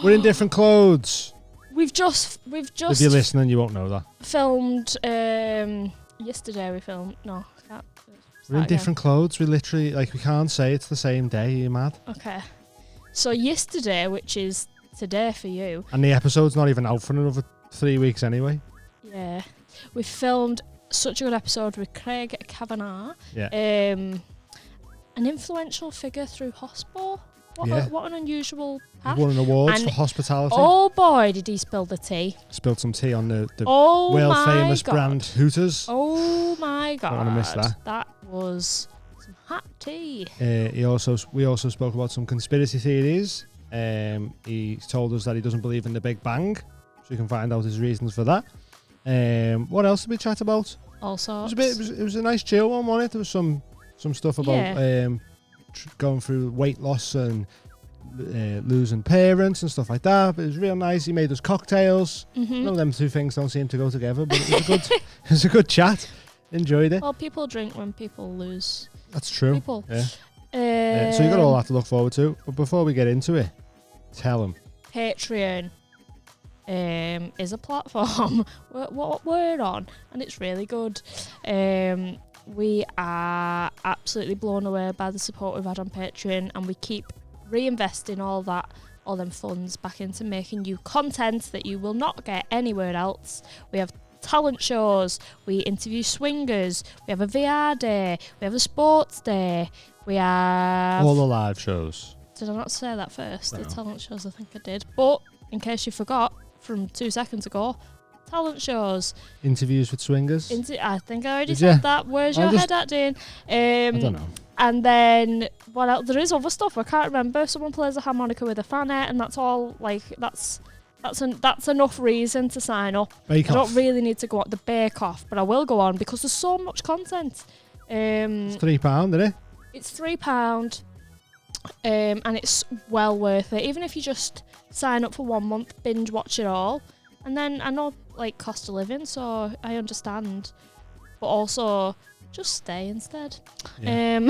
We're in different clothes. We've just. If you're listening, you won't know that. Filmed. Yesterday we filmed. No, I can't. We're in different clothes. We literally we can't say it's the same day. Are you mad? Okay. So yesterday, which is today for you. And the episode's not even out for another 3 weeks anyway. Yeah. We filmed such a good episode with Craig Cavanagh. Yeah. An influential figure through hospo. What an unusual path. He won an award for hospitality. Oh boy, did he spill the tea. Spilled some tea on the world famous brand Hooters. Oh my God. Don't want to miss that. That was some hot tea. We also spoke about some conspiracy theories. He told us that he doesn't believe in the Big Bang, so you can find out his reasons for that. What else did we chat about? All sorts. It was a nice chill one, wasn't it? There was some stuff about going through weight loss and losing parents and stuff like that. But it was real nice. He made us cocktails. Mm-hmm. None of them two things don't seem to go together, but it was a good chat. Enjoyed it. Well, people drink when people lose. That's true. People. Yeah. So you got all that to look forward to. But before we get into it, tell them. Patreon is a platform what we're on, and it's really good. We are absolutely blown away by the support we've had on Patreon, and we keep reinvesting all them funds back into making you content that you will not get anywhere else. We have talent shows, we interview swingers, we have a VR day, we have a sports day, we have all the live shows. Did I not say that first? No. The talent shows, I think I did. But in case you forgot from 2 seconds ago, talent shows. Interviews with swingers. I think I already said that. Where's your head at, Dean? I don't know. And then what else? There is other stuff I can't remember. Someone plays a harmonica with a fanette, and that's all. That's enough reason to sign up. Bake I Off. don't really need to go on the Bake Off, but I will go on because there's so much content. It's £3, isn't it? It's £3. And it's well worth it. Even if you just sign up for 1 month, binge watch it all, and then I know cost of living, so I understand, but also just stay instead. Yeah.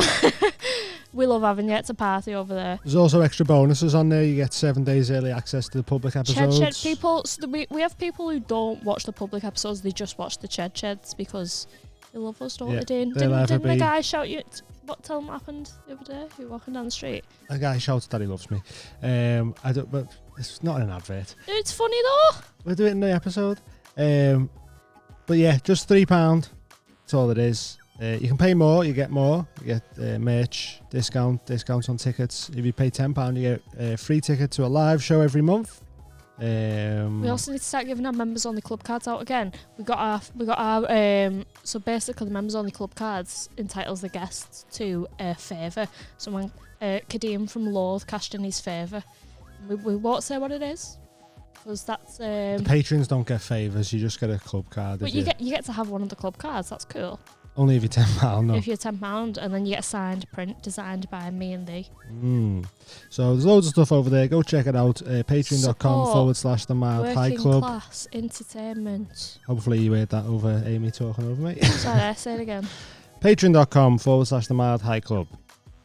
We love having you. It's a party over there. There's also extra bonuses on there. You get 7 days early access to the public episodes. Ched people. So we have people who don't watch the public episodes. They just watch the Cheds because they love us, don't they, Dean? Didn't the guy shout you? Tell him what happened the other day? You were walking down the street. A guy shouted that he loves me. But it's not an advert. It's funny though. We'll do it in the episode. But yeah, just £3. That's all it is. You can pay more, you get more. You get merch, discounts on tickets. If you pay £10, you get a free ticket to a live show every month. We also need to start giving our members only club cards out again. We got our so basically the members only club cards entitles the guests to a favour. Someone Kadeem from Loath cashed in his favour. We won't say what it is because that's the patrons don't get favours. You just get a club card. But you get to have one of the club cards. That's cool. Only if you're £10, no. If you're £10, and then you get a signed print designed by me and thee. So there's loads of stuff over there. Go check it out. Patreon.com/The Mild High Club. Working class entertainment. Hopefully you heard that over Amy talking over me. Sorry, say it again. Patreon.com/The Mild High Club.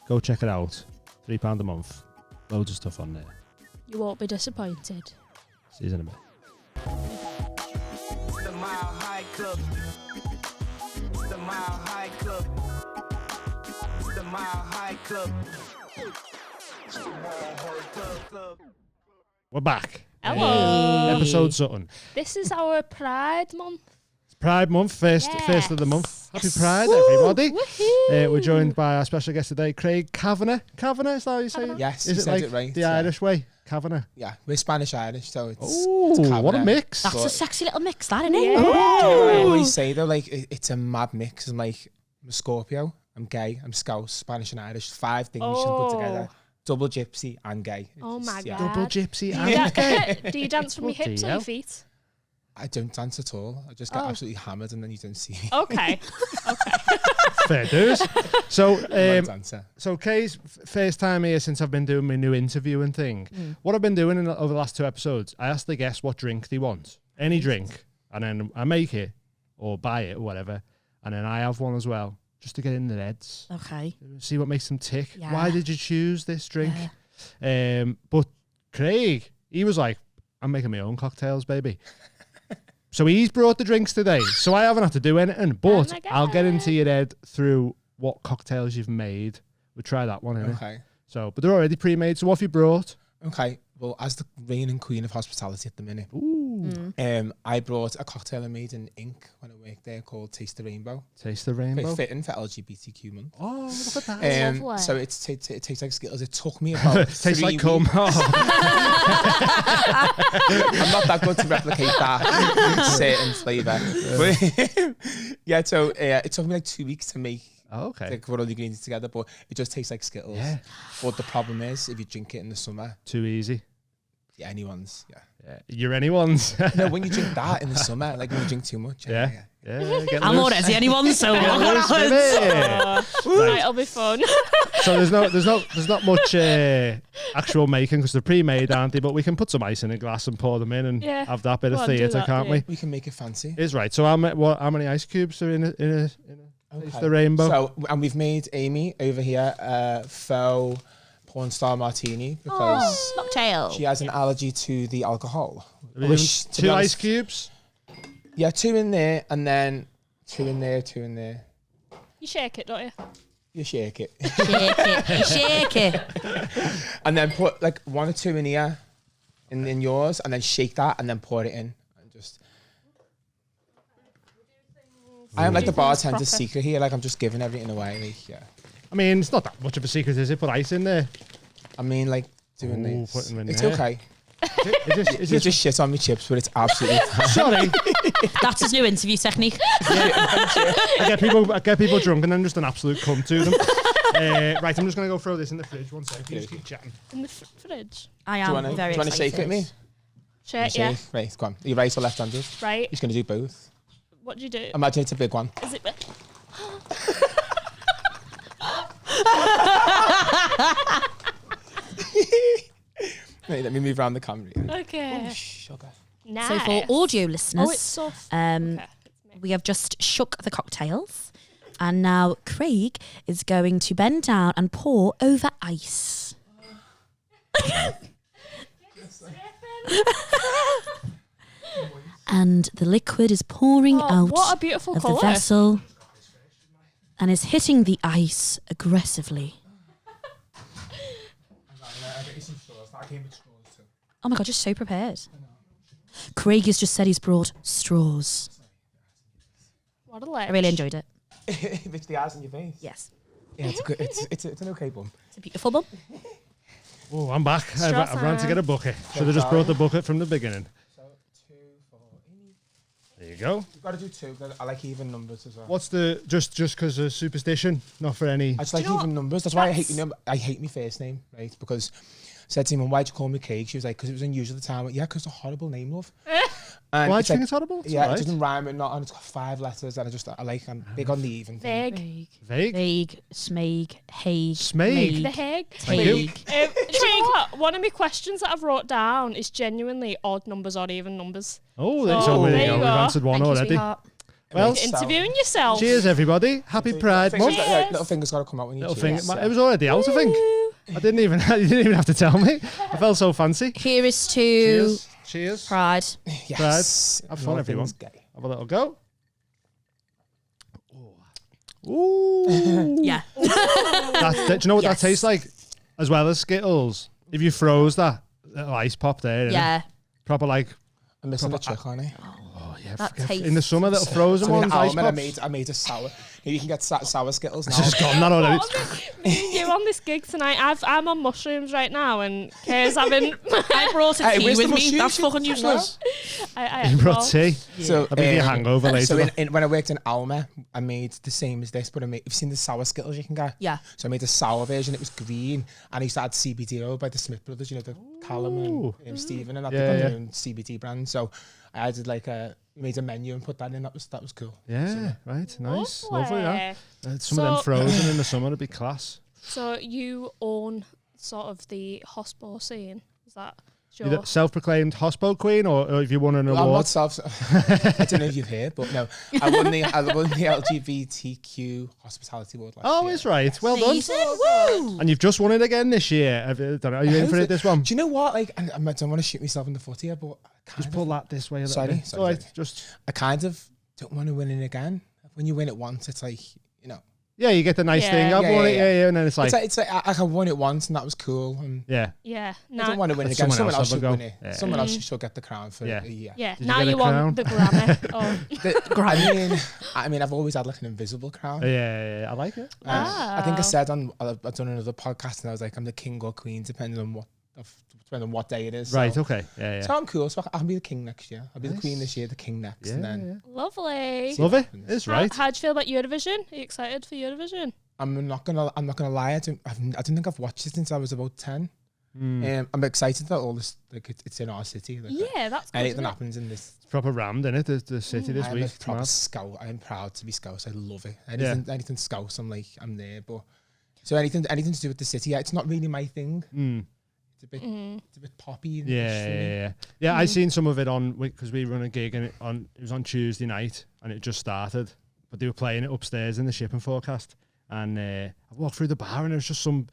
Go check it out. £3 a month. Loads of stuff on there. You won't be disappointed. See you in a bit. It's the Mild High Club. It's the Mild High Club. It's the Mild High Club. It's the Mild High Club. We're back. Hello. Episode something. This is our Pride Month. It's Pride Month, first of the month. Happy Pride, everybody. We're joined by our special guest today, Craig Cavanagh. Cavanagh, is that how you say it? Yes, is you it said like it right. the Irish way? Cavanagh. Yeah, we're Spanish-Irish, so it's what a mix. That's a sexy little mix, that, isn't it? Yeah. I always say, though, it's a mad mix. I'm I'm a Scorpio, I'm gay, I'm Scouse, Spanish and Irish. 5 things you should put together. Double gypsy and gay. Oh my God. Double gypsy and gay. Do you dance from your hips or your feet? I don't dance at all. I just get absolutely hammered and then you don't see me. Okay. Fair dues. So, Dancer. so Kay's first time here since I've been doing my new interviewing thing. What I've been doing over the last 2 episodes, I ask the guests what drink they want. Any drink. And then I make it or buy it or whatever. And then I have one as well, just to get in their heads. Okay. See what makes them tick. Yeah. Why did you choose this drink? But Craig, He was like, I'm making my own cocktails, baby. So he's brought the drinks today. So I haven't had to do anything, but my I'll get God. into your head through what cocktails you've made. We'll try that one, innit? Okay. So, but they're already pre-made. So what have you brought? Okay. Well, as the reigning queen of hospitality at the minute, I brought a cocktail I made in ink when I worked there called Taste the Rainbow. Taste the Very rainbow. fitting for LGBTQ month. Oh, look at that. Lovely. So it tastes like Skittles. It took me about Tastes 3 like cum. weeks. I'm not that good to replicate that certain flavour. But yeah, so it took me like 2 weeks to make. Oh, okay. Like put all the ingredients together, but it just tastes like Skittles. Yeah. But the problem is, if you drink it in the summer, Too easy. yeah, anyone's, yeah. Yeah. You're anyone's. No, when you drink that in the summer, like when you drink too much. Yeah. Get I'm loose. already anyone, so Get what loose, happens? baby. Right, it'll be fun. So there's not much actual making because they're pre-made, aren't they? But we can put some ice in a glass and pour them in and Yeah. have that bit Go of on, do theatre, that, can't yeah. we? We can make it fancy. Is right. So how many ice cubes are in a Taste the Rainbow? So, and we've made Amy over here faux porn star martini because Mocktail. she has an allergy to the alcohol. Are we Which, to be two honest- ice cubes. Yeah, 2 in there, and then 2 in there, 2 in there. You shake it, don't you? You shake it. Shake it. Shake it. And then put like 1 or 2 in here, in yours, and then shake that, and then pour it in. And just. I am like the Do things bartender's proper. secret here. Like I'm just giving everything away. Like, yeah. I mean, it's not that much of a secret, is it? Put ice in there. I mean, like doing Ooh, this. putting them in It's there. okay. Is You this, just shit on me chips, but it's absolutely fine. sorry, That's his new interview technique. I get people drunk and then just an absolute cunt to them. Right, I'm just gonna go throw this in the fridge. 1 second, just keep chatting. In the fridge. I Do you am very want to shake it, me? Shake, yeah. Shake. Right, go on. Are you right or left-handed? Right. He's gonna do both. What do you do? Imagine it's a big one. Is it? Right, let me move around the camera. Yeah. Okay. Sugar. Nice. So for audio listeners, Oh, it's soft. um, Okay. we have just shook the cocktails, and now Craig is going to bend down and pour over ice. And the liquid is pouring Oh, out what a beautiful of colour. the vessel and is hitting the ice aggressively. Oh my god, you're so prepared. Craig has just said he's brought straws. What a ledge. I really enjoyed it. It's the eyes in your face. Yes. Yeah, it's a good. It's an okay bum. It's a beautiful bum. Oh, I'm back. Straw I've ran to time. get a bucket. Should have just brought the bucket from the beginning. So 2, 4, Amy. There you go. You've got to do 2. I like even numbers as well. What's the just because of superstition, not for any. I just like you know even what? numbers. That's why I hate That's- I hate my first name, right? Because I said to him, why'd you call me Craig? She was like, because it was unusual at the time. I went, yeah, because it's a horrible name, love. And Why do it's you like, think it's horrible? It's yeah, alright. it doesn't rhyme and not, and it's got 5 letters, and I'm big on the even thing. Vague. Vague. Vague, Smeg, Haig, Smeg? The Hague. Thank you. Haig. Do you know what? One of my questions that I've wrote down is genuinely odd numbers or even numbers. Oh, Oh, so there we you go. We've go. answered one Thank you, already. sweetheart. Well, So- Interviewing yourself. cheers everybody. Happy Pride Month. Cheers. Little finger's got to come out when you Little cheers. finger. It was already out, I think. I didn't even. You didn't even have to tell me. I felt so fancy. Here is to Cheers. Cheers. Pride. Yes. Have fun, everyone. Everything's gay. Have a little go. Ooh. Yeah. Do you know what Yes. that tastes like? As well as Skittles. If you froze that little ice pop there. innit? Yeah. Proper like. I'm missing a trick, aren't I? Oh yeah. That forget- tastes in the summer, little frozen So in ones. Ice Almond, pops. I made a sour. You can get sour Skittles now. Just gone that already. Me and you on this gig tonight. I'm on mushrooms right now, and Kay's having. I brought a Hey, tea where's the with me. mushrooms That's you- fucking useless. I You brought well, tea. So That'll be your hangover later. So though. when I worked in Alma, I made the same as this, but you've seen the sour Skittles you can get? Yeah. So I made a sour version. It was green, and I used to add CBD oil by the Smith brothers. You know, the Callum and Stephen, and that Yeah, they got yeah. their own CBD brand. So I added we made a menu and put that in. That was cool. Yeah, right. Nice. Lovely, yeah. lovely. Some of them So- frozen in the summer would be class. So you own sort of the hospo scene, is that? Sure. You're the self-proclaimed hospo queen, or if you won an I'm not award? I don't know if you've heard, but no, I won the LGBTQ hospitality award last Oh, year. it's right. Well done. Amazing. Woo! And you've just won it again this year. Are you in for it this one? Do you know what? Like, I don't want to shoot myself in the foot here, but Just pull that this way a little Sorry, bit. sorry, All right, sorry. just I kind of don't want to win it again. When you win it once, it's like, you know, yeah, you get the nice Yeah. thing. I've Yeah, won yeah, it, yeah. yeah, and then it's like, it's like I won it once and that was cool. And yeah, Yeah. I don't want to win it Let again. someone Someone else else have a should go. win it. Yeah. Someone else should get the crown for Yeah. a year. Yeah. Did you Now get a you want crown? the Grammy. Oh. I mean, I've always had like an invisible crown. yeah, I like it. I think I Oh. said I've done another podcast and I was like, I'm the king or queen depending on what day it is. So- Right, okay, yeah. So I'm cool. So I'll be the king next year. I'll be the Nice. queen this year, the king next, Yeah, and then Lovely. Love it. It's right. How do you feel about Eurovision? Are you excited for Eurovision? I'm not gonna lie. I don't think I've watched it since I was about 10. I'm excited that all this it's in our city. Like, Yeah, that's good. anything isn't it? happens in this. It's proper rammed, innit? The city this I'm week. a It's proper mad. scout. I'm proud to be Scouse. I love it. Anything Scouse, I'm there. But so anything to do with the city, it's not really my thing. It's a bit poppy. And Yeah. I seen some of it on because we run a gig and it was on Tuesday night and it just started, but they were playing it upstairs in the shipping forecast. And I walked through the bar and there was just something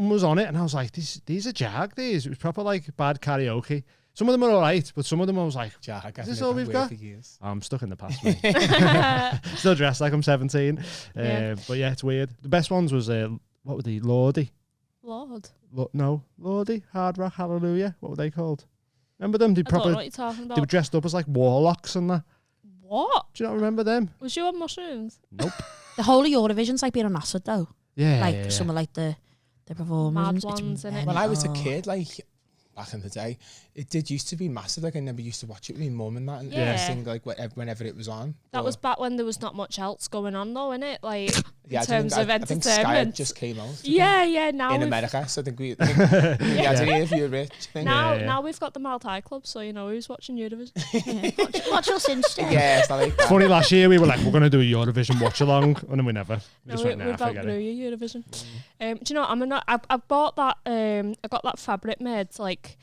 was on it, and I was like, these are Jag. These it was proper like bad karaoke. Some of them are all right, but some of them I was like, Jag, is this all we've got? for years. I'm stuck in the past, mate. Still dressed like I'm 17. Yeah. But yeah, it's weird. The best ones was what were they? Lordy. Lord. No, Lordy, Hard Rock Hallelujah. What were they called? Remember them? I don't know what you're talking They about. were dressed up as like warlocks and that. What? Do you not remember them? Was you on mushrooms? Nope. The whole of Eurovision's like being on acid though. Yeah. Like yeah. some of like the performance. Mad ones, innit? When I was a mental. kid, like back in the day, it did used to be massive. Like I never used to watch it with my mum and that, and Yeah. sing like whenever it was on. That But, was back when there was not much else going on, though, innit? Like, yeah, in terms of I think Sky had entertainment. just came out. I think, Yeah. Now in we've America, so I think we had to hear if you're rich. I think. now Yeah. we've got the Maltai Club, so you know who's watching Eurovision. Watch us instead. Yeah, it's not like that. Funny, last year we were like, we're going to do a Eurovision watch along, and then we never. We No, just we went, nah, about forget grew it. you Eurovision. Do you know? I bought that. I got that fabric made to like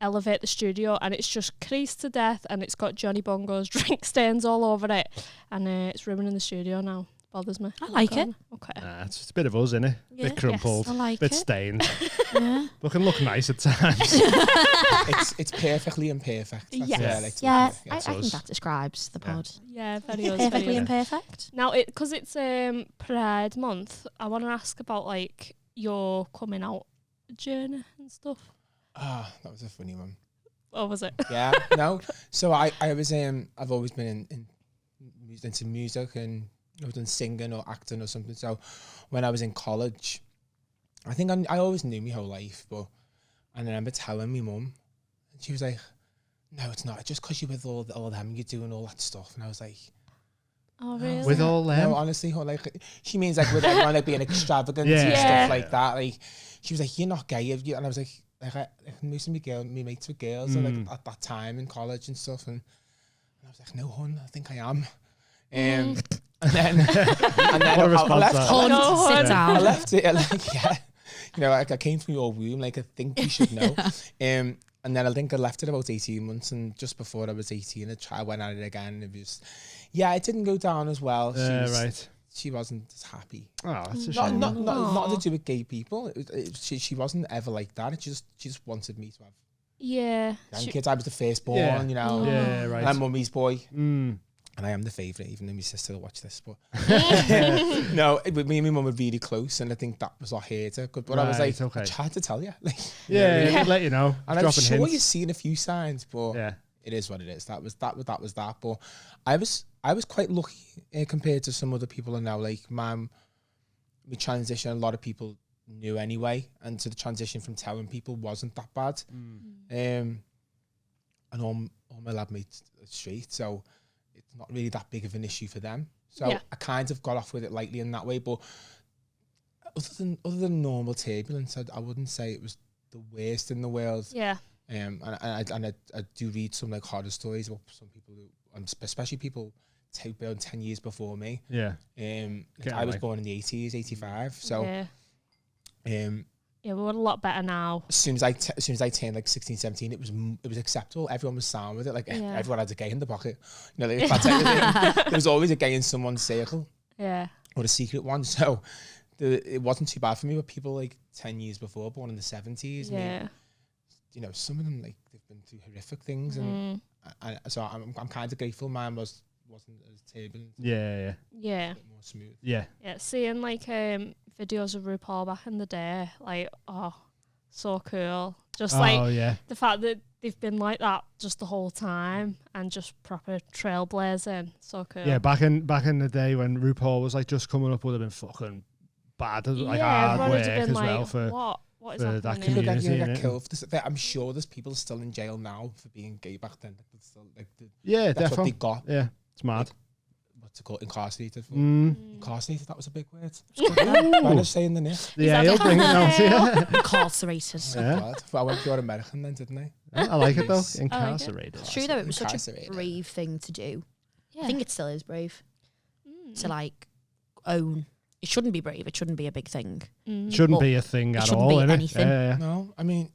elevate the studio, and it's just creased to death, and it's got Johnny Bongo's drink stains all over it, and it's ruining the studio now. Bothers me. I like it. Okay. Nah, it's a bit of us, innit? Yeah. Bit crumpled, I like bit it. stained. Yeah. Look nice at times. It's perfectly imperfect. That's Yes. what I like to Yeah, say. I It's think us. that describes the pod. Yeah, very us. Perfectly Very us. imperfect. Now, because it's Pride Month, I want to ask about like your coming out journey and stuff. Ah, that was a funny one. Or was it? Yeah, no. So I was I've always been into music, and I've done singing or acting or something. So when I was in college, I think I always knew my whole life, but I remember telling my mum, and she was like, "No, it's not. It's just because you're with all them, you're doing all that stuff." And I was like, Oh, really? With all them. "No, honestly, like she means like with everyone like being extravagant and Yeah. stuff like that." Like she was like, "You're not gay, have you?" And I was like most of my mates were girls, and like at that time in college and stuff, and I was like, "No, hun, I think I am." And then What a I response left. that. Hun, No, sit hun. down. I left it like, yeah, you know, like I came from your womb, like I think you should know. And then I think I left it about 18 months, and just before I was 18, I went at it again. It was, yeah, it didn't go down as well. Right. She wasn't as happy. Oh, that's a Not, shame. not to do with gay people. She wasn't ever like that. She just wanted me to have Yeah. grandkids. I was the firstborn, Yeah. you know. Yeah, right. I'm mummy's boy. Mm. And I am the favourite, even though my sister will watch this. But no, me and my mum were really close, and I think that was what hurt her. But I was Right, like, okay. I tried to tell you. Like, Yeah, Yeah. we'd let you know. and I'm Dropping sure hints. you've seen a few signs, but Yeah. it is what it is. That was that. But I was quite lucky compared to some other people. And now, like, my transition, a lot of people knew anyway, and so the transition from telling people wasn't that bad. And all my lab mates are straight, so it's not really that big of an issue for them. So Yeah. I kind of got off with it lightly in that way. But other than normal turbulence, I wouldn't say it was the worst in the world. Yeah. And I do read some like horror stories about some people who, especially people born 10 years before me. Yeah. Like Get I was away. born in the 80s, 85. So Yeah. Yeah, we're a lot better now. As soon as I turned like 16, 17, it was acceptable. Everyone was sound with it. Like everyone had a gay in the pocket. You know, like, if I tell you there was always a gay in someone's circle. Yeah. Or a secret one. So it wasn't too bad for me. But people like 10 years before, born in the 70s, maybe, you know, some of them like they've been through horrific things, and so I'm kind of grateful mine wasn't as turbulent. Yeah. A bit more smooth. Yeah, seeing like videos of RuPaul back in the day, like, oh, so cool. Just the fact that they've been like that just the whole time and just proper trailblazing, so cool. Yeah, back in the day when RuPaul was like just coming up, would have been fucking bad, like hard work as like, well for what is for happening that here? community. You get killed for this. I'm sure there's people still in jail now for being gay back then. Like, still, like yeah, that's definitely. what they got. Yeah, it's mad. Like, what's it called? Incarcerated. Incarcerated. That was a big word. Trying to say in the net. Yeah, he'll bring it out here. Incarcerated. God. Well, I went pure American then, didn't I? I like it though. Incarcerated. It's true though, it was such a brave thing to do. Yeah. I think it still is brave to like own. It shouldn't be brave. It shouldn't be a big thing. Shouldn't be a thing at all, shouldn't be innit? anything. Yeah. No, I mean,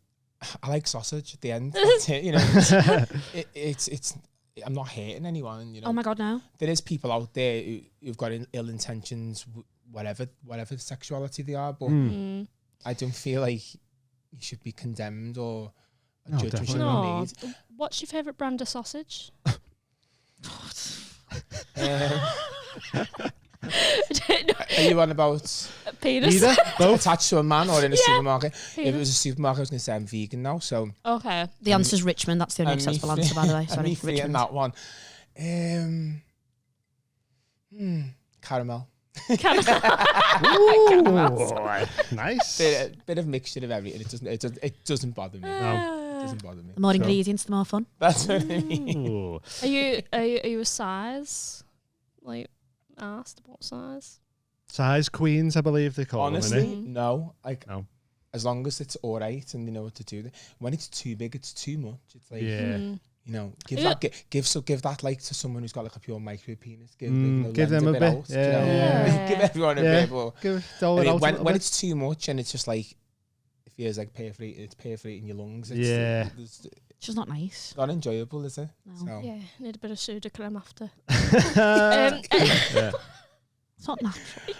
I like sausage at the end. That's it, you know, it's. I'm not hating anyone. You know. Oh my God, no. There is people out there who've got ill intentions, whatever sexuality they are, but I don't feel like you should be condemned or judged or No. made. What's your favourite brand of sausage? Are you on about Penis. Either, both. attached to a man or in a supermarket? If it was a supermarket, I was going to say I'm vegan now. So Okay. The answer's Richmond. That's the only acceptable answer, by the way. I'm Sorry, me feeling Richmond. that one. Caramel. Ooh, nice. Bit of mixture of everything. It doesn't bother me. No. It doesn't bother me. The more So- ingredients, the more fun. That's what I mean. Ooh. Are you a size? Like, asked what size? Size queens, I believe they call Honestly, them, innit? no. Like, No. as long as it's all right and they know what to do. When it's too big, it's too much. It's like, Yeah. Mm. you know, Yeah. give that like to someone who's got like a pure micro penis. Give give them a bit. out, you know? Yeah. Give everyone a Yeah. bit. But Dole I it mean, out a when little bit. it's too much and it's just like it feels like it's perforating your lungs. It's, Yeah. It's It's just not nice. not enjoyable, is it? No. So. Yeah, need a bit of pseudocreme after. Yeah. It's not natural.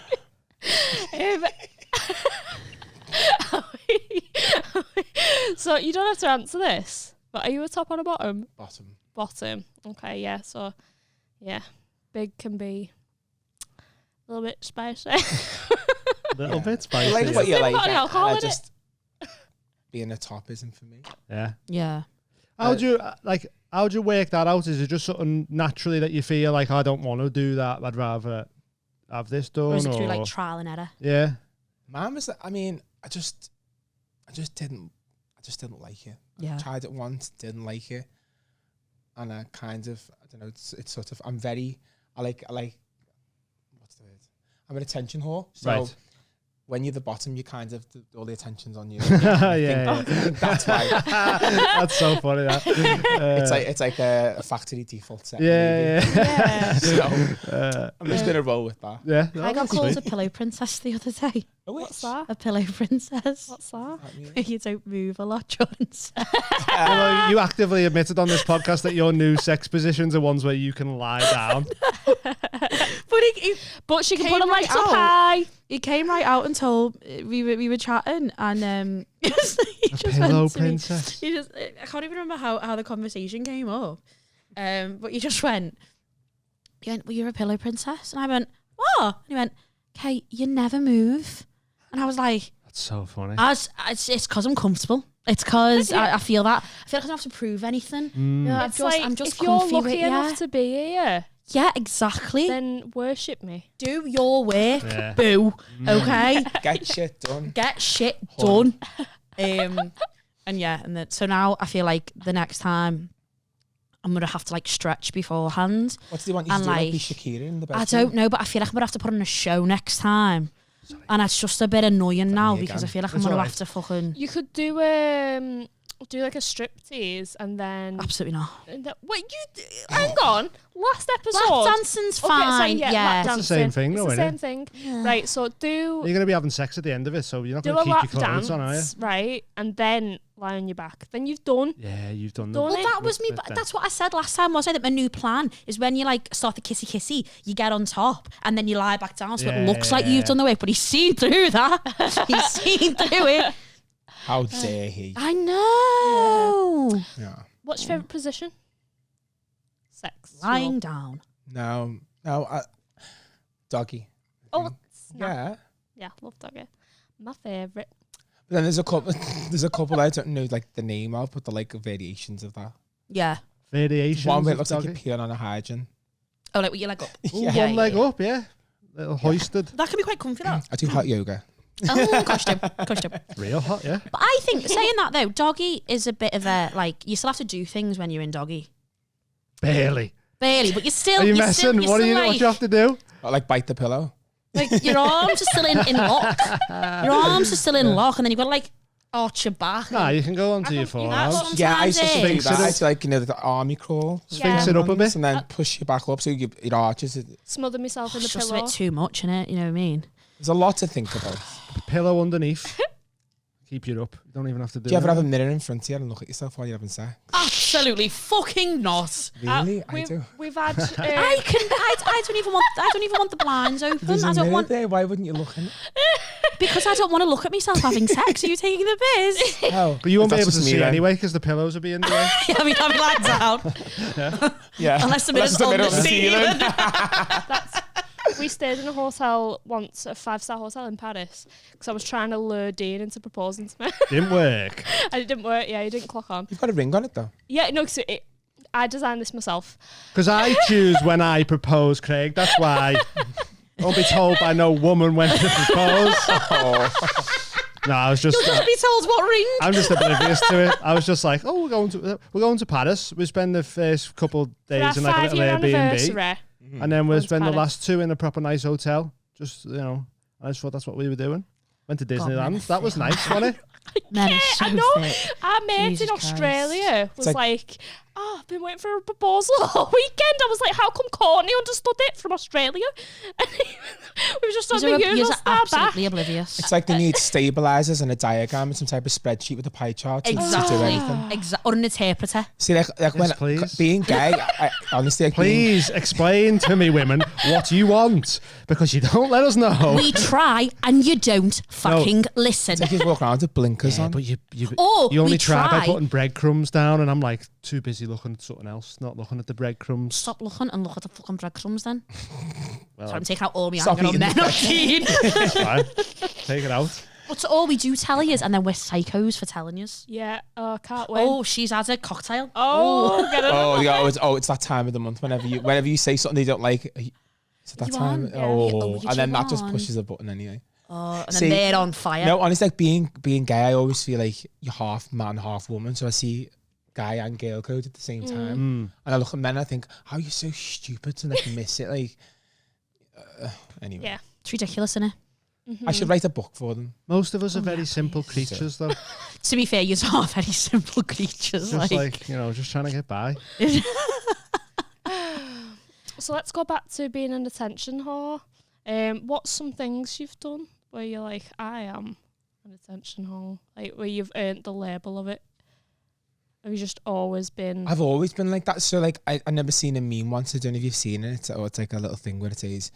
So you don't have to answer this, but are you a top or a bottom? Bottom. Bottom. Okay, yeah. So, yeah, big can be a little bit spicy. Little Yeah. bit spicy. Like what you There's like. not any alcohol in it. Just being a top isn't for me. Yeah. Yeah. How'd you work that out? Is it just something naturally that you feel like I don't want to do that? I'd rather have this done. Or is it through like trial and error? Yeah. Mine was. I mean, I just didn't like it. Yeah. I tried it once, didn't like it, and I kind of, I don't know. It's sort of. I like. What's the word? I'm an attention whore. So Right. when you're the bottom, you kind of all the attention's on you. Yeah. I think that's why. That's so funny. That. It's like a factory default setting. Yeah. Yeah. So I'm just gonna roll with that. Yeah. I got called a pillow princess the other day. What's that? A pillow princess. What's that? You don't move a lot during sex. Well, you actively admitted on this podcast that your new sex positions are ones where you can lie down. But she can Came put them right legs up out. high. He came right out and told we were chatting and he just Pillow went to me. princess. He just I can't even remember how the conversation came up. But he just went, well, you're a pillow princess. And I went, what? And he went, Kate, you never move. And I was like, That's so funny. it's because I'm comfortable. It's because I feel that. I feel like I don't have to prove anything. Yeah, It's like, I'm just if you're comfy lucky with enough you. to be here, Yeah, exactly. then worship me. Do your work, Yeah. boo. Okay, Get shit done. get shit done. And yeah, so now I feel like the next time I'm gonna have to like stretch beforehand. What do they want you to And, do? Like be like, Shakira in the I bedroom? don't know, but I feel like I'm gonna have to put on a show next time. And it's just a bit annoying now me because I again. feel like I'm It's gonna alright. have to fucking. You could do do like a strip tease and then Absolutely not. wait, you hang on. Last episode, Lap dancing's fine. lap Yeah. It's the dancing. same thing, It's though, the isn't same it? thing. Right, so You're going to be having sex at the end of it, so you're not do going a to keep your lap clothes on, are you? dance, right, and then lie on your back. Then you've done. Yeah, you've done Well, Well, that was me. But that's what I said last time. Was I that my new plan is when you like start the kissy, you get on top and then you lie back down, so it looks like you've done the work. But he's seen through that. He's seen through it. How dare he? I know. Yeah. What's your favourite position? Sex. Lying down. No, doggy. Oh, snap. Yeah. Yeah, love doggy. My favourite. But then there's a couple. There's a couple I don't know like the name of, but the like variations of that. Yeah. Variations. One where it of looks like doggy. you're peeing on a hygiene. Oh, like with your leg up. Ooh, Yeah. one leg up, yeah. Little hoisted. That can be quite comfy, though. I do hot yoga. Oh, costume. Real hot, yeah. But I think saying that though, doggy is a bit of a like you still have to do things when you're in doggy. Barely. Barely, but you're still. Are you you're messing? Still, What do like, you have to do? Or like bite the pillow. Like your arms are still in lock. Your arms are still in lock, and then you've got to like arch your back. Nah, you can go onto your That's forearms. what Yeah, I used to sometimes do is. that. It's like the army crawl. Sphinx it up a bit. And then push your back up so it arches. Smother myself in the It's just a pillow. bit too much, innit? You know what I mean? There's a lot to think about. Pillow underneath. Keep you up. You don't even have to do Do you ever that. have a mirror in front of you and look at yourself while you're having sex? Absolutely fucking not. Really? I we've, do. We've had. I don't even want the blinds open. There's I a don't mirror want there. Why wouldn't you look in it? because I don't want to look at myself having sex. Are you taking the piss? Oh, But you won't be that's able to just me see then. anyway because the pillows will be in the way. I mean, I'm lying down. Yeah. Unless the mirror's on the ceiling. We stayed in a hotel once, a 5-star hotel in Paris, because I was trying to lure Dean into proposing to me. Didn't work. And it didn't work. Yeah, he didn't clock on. You've got a ring on it though. Yeah, no, because I designed this myself. Because I choose when I propose, Craig. That's why. Don't be told by no woman when to propose. No, I was just. You'll just be told what ring. I'm just oblivious to it. I was just like, oh, we're going to Paris. We spend the first couple of For our days in like a little 5-year Airbnb, anniversary. and then we'll Going to spend the Paris. last 2 in a proper nice hotel. Just I just thought that's what we were doing. Went to Disneyland. That was nice, wasn't it? Men are Yeah, so I know. thick. Our mate Jesus in Australia was like- like, oh, I've been waiting for a proposal all weekend. I was like, how come Courtney understood it from Australia? And we were just on the You're Google star back. absolutely oblivious. It's like they need stabilizers and a diagram and some type of spreadsheet with a pie chart to do Exactly. anything. Or an interpreter. See, like when please. being gay, I, honestly, like being, Please explain to me, women, what you want, because you don't let us know. We try and you don't fucking listen. you just walk around with blinkers on. But you Or only we try by try. putting breadcrumbs down, and I'm like too busy looking at something else, not looking at the breadcrumbs. Stop looking and look at the fucking breadcrumbs then. Well, So I'm taking out all my Stop anger on eating men. the I'm kidding. it's fine. Take it out. But all we do tell you is, and then we're psychos for telling you. Yeah, oh, can't wait. Oh, she's had a cocktail. Oh, get it. It's that time of the month. Whenever you say something they don't like, it's at that You time. want? Yeah. Oh, And then that just on. pushes a button anyway. Oh, and See, then they're on fire. No, honestly, like being gay, I always feel like you're half man, half woman. So I see guy and girl code at the same time, and I look at men and I think, how are you so stupid to like miss it? Like, anyway, Yeah. It's ridiculous, isn't it? I should write a book for them. Most of us are very simple creatures, though. To be fair, you are very simple creatures. Just like, just trying to get by. So let's go back to being an attention whore. What's some things you've done where you're like, I am an attention whore? Like, where you've earned the label of it? Have you just always been... I've always been like that. So like, I never seen a meme once. I don't know if you've seen it, or it's like a little thing where it says,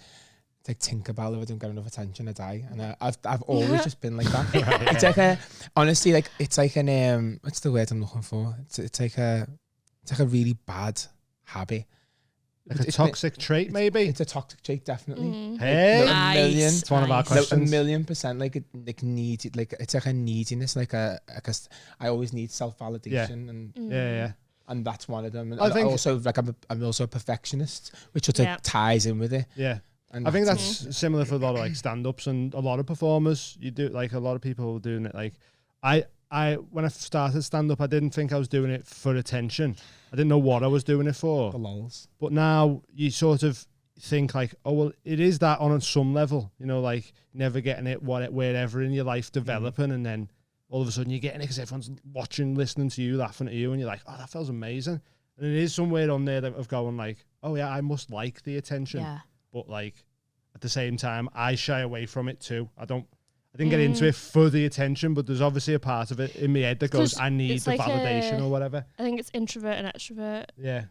it's like Tinkerbell, if I don't get enough attention, I die. And I've always just been like that. It's like honestly, like it's like an what's the word I'm looking for? It's like a really bad habit. Like a toxic trait, maybe? It's a toxic trait, definitely. Hey! Nice. It's one of our Nice. questions. 1,000,000%. Like need it. Like it's like a neediness. Like I always need self-validation, Yeah. and that's one of them. And I think- also like I'm also a perfectionist, which sort of ties in with it. Yeah. And I think that's similar for a lot of like stand-ups and a lot of performers. You do like a lot of people doing it. Like I when I started stand-up, I didn't think I was doing it for attention. I didn't know what I was doing it for. the lols. But now you sort of think like, oh well, it is that on some level. Like never getting it wherever in your life developing, and then all of a sudden you're getting it because everyone's watching, listening to you, laughing at you, and you're like, oh, that feels amazing. And it is somewhere on there of going like, oh yeah, I must like the attention. Yeah. But like at the same time, I shy away from it too. I didn't get into it for the attention, but there's obviously a part of it in my head that goes, I need the validation or whatever. I think it's introvert and extrovert. Yeah.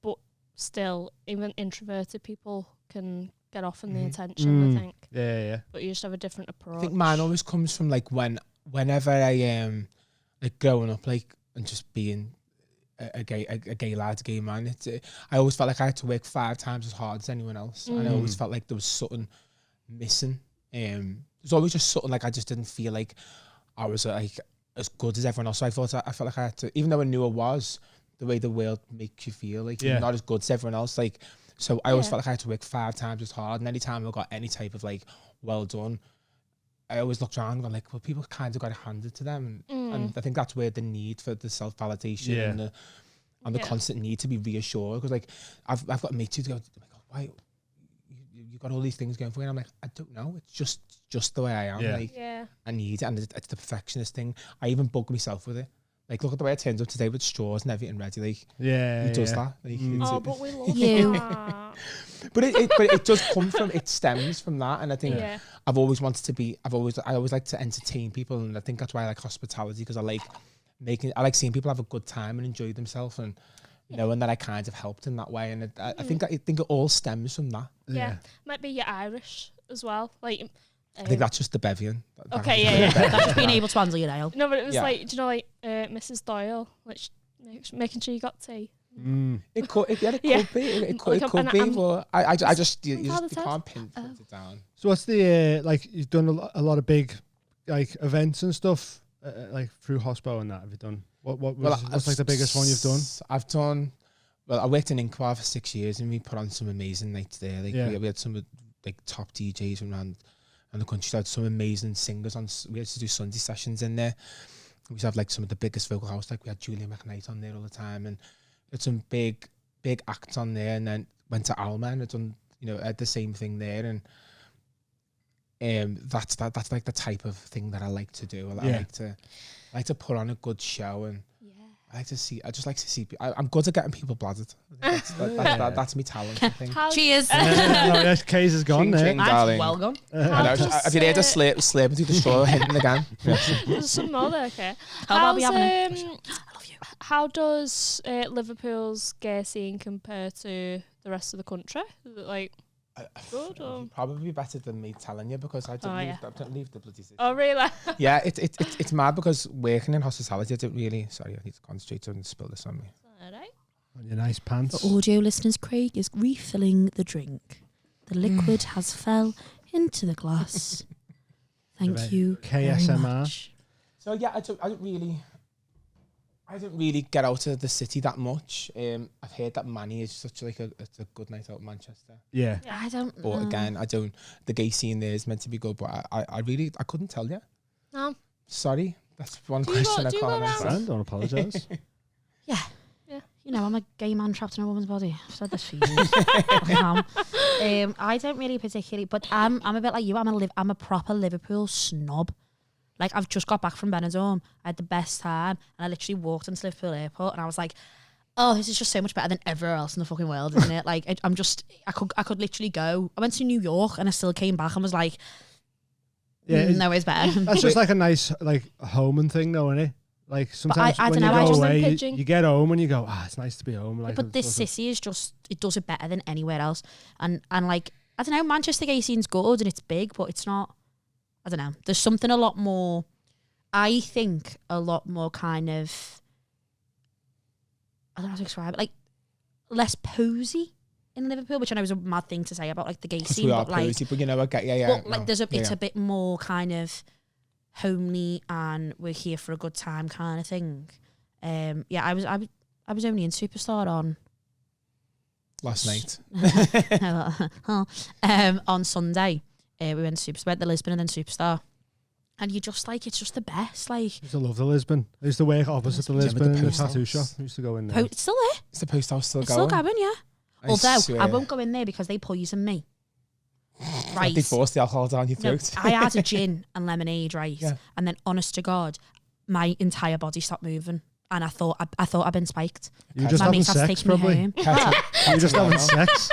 But still, even introverted people can get off on the attention, I think. Yeah. But you just have a different approach. I think mine always comes from like whenever I like growing up, like, and just being a gay lad, a gay man. I always felt like I had to work 5 times as hard as anyone else, and I always felt like there was something missing. There's always just something like I just didn't feel like I was like as good as everyone else. So I felt like I had to, even though I knew I was, the way the world makes you feel like you're not as good as everyone else. Like, so I always felt like I had to work 5 times as hard. And anytime I got any type of like well done, I always looked around and going like, well, people kind of got it handed to them, and I think that's where the need for the self validation and the constant need to be reassured. Because like I've got mates who go, oh my God, why? You got all these things going for you. And I'm like, I don't know. It's just the way I am. Like, I need it, and it's the perfectionist thing. I even bug myself with it. Like, look at the way I turned up today with straws and everything ready. Like, who does that? Like, but we love You. that. but it does come from, it stems from that. And I think I've always wanted to be. I always like to entertain people, and I think that's why I like hospitality, because I like seeing people have a good time and enjoy themselves, and knowing that I kind of helped in that way. And I think it all stems from that. Yeah. Might be you're Irish as well. Like, I think that's just the Bevian. Okay, yeah. That's just being able to handle your nail. No, but it was like, do you know, like Mrs. Doyle, like making sure you got tea. It could be. It could be. But I just you can't pinpoint it down. So what's the like? You've done a lot of big like events and stuff like through hospo and that. Have you done what's like the biggest one you've done? I've done. Well, I worked in Inkwar for 6 years, and we put on some amazing nights there. Like we had some like top DJs from around the country. So I had some amazing singers on. We had to do Sunday sessions in there. We used to have like some of the biggest vocal house. Like we had Julia McKnight on there all the time, and had some big acts on there. And then went to Alma and had done, had the same thing there. And that's like the type of thing that I like to do. I like to put on a good show, and I just like to see. I'm good at getting people bladdered. That's my talent, I think. Cheers. Kay's is gone there. Darling. Well gone. Have you heard a slurping through the straw, hitting again? There's some more there, okay. How about we having I love you. How does Liverpool's gay scene compare to the rest of the country? Is it like good or? Probably better than me telling you, because I don't leave the bloody city. Oh really? Yeah, it's mad, because working in hospitality, I don't really. Sorry, I need to concentrate and spill this on me. Alright. On your nice pants. For audio listeners, Craig is refilling the drink. The liquid has fell into the glass. Thank you KSMR. very much. So yeah, I don't really get out of the city that much. I've heard that Manny is such like it's a good night out in Manchester. Yeah. I don't know. But again, I don't. The gay scene there is meant to be good, but I couldn't tell you. No. Sorry, that's one question I can't answer. Don't apologise. Yeah. I'm a gay man trapped in a woman's body. I've said this for years. I don't really particularly, but I'm a bit like you. I'm a proper Liverpool snob. Like, I've just got back from Benidorm. I had the best time, and I literally walked into Liverpool Airport, and I was like, "Oh, this is just so much better than everywhere else in the fucking world, isn't it?" Like, I could literally go. I went to New York, and I still came back and was like, "No, it's better." That's just like a nice like homing thing, though, isn't it? Like sometimes I when don't you know, go I just away, you get home and you go, it's nice to be home. Like, but this city is just, it does it better than anywhere else. And like, I don't know, Manchester gay scene's good and it's big, but it's not, I don't know. There's something a lot more, I think, a lot more kind of, I don't know how to describe it, like less posy in Liverpool, which I know is a mad thing to say about like the gay scene. We are but like, posy, but I get, But like, it's a bit more kind of homely and we're here for a good time kind of thing. I was only in Superstar on last night. On Sunday. We went to Superstar, went to Lisbon and then Superstar. And you just like, it's just the best. Like, I used to love the Lisbon. I used to work opposite the Lisbon in the tattoo shop. I used to go in there. It's still there. Is the post house still It's going? still going, yeah. Although swear. I won't go in there because they poison me. Right. They forced the alcohol down your No, throat. I had a gin and lemonade, right? Yeah. And then, honest to God, my entire body stopped moving, and I thought I'd been spiked. You just My having mate had to sex, take me probably. home. You just having sex.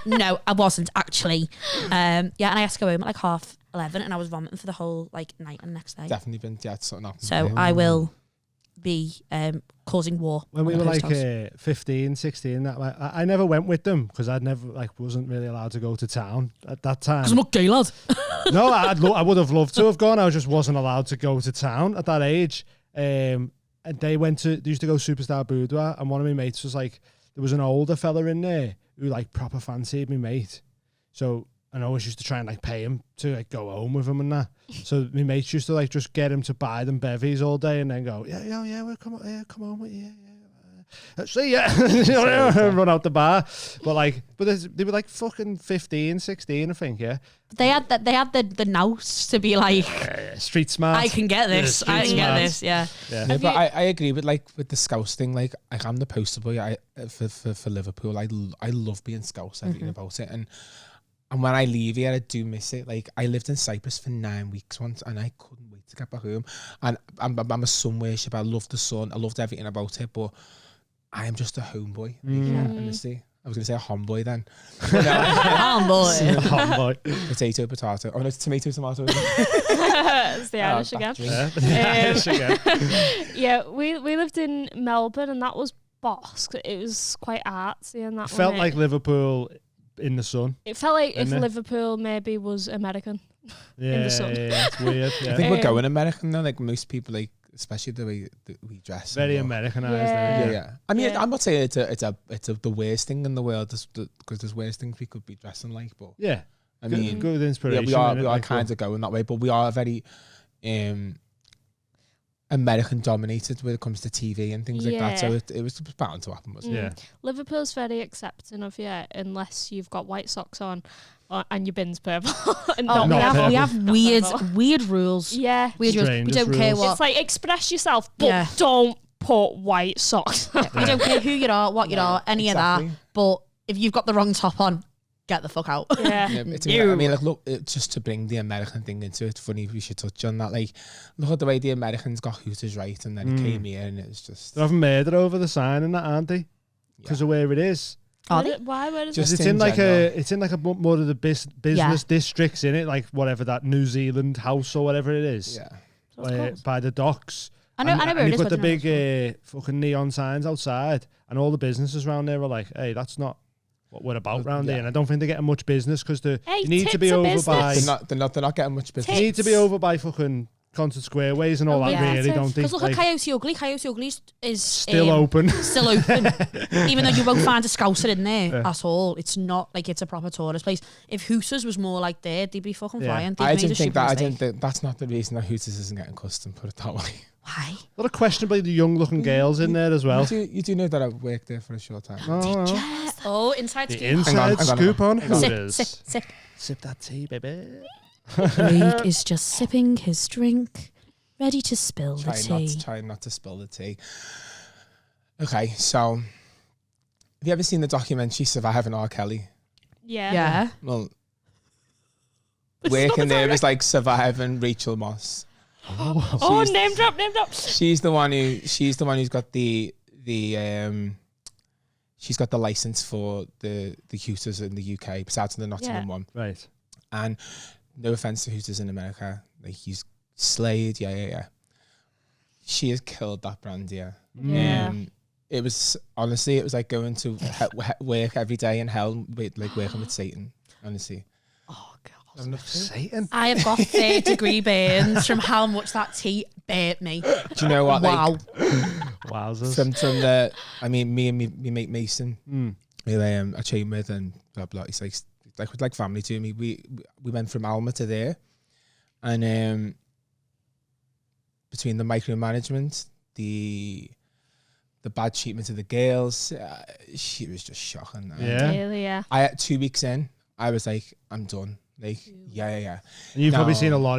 No, I wasn't actually. And I had to go home at like 11:30, and I was vomiting for the whole like night and next day. Definitely been, something happened. So I will be causing war. When we on were the like host house. 15, 16, I never went with them because I never wasn't really allowed to go to town at that time. 'Cause I'm not gay, lad. No, I would have loved to have gone. I just wasn't allowed to go to town at that age. And they used to go Superstar Boudoir, and one of my mates was like, there was an older fella in there who like proper fancied me mate. So I always used to try and like pay him to like go home with him and that. So my mates used to like just get him to buy them bevies all day and then go, yeah, we'll come home with you. See ya. Run out the bar. But they were like fucking 15, 16, I think, yeah. They had the nous to be like, Street smart. I can get this. street I can get smart. this. Yeah. Yeah. No, but I agree with the Scouse thing. Like I'm the poster boy for Liverpool. I love being Scouse, everything about it. And when I leave here, I do miss it. Like I lived in Cyprus for 9 weeks once, and I couldn't wait to get back home. And I'm a sun worshipper. I love the sun. I loved everything about it. But I am just a homeboy. Honestly, I was gonna say a homeboy then. Homeboy. Homeboy. Potato, potato. Oh no, it's tomato, tomato. It's the Irish again. Yeah, we lived in Melbourne, and that was Bosque. It was quite artsy, and that Felt wasn't like it? Liverpool in the sun. It felt like if Didn't it? Liverpool maybe was American. Yeah, the sun. yeah, it's weird. I Yeah. think we're going American though. Like most people, like especially the way that we dress. Very and look. Americanized. Yeah. Yeah. Yeah. I mean, Yeah. I'm not saying it's the worst thing in the world, because there's worse things we could be dressing like. But Yeah. I Good- mean, good yeah, inspiration. we are innit? Like, kind of going that way, but we are very American dominated when it comes to TV and things like that. So Yeah. it was bound to happen, wasn't it? Yeah. Liverpool's very accepting of you unless you've got white socks on and your bin's purple. And Oh, not Not purple. we have weird purple. weird rules. Yeah. Weird rules. We Strangest don't care rules. what. It's like express yourself, but Yeah. don't put white socks on. We don't care who you are, what you are, any of Exactly. that. But if you've got the wrong top on, get the fuck out. Yeah. Yeah, it's, You. I mean, like, look, just to bring the American thing into it, funny we should touch on that. Like, look at the way the Americans got Hooters right, and then he came here, and it was just. They're having murder over the sign and that, aren't they? Because of where it is. Are they? Why? Where is Just it? It's in like general. it's in like a more of the business districts in it, like whatever that New Zealand house or whatever it is, Yeah. What's it called? by the docks. I know where and it they is. put but the I don't know big fucking neon signs outside, and all the businesses around there are like, "Hey, that's not what we're about round here." Yeah. And I don't think they're getting much business because Hey, you need to tits be are over business. by They're not getting much business. you need to be over by fucking Concert Square ways and all Oh, that, yeah. really, don't they? Because look Like, at Coyote Ugly. Coyote Ugly is still open. Still open. Even though you won't find a Scouser in there at all. It's not like it's a proper tourist place. If Hooters was more like there, they'd be fucking Yeah. flying. They've I made a didn't think stupid that. I mistake. didn't think that's not the reason that Hooters isn't getting custom. Put it that way. Why? A lot of questionably young-looking girls in there as well. You do know that I worked there for a short time. Oh, inside The scoop. inside hang on. scoop on Hang on. Sip, Hooters. sip, sip. Sip that tea, baby. Craig is just sipping his drink, ready to spill the tea. Try not to spill the tea. Okay, so have you ever seen the documentary Surviving R. Kelly? Yeah. Yeah. Well, working there is like surviving Rachel Moss. Oh, name drop. She's the one who's got the she's got the license for the Hooters in the UK, besides the Nottingham one. Right. And no offense to Hooters in America, like he's slayed, yeah. She has killed that brand, yeah. Yeah. It was honestly, it was like going to work every day in hell, with like working with Satan. Honestly, Oh, God. Satan. I have got third-degree burns from how much that tea burnt me. do you know what? Wow. Like, Wowzers. from the, I mean, me and me mate Mason, Mm. who I train with, and blah blah. He's like family to me. We went from Alma to there, and between the micromanagement, the bad treatment of the girls, she was just shocking. Yeah. Really, yeah. I 2 weeks in, I was like, I'm done. Like, yeah. And you've probably No. seen a lot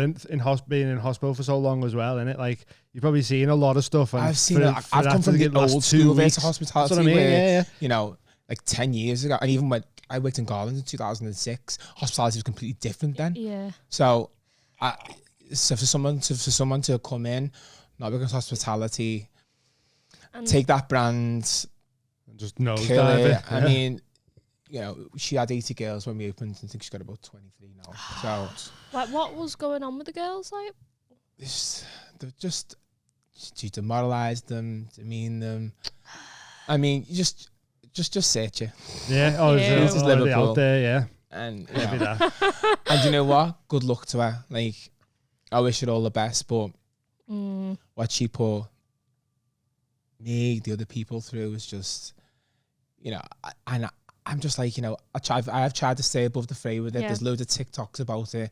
being in hospital for so long as well, innit? Like, you've probably seen a lot of stuff. And I've seen for- it. for I've that come to from the get last old 2 school weeks. versus hospitality, That's what I mean, where, yeah. you know, like 10 years ago, and even when I worked in Garland in 2006. Hospitality was completely different then. Yeah. So, so for someone to come in, not because hospitality, And take that brand, Just nose kill dive it. it. I mean, you know, she had 80 girls when we opened. I think she's got about 23 now. So, like, what was going on with the girls? Like, she demoralised them, demean them. I mean, you just search it. Yeah. Oh, Yeah. it's This is already Liverpool. out there. Yeah. And you Maybe know, that. and you know what? Good luck to her. Like, I wish her all the best, but what she put me, the other people through was just, you know, I'm just like, you know, I have tried to stay above the fray with it. Yeah. There's loads of TikToks about it.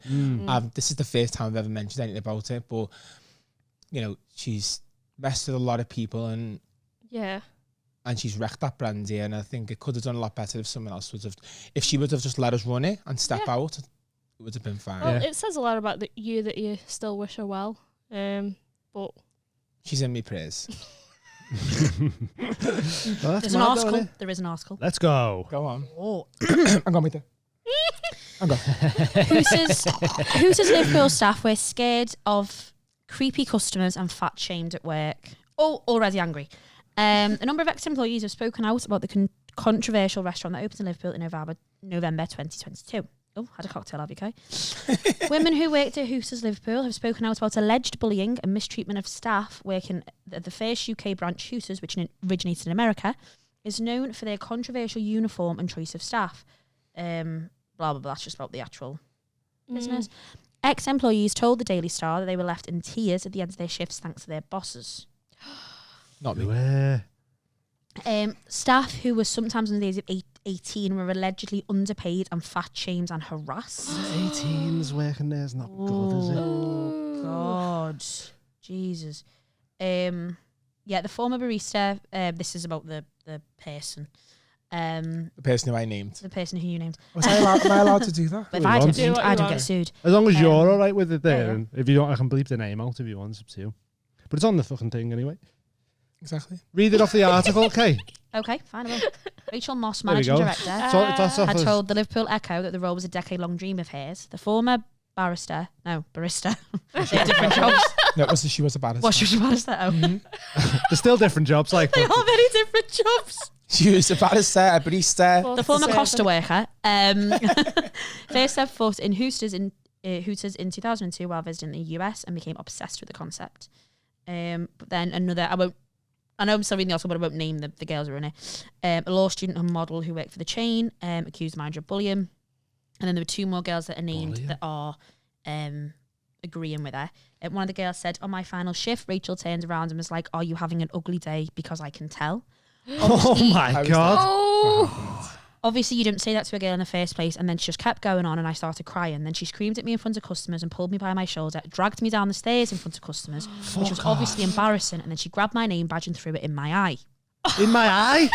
This is the first time I've ever mentioned anything about it, but you know, she's messed with a lot of people and she's wrecked that brand here. And I think it could have done a lot better if someone else would have, if she would have just let us run it and step out, it would have been fine. well, it says a lot about you that you still wish her well. But She's in me prayers. Well, that's There's an mad, though, article. innit? There is an article. Let's go. Go on. Oh. I'm going with it. I'm going. Who's Liverpool staff were scared of creepy customers and fat shamed at work. Oh, already angry. A number of ex-employees have spoken out about the controversial restaurant that opened in Liverpool in November 2022. Oh, had a cocktail, have you, Kai? Women who worked at Hooters Liverpool have spoken out about alleged bullying and mistreatment of staff working at the first UK branch Hooters, which originated in America, is known for their controversial uniform and choice of staff. Blah, blah, blah. That's just about the actual business. Ex-employees told the Daily Star that they were left in tears at the end of their shifts thanks to their bosses. Not me. Where? Staff who were sometimes under the age of 18 were allegedly underpaid and fat shamed and harassed. 18's working there is not good, is it? Oh, God. Jesus. Yeah, the former barista, this is about the person. The person who I named. The person who you named. Am I allowed to do that? But if you I want. didn't, Do what I you don't want. get sued. As long as you're all right with it there. yeah. And if you don't, I can bleep the name out if you want. It's up to you. But it's on the fucking thing anyway. Exactly. Read it off the article, okay? Okay, fine. I will. Rachel Moss, There we managing go. director, So that's off had as- told the Liverpool Echo that the role was a decade-long dream of hers. The former barista, they have different jobs. No, she was a barista. What she was a barista? Oh. There's still different jobs like They that. are very different jobs. She was a barista, a barista. The former Costa worker first set foot in Hooters in 2002 while visiting the US and became obsessed with the concept. But then I know I'm still reading the article, but I won't name the girls who are in it. A law student and model who worked for the chain accused the manager of bullying. And then there were two more girls that are named that are agreeing with her. One of the girls said, on my final shift, Rachel turned around and was like, are you having an ugly day? Because I can tell. Oh my God. Oh, Obviously, you didn't say that to a girl in the first place, and then she just kept going on, and I started crying. Then she screamed at me in front of customers and pulled me by my shoulder, dragged me down the stairs in front of customers, which was obviously embarrassing, and then she grabbed my name badge and threw it in my eye. In my eye?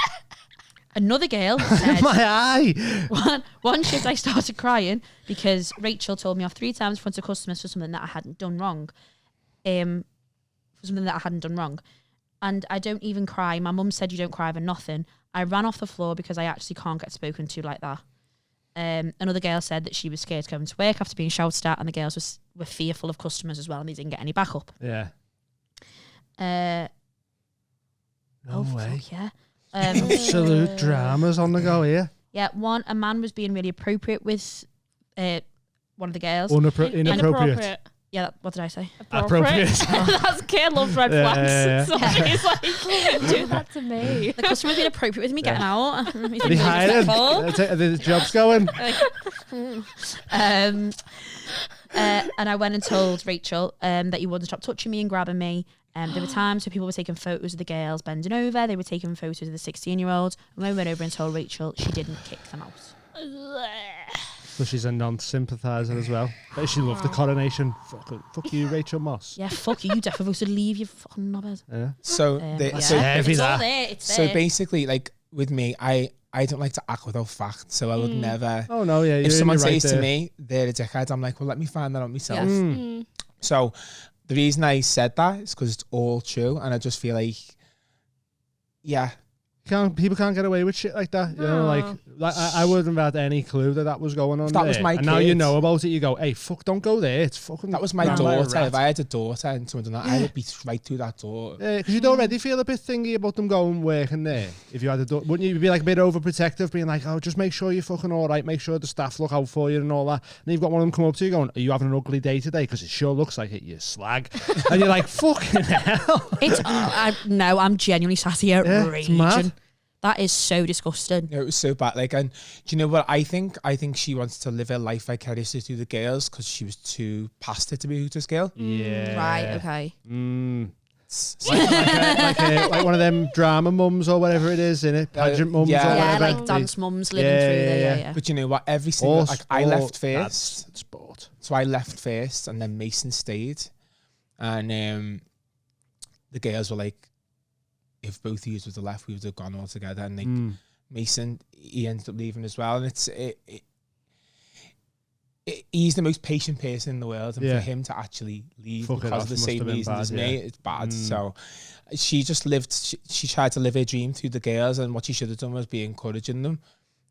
Another girl In said, my eye? one shift I started crying because Rachel told me off 3 times in front of customers for something that I hadn't done wrong. And I don't even cry. My mum said you don't cry over nothing. I ran off the floor because I actually can't get spoken to like that. Another girl said that she was scared to come to work after being shouted at, and the girls were fearful of customers as well, and they didn't get any backup. Yeah. No way. Fuck yeah. Absolute dramas on the go here. Yeah, a man was being really appropriate with one of the girls. Inappropriate. Yeah, what did I say? Appropriate. That's Kate loves red Yeah, flags. yeah, So he's like, do that to me. The customer's been appropriate with me getting out. He's Did been he really hire respectful. the job's going? And I went and told Rachel that he wouldn't stop touching me and grabbing me. There were times where people were taking photos of the girls bending over. They were taking photos of the 16-year-olds. And when we went over and told Rachel, she didn't kick them out. So she's a non-sympathiser as well. But she loved the coronation. Fuck you, Rachel Moss. Yeah, fuck you. You definitely supposed to leave, you fucking knobhead. Yeah. So, Yeah. so Heavy It's all that. there. It's So there. basically, like with me, I don't like to act without fact. So I would never. Oh no, yeah. If someone says to me they're a dickhead, I'm like, well, let me find that out myself. Yes. So the reason I said that is because it's all true, and I just feel like, yeah, People can't get away with shit like that. You know, like I wouldn't have had any clue that was going on. That there. was my and kid. now you know about it. You go, hey, fuck, don't go there. It's fucking. That was my daughter. If I had a daughter and someone done that, I would be right through that door. Yeah, because you'd already feel a bit thingy about them going working there. If you had a daughter, wouldn't you be like a bit overprotective, being like, oh, just make sure you're fucking all right, make sure the staff look out for you and all that. And you've got one of them come up to you going, are you having an ugly day today? Because it sure looks like it, you slag. And you're like, fucking hell. It's no, I'm genuinely sat here it's mad. raging. That is so disgusting. Yeah, it was so bad. Like, and do you know what I think? I think she wants to live her life vicariously through the girls because she was too past it to be Hooters girl. Yeah. Right. Okay. Like one of them drama mums or whatever it is, innit? Pageant mums yeah. or Yeah, whatever. like dance mums living through there. Yeah. But you know what? Every single like I left first. That's sport. So I left first, and then Mason stayed, and the girls were like, if both of you would have left, we would have gone all together. And like Mason, he ended up leaving as well. And he's the most patient person in the world, and for him to actually leave because of the same reasons as me, it's bad. So she just lived. She tried to live her dream through the girls, and what she should have done was be encouraging them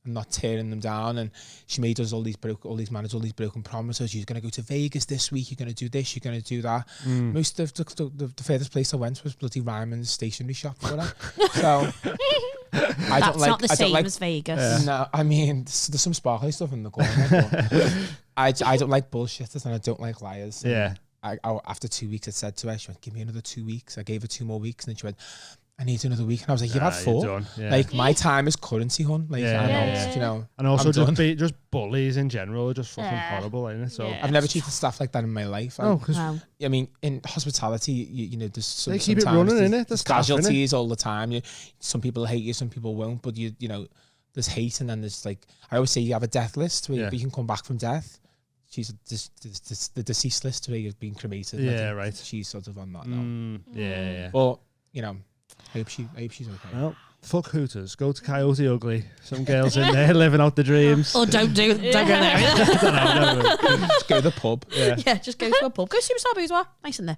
and not tearing them down. And she made us all these broken promises. You're going to go to Vegas this week. You're going to do this. You're going to do that. Most of the furthest place I went was bloody Ryman's stationery shop. So That's not the same as Vegas. No, I mean there's some sparkly stuff in the corner. But I don't like bullshitters and I don't like liars. Yeah. I after 2 weeks, I said to her, she went, give me another 2 weeks. I gave her 2 more weeks, and then she went, I need another week. And I was like, you've had 4. Yeah. Like, my time is currency, hon. Like, I know, you know. And also I'm just bullies in general are just fucking horrible, ain't it? So I've never treated staff like that in my life. No, because I mean, in hospitality, you know, there's they keep it running, innit? There's casualties all the time. Some people hate you, some people won't. But you know, there's hate, and then there's like, I always say, you have a death list where you can come back from death. She's the deceased list where you've been cremated. Yeah, right. She's sort of on that now. Yeah. But you know, I hope she's okay. Well, fuck Hooters. Go to Coyote Ugly. Some girls in there living out the dreams. Or don't go there. Just go to the pub. Yeah, just go to a pub. Go Superstar Boudoir. Nice in there.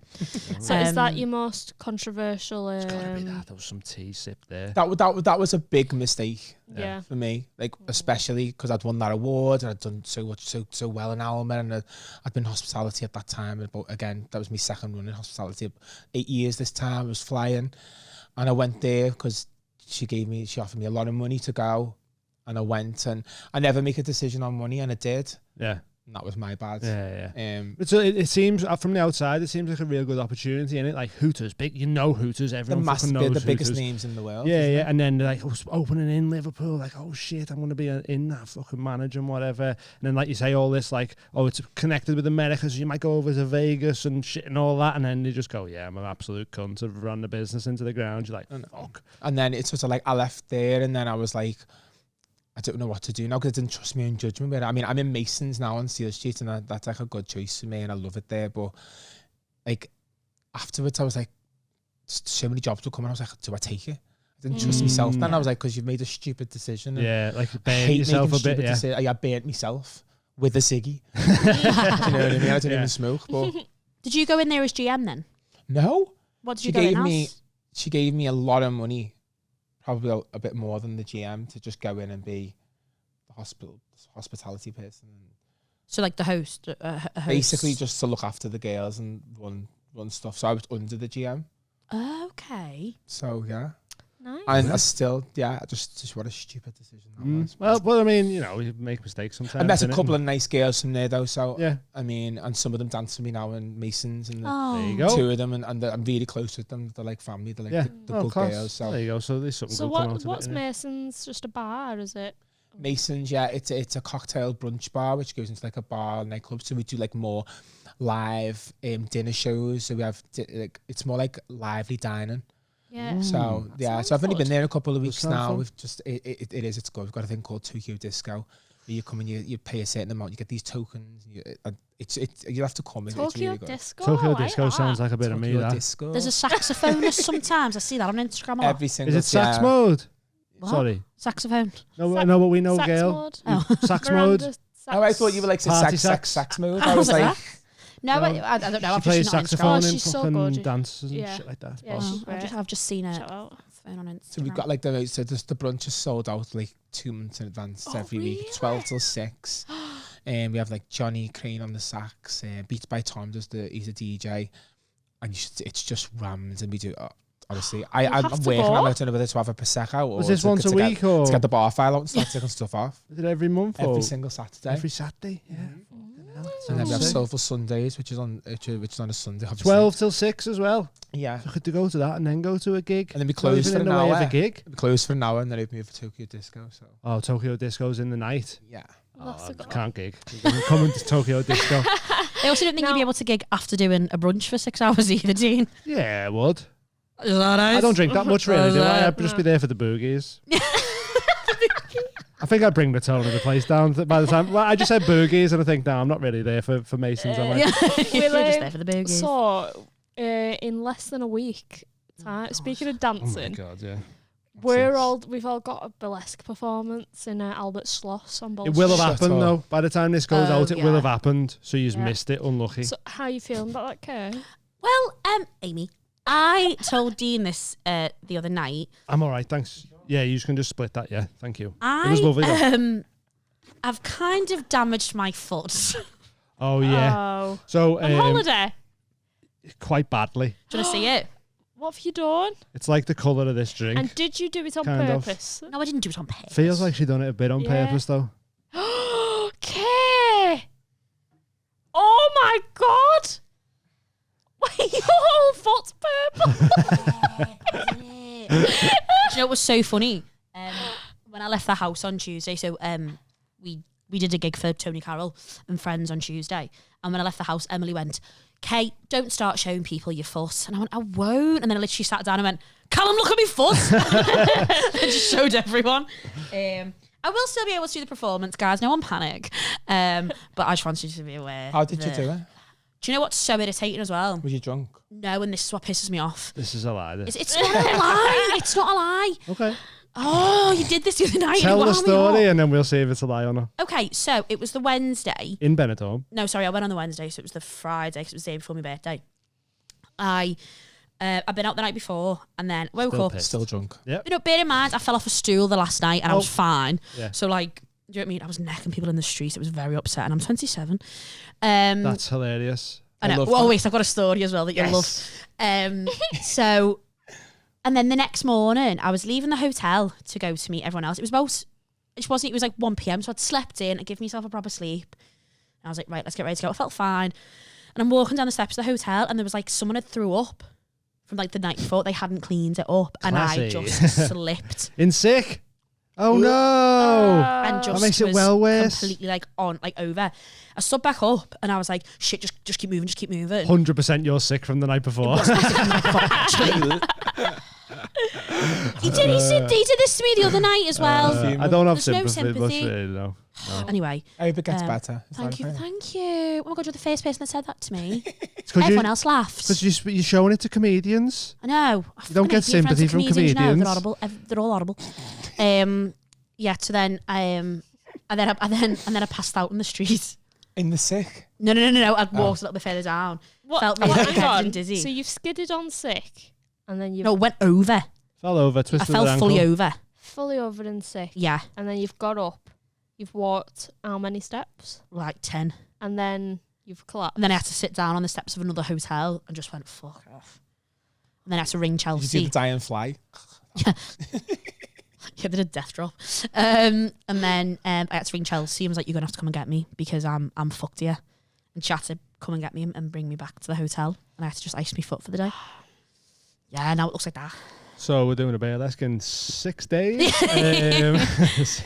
So is that your most controversial? It's gotta be that. There was some tea sip there. That was a big mistake. Yeah. For me, like especially because I'd won that award and I'd done so well in Alma, and I'd been in hospitality at that time. But again, that was my second run in hospitality. 8 years this time. I was flying, and I went there because she offered me a lot of money to go, and I went, and I never make a decision on money, and I did. Yeah. And that was my bad. Yeah. So it seems from the outside, it seems like a real good opportunity, and it like Hooters, big. You know Hooters, everyone fucking knows the biggest Hooters. names in the world. Yeah. And then they're like, opening in Liverpool, like, oh shit, I'm gonna be in that fucking manager and whatever. And then like you say all this like, oh, it's connected with America, so you might go over to Vegas and shit and all that, and then you just go, yeah, I'm an absolute cunt. I've run the business into the ground. You're like, fuck. And then it's sort of like I left there, and then I was like, I don't know what to do now because I didn't trust my own judgment. But I mean, I'm in Mason's now on Steel Street, and that's like a good choice for me, and I love it there. But like afterwards, I was like, so many jobs were coming. I was like, do I take it? I didn't trust myself then. I was like, because you've made a stupid decision. Yeah, like you burnt yourself a bit. I burnt myself with a ciggy. Do you know what I mean? I didn't even smoke. But Did you go in there as GM then? No. What did you go in as? She gave me a lot of money. Probably a bit more than the GM to just go in and be the hospitality person. So like the host, basically just to look after the girls and run stuff. So I was under the GM. Okay. So yeah. Nice. And I still, just what a stupid decision that was. Well, I mean, you know, you make mistakes sometimes. I met a couple of nice girls from there though. So yeah, I mean, and some of them dance with me now in Masons, and there you go. 2 of them, and I'm really close with them. They're like family. They're like the good girls. So there you go. So there's something. So good what's Masons? Just a bar, is it? Masons, yeah, it's a cocktail brunch bar which goes into like a bar nightclub. So we do like more live dinner shows. So we have it's more like lively dining. Yeah. So so I've only been there a couple of weeks now. We've just it's good. We've got a thing called Tokyo Disco. Where you come and you pay a certain amount, you get these tokens. You have to come in. Tokyo it's really Disco. Tokyo Disco sounds like a bit of me. That. Disco. There's a saxophonist sometimes. I see that on Instagram. Every single. Is it sax mode? What? Sorry. Saxophone. No, no, but we know, sax Gail. Mode. Sax mode. Oh, I thought you were like sax mode. I was like. No, I don't know. She plays saxophone in she's so fucking good. dances and shit like that. Yeah, she's great. I've just seen it. Shout out. phone on Instagram. So we've got like the brunch is sold out like 2 months in advance every week, 12 till 6. And we have like Johnny Crane on the sax, Beats by Tom he's a DJ, and it's just rams, and we do. Honestly, I'm working on it. I don't know whether to have a prosecco or Was this once a week or to get the bar file out and start taking stuff off. Is it every month? Every or single Saturday. Every Saturday, yeah. And then we have Soulful Sundays, which is on a Sunday. Obviously. 12 till 6 as well. Yeah. So I could go to that and then go to a gig. And then we close for an hour. A gig. We close for an hour and then open for Tokyo Disco. So. Oh, Tokyo Disco's in the night. Yeah. I can't gig. Come into Tokyo Disco. I also don't think you'd be able to gig after doing a brunch for 6 hours either, Dean. Yeah, I would. Is that nice? I don't drink that much really, do I? I'd just be there for the boogies. I think I'd bring the tone of the place down by the time. Well, I just said boogies, and I think, no, I'm not really there for Masons. Am I? You're just there for the boogies. So, in less than a week, speaking of dancing, Oh my god, yeah. we've all got a burlesque performance in Albert Schloss on Bolton. It will have Shut happened up. though. By the time this goes out, it will yeah. have happened. So you've missed it. Unlucky. So, how are you feeling about that, Kay? Well, Amy, I told Dean this the other night. I'm all right, thanks. Yeah, you can just split that. Yeah, thank you. It was lovely. Though. I've kind of damaged my foot. Oh yeah. Oh. So On holiday? quite badly. Do you want to see it? What have you done? It's like the colour of this drink. And did you do it on Kind of. purpose? No, I didn't do it on purpose. Feels like she done it a bit on purpose though. Kay! Oh my god! Wait, your whole foot's purple. Do you know what was so funny? When I left the house on Tuesday, so we did a gig for Tony Carroll and friends on Tuesday, and when I left the house, Emily went, "Kate, don't start showing people your foot." And I went, "I won't." And then I literally sat down and went, "Callum, look at my foot." I just showed everyone. I will still be able to do the performance, guys. No one panic. But I just wanted you to be aware. How did you do it? Do you know what's so irritating as well? Was you drunk? No, and this is what pisses me off. This is a lie. This. It's not a lie. It's not a lie. Okay. Oh, you did this the other night. Tell and the it wound me story up. and then we'll see if it's a lie or not. Okay, so it was the Wednesday. In Benetton. No, sorry, I went on the Wednesday, so it was the Friday because it was the day before my birthday. I'd been out the night before and then woke Still up. pissed. Still drunk. Yep. You know, bear in mind, I fell off a stool the last night and I was fine. Yeah. So, like, do you know what I mean? I was necking people in the street. It was very upsetting. I'm 27. That's hilarious. I know. love Well, that. wait, I've got a story as well that you'll love. So, and then the next morning, I was leaving the hotel to go to meet everyone else. It was like 1 p.m, so I'd slept in and given myself a proper sleep. And I was like, right, let's get ready to go. I felt fine. And I'm walking down the steps of the hotel, and there was like someone had threw up from like the night before. They hadn't cleaned it up, and I Classy. just slipped. In sick. Oh no. And just That makes it was well worse. completely like over. I stood back up and I was like, shit, just keep moving, 100% you're sick from the night before. He did this to me the other night as well. I don't have There's no sympathy, much sympathy. really, no. Anyway. I hope it gets better. Is Thank that you, okay? thank you. Oh my God, you're the first person that said that to me. It's 'cause Everyone else laughed. Because you're showing it to comedians. I know. You don't get sympathy from No, comedians. they're audible. They're all audible. Yeah. So then, and then I passed out in the street. In the sick. No. I'd walked a little bit further down. What? Felt really Hang lightheaded on. and dizzy. So you've skidded on sick, and then you've No, went over. Fell over, I twisted fell the ankle. fully over. fully over and sick. Yeah, And then you've got up. You've walked how many steps? like 10. And then you've collapsed. And then I had to sit down on the steps of another hotel and just went, fuck off. And then I had to ring Did you do Chelsea. the die and fly? Yeah, they did a death drop. And then I had to ring Chelsea and was like, you're going to have to come and get me because I'm fucked here. And she had to come and get me and bring me back to the hotel. And I had to just ice my foot for the day. Yeah, now it looks like that. So we're doing a burlesque in 6 days. See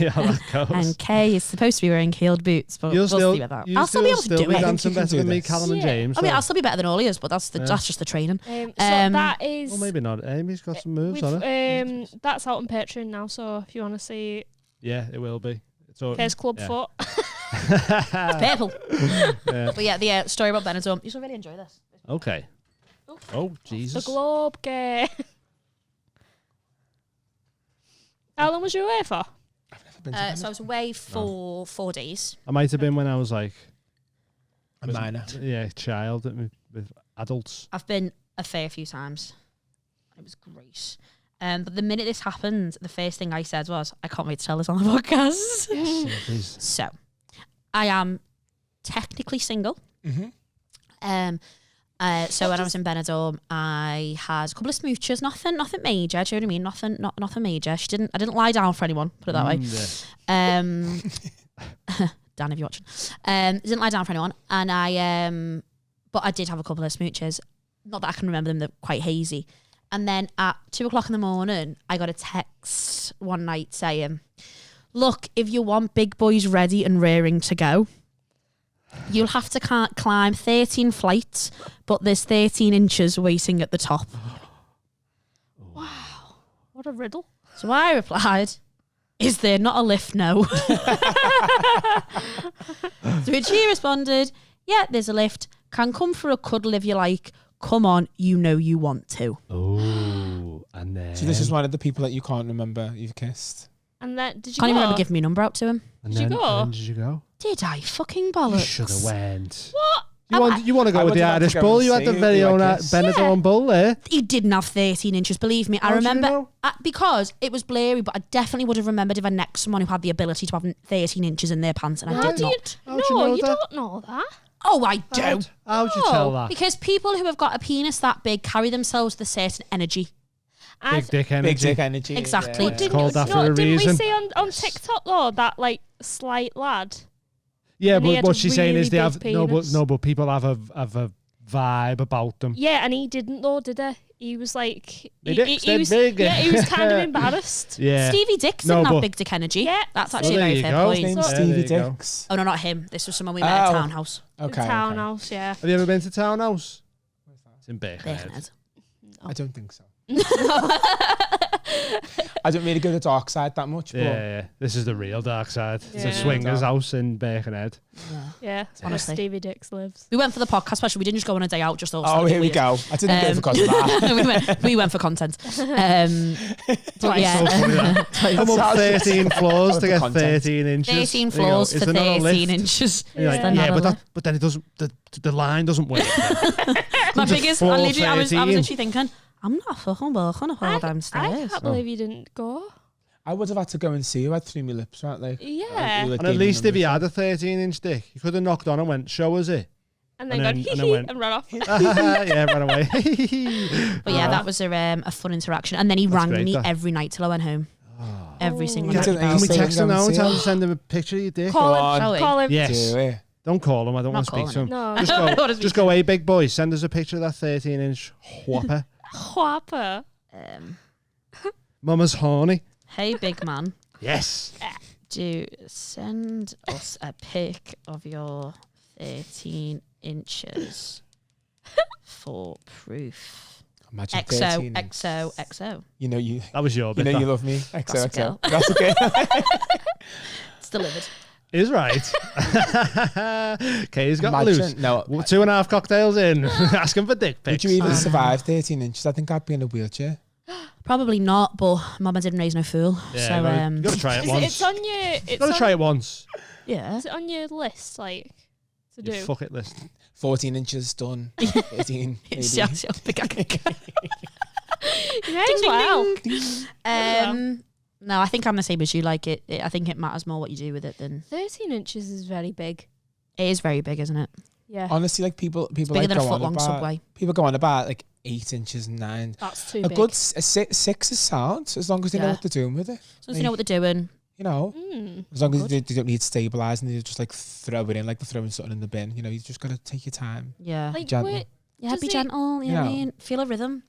how that goes. And Kay is supposed to be wearing heeled boots, but You'll we'll still, see about that. you I'll still be able to do be it. dancing you can better do than me, this. Callum and Yeah. James. I mean, though. I'll still be better than all of us, but that's just the training. So that is. Well, maybe not. Amy's got some moves on it. That's out on Patreon now. So if you want to see Yeah, it will be. It's all, Kay's club yeah. foot. It's purple. Yeah. But yeah, the story about Benetton. You should really enjoy this. Okay. Oh, The Jesus. globe, Kay. How long was you away for? Been to So I was away for 4 days. I might have been when I was like, a minor. yeah, child with adults. I've been a fair few times. It was great. But the minute this happened, the first thing I said was, I can't wait to tell this on the podcast. Please. So, I am technically single. So when I was in Benidorm, I had a couple of smooches, nothing major. Do you know what I mean? Nothing major. I didn't lie down for anyone. Put it that way. Yeah. Dan, if you're watching, didn't lie down for anyone, and but I did have a couple of smooches. Not that I can remember them; they're quite hazy. And then at 2:00 in the morning, I got a text one night saying, "Look, if you want big boys ready and raring to go, you'll have to climb 13 flights, but there's 13 inches waiting at the top." Wow. What a riddle. So I replied, "Is there not a lift? No." To which he responded, "Yeah, there's a lift. Can come for a cuddle if you like. Come on, you know you want to." Oh, and then. So this is one of the people that you can't remember you've kissed. And then did you Can't go? even remember giving me number out to him. And Did you then, go? and then did you go? Did I? Fucking You bollocks. should have went. What? You want to go I with the would have Irish to go bull? and You had see the it, very be own like this. Benidorm bull there. He didn't have 13 inches, believe me. I How do you remember know? because it was blurry, but I definitely would have remembered if I next someone who had the ability to have 13 inches in their pants, and I How did do not. you? How'd you No, know you that? don't know that. Oh, I do. How'd you tell that? Because people who have got a penis that big carry themselves with a certain energy. Big dick energy. Big dick energy. Exactly. Yeah. Didn't, called that for a didn't reason. we see on TikTok though that like slight lad? Yeah, And he but had what a she's saying is they really have big no, penis. but people have a vibe about them. Yeah, and he didn't though, did he? He was like, My he dick's he dead was, big. yeah, he was kind of embarrassed. Yeah. Stevie Dix No, didn't have but- big dick energy. Yeah. That's Well, actually a there very you fair go. His point. name's Yeah, Stevie there you go. Dix. Oh no, not him. This was someone we met at Oh. Townhouse. Okay. Townhouse, yeah. Have you ever been to Townhouse? It's in Birkenhead. Birkenhead. I don't think so. I don't really go to the dark side that much. Yeah, But yeah. This is the real dark side. It's a Yeah. swingers house in Birkenhead. Yeah, that's where Honestly. Stevie Dix lives. We went for the podcast special. We didn't just go on a day out. Just all. oh, here we go. I didn't go because of that. we went for content. But Twice. yeah, So funny, that. Come up 13 floors to The get content. 13 inches. 13 There you go. floors Is for there not a 13 lift? inches. You're like, Is there yeah, not a lift? but then it doesn't. The line doesn't work. My just biggest. floor I was 13. literally thinking, I'm not fucking walking up all I downstairs. can't believe you didn't go. I would have had to go and see who had through my lips, right? Like, Yeah. And at least if he had a 13-inch dick, he could have knocked on and went, "Show us it." And then And gone then- hee and then hee went- and run off. Yeah, run away. But yeah, that was a fun interaction. And then he rang great, me that. every night till I went home. Every single You night. didn't- Can we Say text him go and now and see tell it. him to send him a picture of your dick? Call on. him, shall we? Call him. Yes. Do it. Don't call him. I don't Not want to speak to him. No. Just I don't go. wanna speak Just go. Hey, big boy, send us a picture of that 13-inch whopper. Whopper. Mama's horny. Hey, big man. Yes. Do send us a pic of your 13 inches for proof. Imagine XO, 13. XO, XO. You know you. That was your You bit. know that you love me. Gossip XOXO. girl. That's okay. It's delivered. is right. Kay's got Imagine- loose. no, 2.5 cocktails in. Asking for dick pics. Would you even survive 13 inches? I think I'd be in a wheelchair. Probably not, but Mama didn't raise no fool. Yeah, So, you gotta try it Is it, once. it's on your. You It's gotta on, try it once. yeah. Is it on your list, like to You do? fuck it list. 14 inches done. 18 maybe. See how big I can go. Yeah, as well. No, I think I'm the same as you. Like I think it matters more what you do with it than 13 inches is very big. it is very big, isn't it? Yeah, Honestly, like people Bigger like than a go foot on long about. subway. People go on about like 8 inches, 9. that's too A big. good 6 is sound as long as they know Yeah. what they're doing with it. As long as you know what they're doing. You know, Mm. as long as Good. they don't need stabilising, they just like throw it in like they're throwing something in the bin. You know, you just gotta take your time. Yeah. Like, gentle. wait, Yeah, does be it- gentle. You know what I Yeah. mean? Feel a rhythm.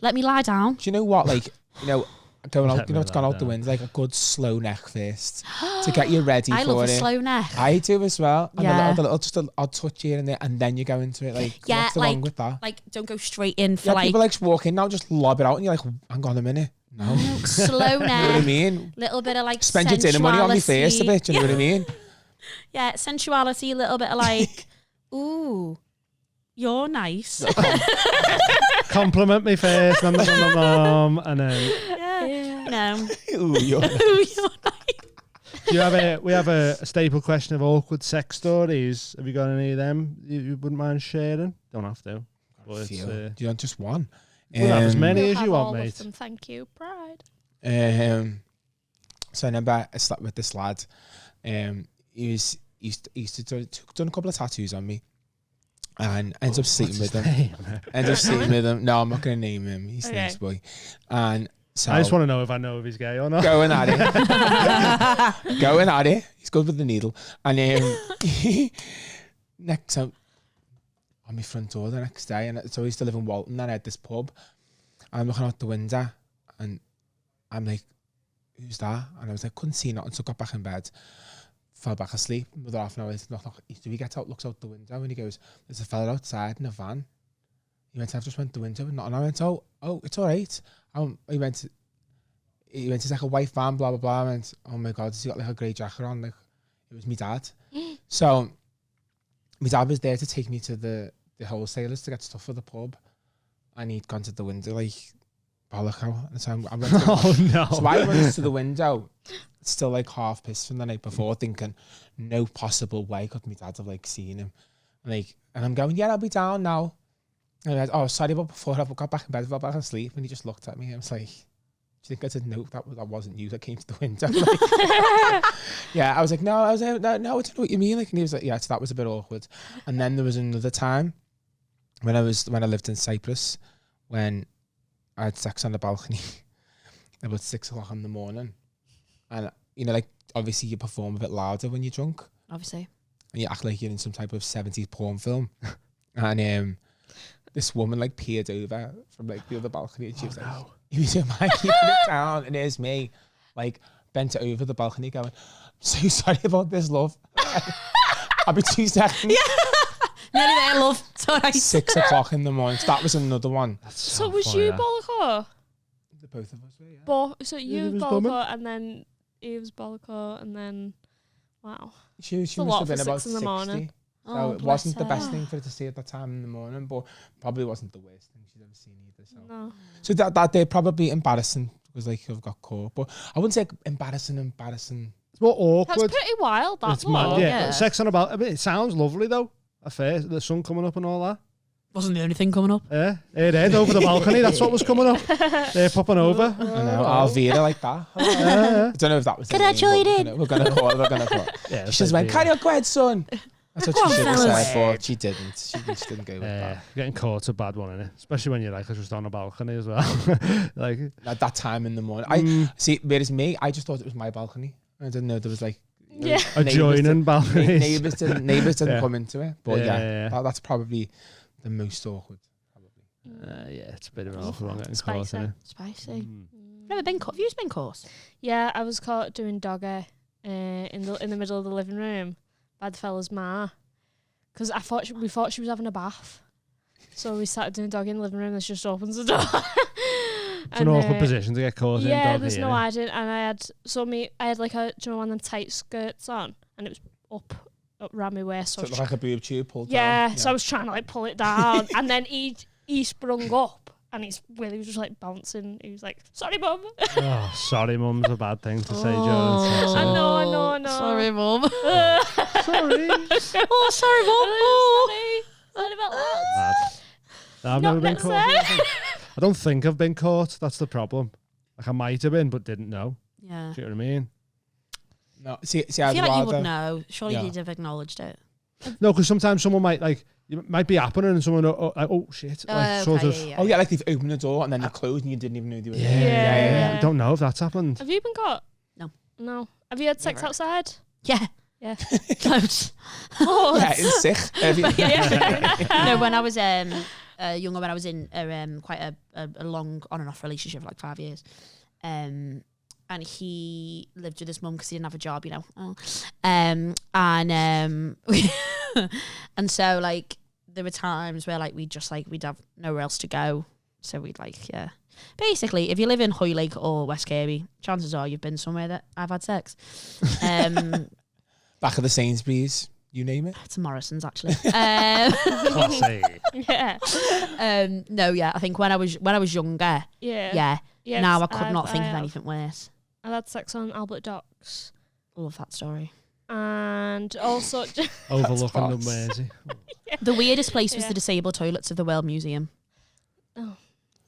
Let me lie down. Do you know what? Like, you know, going out, Let you know, me it's gone lie out the down. wind. Like a good slow neck first to get you ready I for love a it. slow neck. I do as well. And Yeah. a little, just a odd touch here and there, and then you go into it. Like, Yeah, what's wrong with that? Like, don't go straight in for Yeah, like people like walk in now, just lob it out, and you're like, hang on a minute. No. You slow know what I neck. mean? Little bit of like Spend your dinner money on me first a sensuality. bit, do you know what I mean? Yeah, sensuality, a little bit of like, ooh, you're nice. Compliment me first, I'm my mum, and then yeah. No. Ooh, you're Ooh, you're nice. do you have we have a staple question of awkward sex stories. Have you got any of them you wouldn't mind sharing? Don't have to. But it's, feel. Do you want just one? We'll have as many You'll as have you all want, of mate. them, thank you, pride. So I remember I slept with this lad. He used to done a couple of tattoos on me, and ended up sleeping with him. Ended up sleeping with him. No, I'm not going to name him. He's Okay. nice boy. And so I just want to know if I know if he's gay or not. going at it. Going at it. He's good with the needle. And next time, on my front door the next day, and so I used to live in Walton, and I had this pub. I'm looking out the window, and I'm like, who's that? And I was like, couldn't see nothing, so I got back in bed, fell back asleep. Another half an hour later, he gets out, looks out the window, and he goes, there's a fella outside in a van. He went, I've just went to the window, and I went, oh, it's all right. He went, it's like a white van, blah, blah, blah. I went, oh my God, has he got like a grey jacket on? Like, it was my dad. So, my dad was there to take me to the wholesalers to get stuff for the pub. And he'd gone to the window, like, bollock. And so I went Oh no. so I went to the window, still like half pissed from the night before, thinking, no possible way could my dad have like seen him. And I'm going, yeah, I'll be down now. And I went, oh, sorry, but before I got back in bed, I fell back asleep, and he just looked at me and I was like, do you think I didn't know that wasn't you that came to the window? Like, yeah, I was like, no, I don't know what you mean. Like, and he was like, yeah, so that was a bit awkward. And then there was another time when I lived in Cyprus, when I had sex on the balcony about 6 o'clock in the morning. And, like, obviously you perform a bit louder when you're drunk. Obviously. And you act like you're in some type of 70s porn film. And this woman, like, peered over from, like, the other balcony. And she was like, you don't mind keeping it down? And there's me, like, bent over the balcony going, so sorry about this, love. I'll be 2 seconds. Yeah. Nearly there, love. It's all right. 6 o'clock in the morning. So that was another one. So was you Bollico? The both of us were, yeah. So Yeah, you he was Bollico, bumming. and then he was Bollico, and then wow. She a must lot have been for about 6 in the 60. morning. So Oh, it wasn't the bless best her. thing for her to see at that time in the morning, but probably wasn't the worst thing she'd ever seen either. So, No. so that day probably embarrassing because like I've got caught, but I wouldn't say embarrassing. It's more That's awkward. pretty wild. That It's mad. was. Yeah. Yeah. Sex on about. I mean, it sounds lovely though. At first, the sun coming up and all that. Wasn't the only thing coming up. Yeah, it is over the balcony. That's what was coming up. They're popping over. I know, Alvira like that. Yeah. I don't know if that was. Can the I name, join but in? We're gonna call. Yeah, She just went, carry on, go ahead, son. That's what Go on, she should have fellas. said, but she didn't. She just didn't go with that. Getting caught's a bad one, innit? Especially when you're like just on a balcony as well. Like, At that time in the morning, I see. Whereas me, I just thought it was my balcony. I didn't know there was like Yeah. adjoining balconies. neighbors didn't Yeah. come into it. But Yeah. that's probably the most awkward. Yeah, it's a bit of an awful one getting caught, Spicy. innit? Spicy. Never been caught. Have you been caught? Yeah, I was caught doing doggy in the middle of the living room by the fella's ma, because we thought she was having a bath, so we started doing doggy in the living room. And she just opens the door. It's an awkward position to get caught in. Yeah, doggy, there's no innit? hiding, and I had like a one of them tight skirts on, and it was up around my waist. So So it looked like a boob tube pulled yeah, down. so I was trying to like pull it down, and then he sprung up, and Willie was just like bouncing. He was like, "Sorry, mum." Oh, sorry, mum's a bad thing to say during I sex. know. Sorry, mum. Sorry. Oh, sorry, mum. Oh. Sorry about that. Bad. No, I've Not never been next caught. I don't think I've been caught. That's the problem. Like I might have been, but didn't know. Yeah. Do you know what I mean? No, see, I I'd feel like you rather. would know. Surely Yeah. you'd have acknowledged it. No, because sometimes someone might like it might be happening, and someone like, oh shit, like sort of. yeah. Oh yeah, like they've opened the door and then they closed and you didn't even know they were Yeah, there. Yeah. I don't know if that's happened. Have you been caught? No. Have you had sex Never. outside? Yeah. Yeah. Close. Oh, Yeah, it's sick. No, when I was younger, when I was in quite a long on and off relationship for like 5 years, and he lived with his mum because he didn't have a job, you know. And and so like there were times where like we'd have nowhere else to go, so we'd basically if you live in Hoylake or West Kirby, chances are you've been somewhere that I've had sex. Back of the Sainsbury's, you name it. It's Morrison's actually. Classy. yeah. No, yeah, I think when I was younger, Yeah. yeah. Now I 'cause could not think of have- anything worse. I've had sex on Albert Docks, Love that story. and also Overlooking the That's Mersey. The weirdest place was Yeah. the disabled toilets of the World Museum. oh,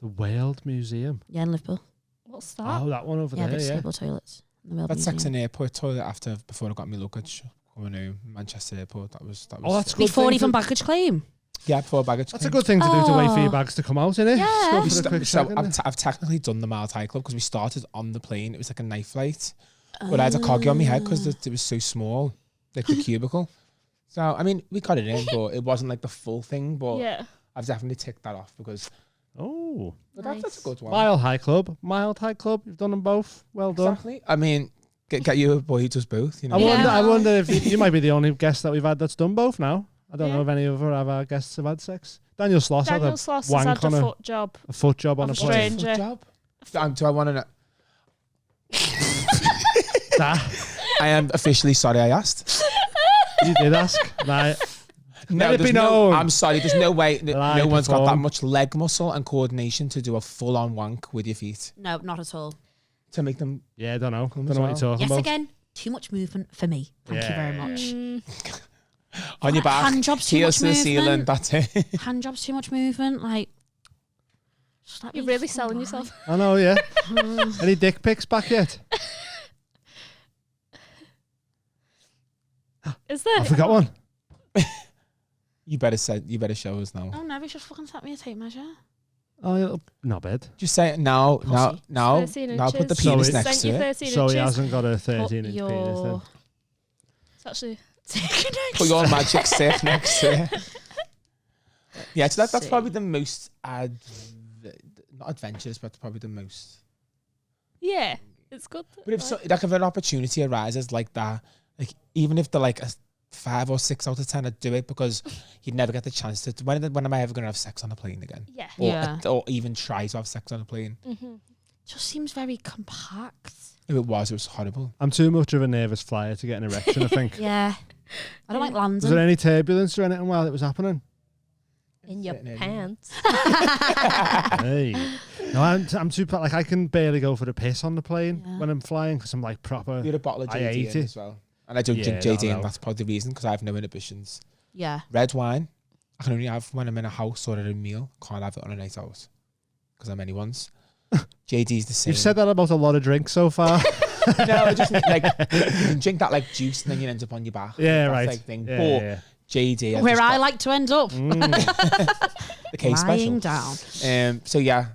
The World Museum. Yeah, in Liverpool. What's that? Oh, that one over Yeah, there, the yeah. disabled toilets. In the World That's Museum. sex in airport toilet before I got my luggage coming home Manchester Airport. That was. Oh, that's good. Before thing even to- baggage claim. Yeah, before baggage. That's a good thing to do to wait for your Oh. bags to come out, isn't it? Yeah. Just go for the quick second. I've technically done the Mild High Club because we started on the plane. It was like a night flight. But I had a coggy on my head because it was so small, like the cubicle. So, I mean, we got it in, but it wasn't like the full thing. But Yeah. I've definitely ticked that off because Oh. that's a good one. Mild High Club. You've done them both. Well done. Exactly. I mean, get you a boy who does both, you know. I wonder if you might be the only guest that we've had that's done both now. I don't Yeah. know if any of our guests have had sex. Daniel Sloss had Daniel a Sloss has wank had on a a foot job. foot job on Of a a plane. stranger. Good job. Do I want to know? That, I am officially sorry I asked. you did ask. Right. Let it be there's known. I'm sorry. There's no way. Lie, No one's got that perform. much leg muscle and coordination to do a full-on wank with your feet No, not at all. to make them. Yeah, I don't know. Come Don't know what as you're well. talking Yes, about. again, too much movement for me. Thank you very Yeah. much. On your back, Hand jobs, too heels much to the ceiling. movement. That's it. Hand jobs, too much movement. Like, just let You're me really fucking selling lie. yourself. I know, yeah. Any dick pics back yet? Is there? I forgot one. You better show us now. Oh no, he's just fucking sent me a tape measure. Oh, not bad. Just say it now. Pussy. Now. 13 Now put the inches. penis So next Sent to you it. 13 So he inches. hasn't got a Put 13-inch penis then. your... It's actually... Put your magic stick next to it. Yeah, so that's Sick. probably the most not adventurous, but probably the most. Yeah, it's good. But if if an opportunity arises like that, like even if they're like a 5 or 6 out of 10, I'd do it because you'd never get the chance to. When am I ever going to have sex on a plane again? Yeah. Or, Yeah. or even try to have sex on a plane. Mm-hmm. Just seems very compact. If it was horrible. I'm too much of a nervous flyer to get an erection, I think. Yeah. I don't like Was there landing. any turbulence or anything while it was happening? In your Sitting in. pants. Hey. No, I'm too, like, I can barely go for the piss on the plane Yeah. when I'm flying because I'm like proper. You had a bottle of I JD ate in it. as well. And I don't Yeah, drink that'll JD, and help. that's probably the reason because I have no inhibitions. Yeah. Red wine, I can only have when I'm in a house or at a meal. Can't have it on a night out because I'm anyone's. JD's the same. You've said that about a lot of drinks so far. No, I just like you can drink that like juice and then you end up on your back. Yeah, That's right. Like thing. Yeah, But yeah. JD, I've Where just I got like to end up. the case Lying special. down. So yeah,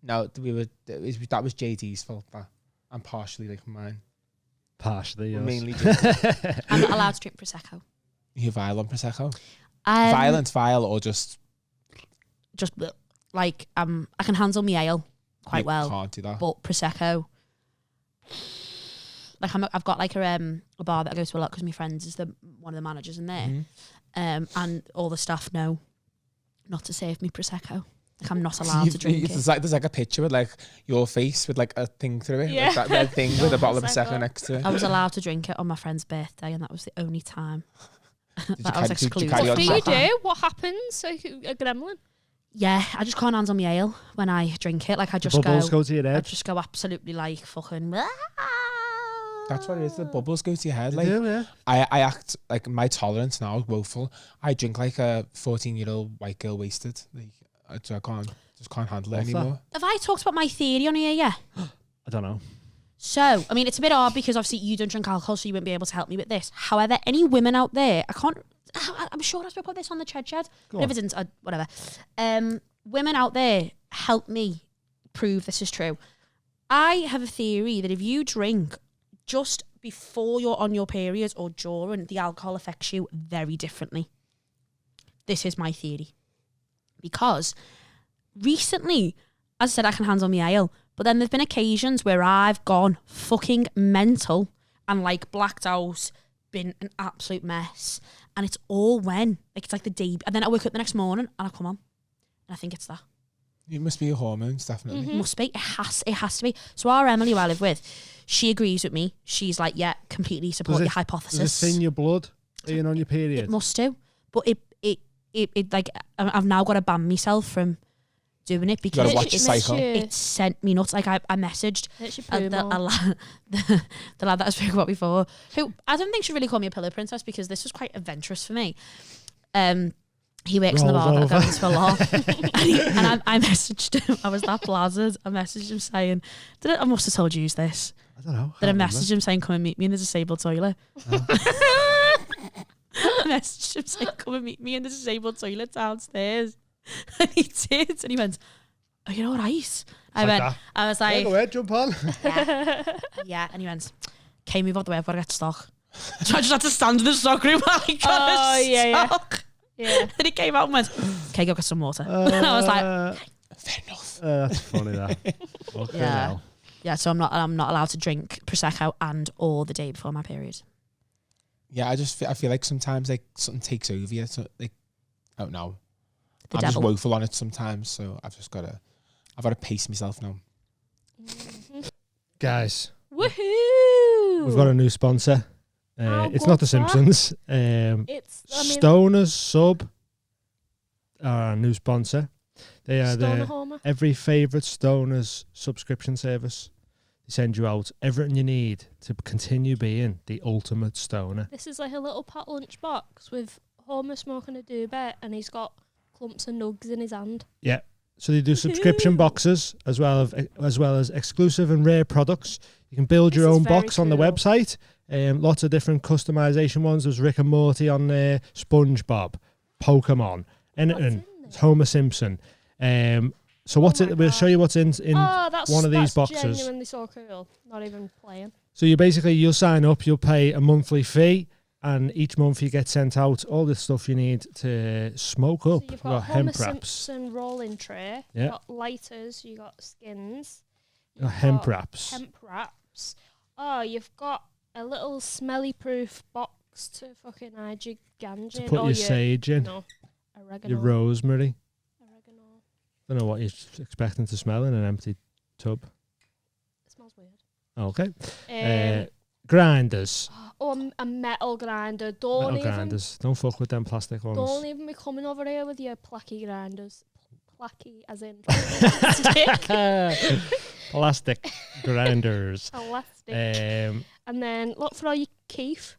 no, that was JD's fault. That and partially like mine. Partially, yes. Mainly JD. I'm not allowed to drink Prosecco. You vile on prosecco? Violent vile or just Just like I can handle my ale quite you well, Can't do that. but Prosecco. Like I've got like a bar that I go to a lot because my friends is one of the managers in there, Mhm. and all the staff know not to serve me Prosecco. Like I'm not allowed to drink it. There's like a picture with like your face with like a thing through it, Yeah. like that red thing with a bottle of Prosecco. prosecco next to it. I was allowed to drink it on my friend's birthday, and that was the only time that I was did you excluded. carry What on do you track? do? What happens? Like a gremlin? Yeah, I just can't handle my ale when I drink it. Like I just Bubbles go, go to your I head. just go absolutely like fucking. That's what it is. The bubbles go to your head. They Like do, yeah. I act like my tolerance now is woeful. I drink like a 14-year-old white girl wasted. Like I just can't handle it What's that? anymore. Have I talked about my theory on here yet? I don't know. So, I mean, it's a bit odd because obviously you don't drink alcohol, so you wouldn't be able to help me with this. However, any women out there, I'm sure I spoke about this on the Ched Shed. Go But if on. it didn't, whatever. Women out there, help me prove this is true. I have a theory that if you drink just before you're on your period or during, the alcohol affects you very differently. This is my theory. Because recently, as I said, I can handle my ale, but then there's been occasions where I've gone fucking mental and like blacked out, been an absolute mess, and it's all when like it's like the day, and then I wake up the next morning and I come on, and I think it's that. It must be your hormones, definitely. It must be. It has to be. So our Emily, who I live with, she agrees with me. She's like, yeah, completely support Does your it hypothesis. thin your blood being on your period? It must do, but it like I've now got to ban myself from doing it because gotta watch your cycle. it sent me nuts. Like I messaged Makes you the poo more. the lad that I spoke about before, who I don't think should really call me a pillow princess because this was quite adventurous for me. He works in the Rolled bar that I over. go into a lot. and I messaged him. I was that blazzard. I messaged him saying, I must have told you this. I don't know. Then I Can't messaged him saying, come and meet me in the disabled toilet. Oh. I messaged him saying, come and meet me in the disabled toilet downstairs. And he did. And he went, are you all right? I was Yeah, like, go ahead, jump on. yeah. And he went, okay, move out the way, I've got to get stock. So I just had to stand in the stock room while he got stock. Yeah. And he came out and went, okay, go get some water. And I was like, Fair enough. That's funny, that. Okay, Yeah. now. yeah, so I'm not allowed to drink Prosecco and or the day before my period. Yeah, I feel like sometimes like something takes over you. So like, I don't know. The I'm just devil. woeful on it sometimes, so I've got to pace myself now. Guys, Woohoo! we've got a new sponsor. How It's not The good's that? Simpsons. It's Stoners Sub are our new sponsor. They are Stoner the Homer. every favourite Stoners subscription service. They send you out everything you need to continue being the ultimate stoner. This is like a little packed lunch box with Homer smoking a doobie, and he's got clumps of nugs in his hand. Yeah. So they do subscription boxes as well as exclusive and rare products. You can build your This is own very box on the cool. website. Lots of different customization ones. There's Rick and Morty on there, SpongeBob, Pokemon, anything. What's in Homer Simpson. So what's my it? We'll God. show you what's in that's, one of these that's boxes. genuinely so cool. Not even playing. So you'll sign up, you'll pay a monthly fee, and each month you get sent out all the stuff you need to smoke up. So you've We've got hemp Homer wraps, Simpson rolling tray. Yeah. You've got lighters. You got skins. got you've hemp got wraps. Hemp wraps. Oh, you've got a little smelly-proof box to fucking hide your ganja. To put your sage in, No, oregano. your rosemary. Oregano. Don't know what you're expecting to smell in an empty tub. It smells weird. Okay. Grinders. A metal grinder. Don't Metal even. grinders. Don't fuck with them plastic ones. Don't even be coming over here with your placky grinders. Placky, as in plastic. Plastic grinders. Plastic. Um, And then look for all your keef.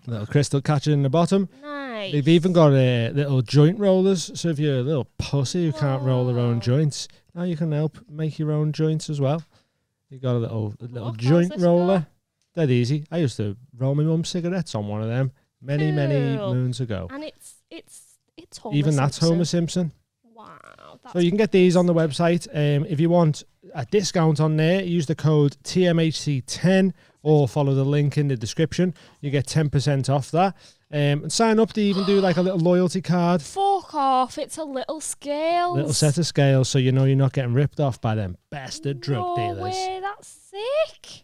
little crystal catcher in the bottom. Nice. They've even got little joint rollers. So if you're a little pussy who can't roll their own Whoa. joints, now you can help make your own joints as well. You got a little Look, how's joint this roller. go? Dead easy. I used to roll my mum's cigarettes on one of them many Cool. moons ago. And it's Homer Even that's Simpson. Homer Simpson. Wow. That's So you can get these on the website. If you want a discount on there, use the code TMHC10 or follow the link in the description. You get 10% off that. And sign up to even do like a little loyalty card, Fuck off. It's a little scale. little set of scales, so you know you're not getting ripped off by them bastard drug No dealers. way. That's sick.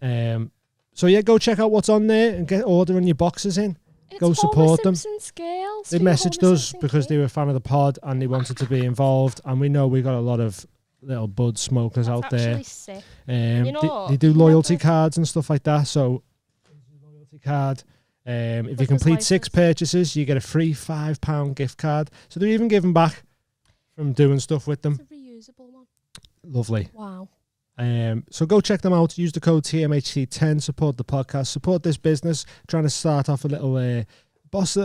So yeah, go check out what's on there and get ordering your boxes in. It's Go support Homer them. Simpson scales. They for your messaged Homer us Simpson because kid. they were a fan of the pod and they wanted to be involved. And we know we got a lot of little bud smokers That's out there. actually sick. They, know, they do loyalty never- cards and stuff like that. So loyalty card. If you But complete there's 6 license. purchases, you get a free £5 gift card. So they're even giving back from doing stuff with them. It's a reusable one. Lovely. Wow. So go check them out. Use the code TMHC10. Support the podcast. Support this business. Trying to start off a little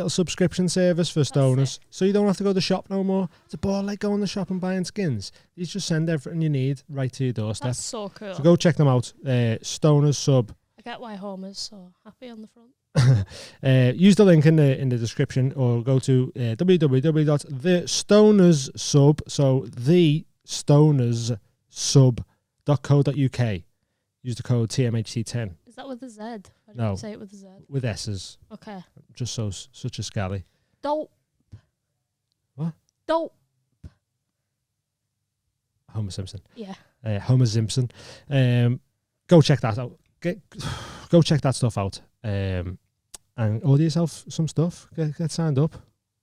subscription service for stoners, so you don't have to go to the shop no more. It's a bore like going to the shop and buying skins. You just send everything you need right to your doorstep. That's so cool. So go check them out. Stoners Sub. I get why Homer's so happy on the front. Use the link in the description or go to www.thestonerssub. So thestonerssub.co.uk. Use the code TMHC10 Is that with a Z? Why did No. you say it with a Z? with S's. Okay. Just such a scally. Dope. What? Dope. Homer Simpson. Yeah. Homer Simpson. Go check that out. Go check that stuff out. And order yourself some stuff. Get signed up.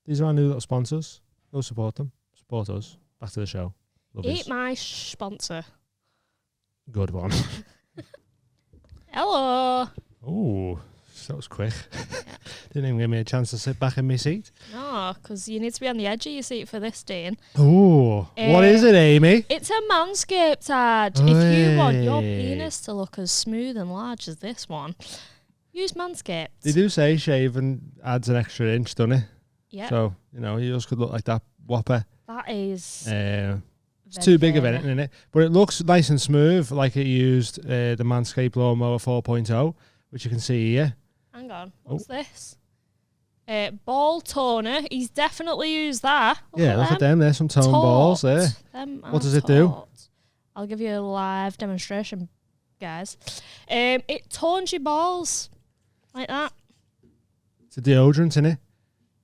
These are our new little sponsors. Go support them. Support us. Back to the show. Love Eat yous. my sponsor. Good one. Hello. Oh, that was quick. Didn't even give me a chance to sit back in my seat. No, because you need to be on the edge of your seat for this, Dean. Oh, what is it, Amy? It's a Manscaped ad. If you want your Hey. penis to look as smooth and large as this one, use Manscaped. They do say shaving adds an extra inch, doesn't it? Yeah. So, yours could look like that whopper. That is. It's too big of anything in it. But it looks nice and smooth, like it used the Manscaped Lawnmower 4.0, which you can see here. Hang on. What's this? Ball toner. He's definitely used that. Look Look at them. There's some toned balls there. What does it do? I'll give you a live demonstration, guys. It tones your balls like that. It's a deodorant, isn't it?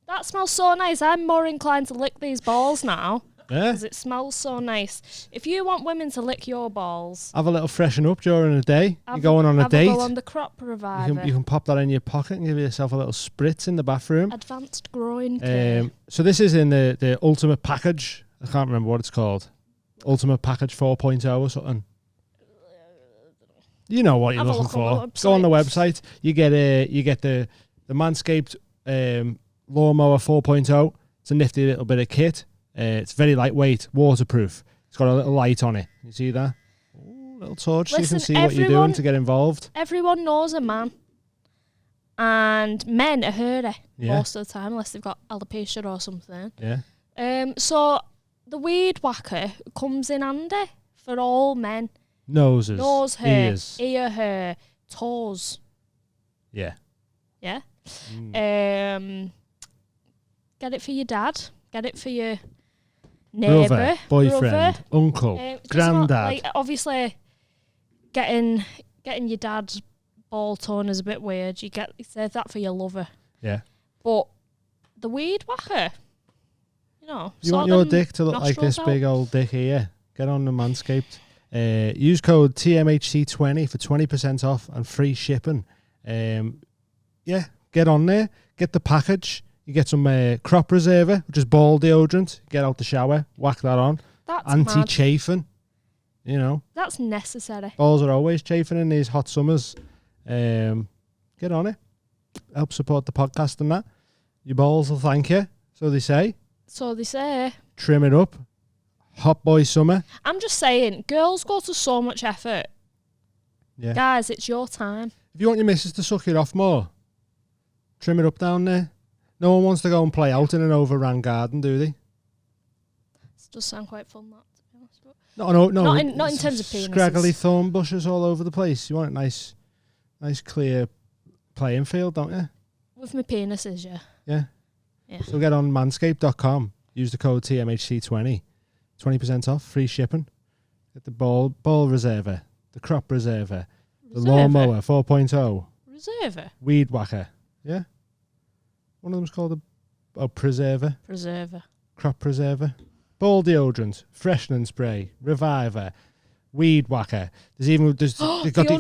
That smells so nice. I'm more inclined to lick these balls now Yeah. because it smells so nice. If you want women to lick your balls, Have a little freshen up during the day. You're going on a date. Go on the crop reviver. You can pop that in your pocket and give yourself a little spritz in the bathroom. Advanced groin care. So this is in the ultimate package. I can't remember what it's called. Ultimate package 4.0 or something. You know what you're Have a looking look on for. the Go on the website. website. You get the Manscaped Lawnmower 4.0. It's a nifty little bit of kit. It's very lightweight, waterproof. It's got a little light on it. You see that? Ooh, little torch so you can see what you're doing to get involved. Everyone knows a man. And men are hairy most of the time, unless they've got alopecia or something. Yeah. So the weed whacker comes in handy for all men. Nose hair, ears. ear hair, toes. Yeah. Yeah. Get it for your dad. Get it for your neighbour, Brother, boyfriend, uncle, granddad. Like, obviously, getting your dad's ball torn is a bit weird. You save that for your lover. Yeah. But the weed whacker, you want your dick to look like this big old dick here? Get on the Manscaped. Use code TMHC20 for 20% off and free shipping. Get on there. Get the package. You get some crop preserver, which is ball deodorant. Get out the shower, whack that on. That's anti-chafing. That's necessary. Balls are always chafing in these hot summers. Get on it. Help support the podcast and that. Your balls will thank you. So they say. Trim it up. Hot boy summer. I'm just saying, girls go to so much effort. Yeah. Guys, it's your time. If you want your missus to suck it off more, trim it up down there. No one wants to go and play out in an overran garden, do they? It does sound quite fun, that, to be honest. No. Not in terms of penises. Scraggly thorn bushes all over the place. You want a nice clear playing field, don't you? With my penises, yeah. Yeah. So get on manscaped.com. Use the code TMHC20. 20% off, free shipping. Get the ball reserver, the crop reserver, the lawnmower 4.0. Reserver? Weed whacker. Yeah. One of them's called a preserver. Preserver. Crop preserver. Ball deodorant, freshening spray, reviver, weed whacker. They've got the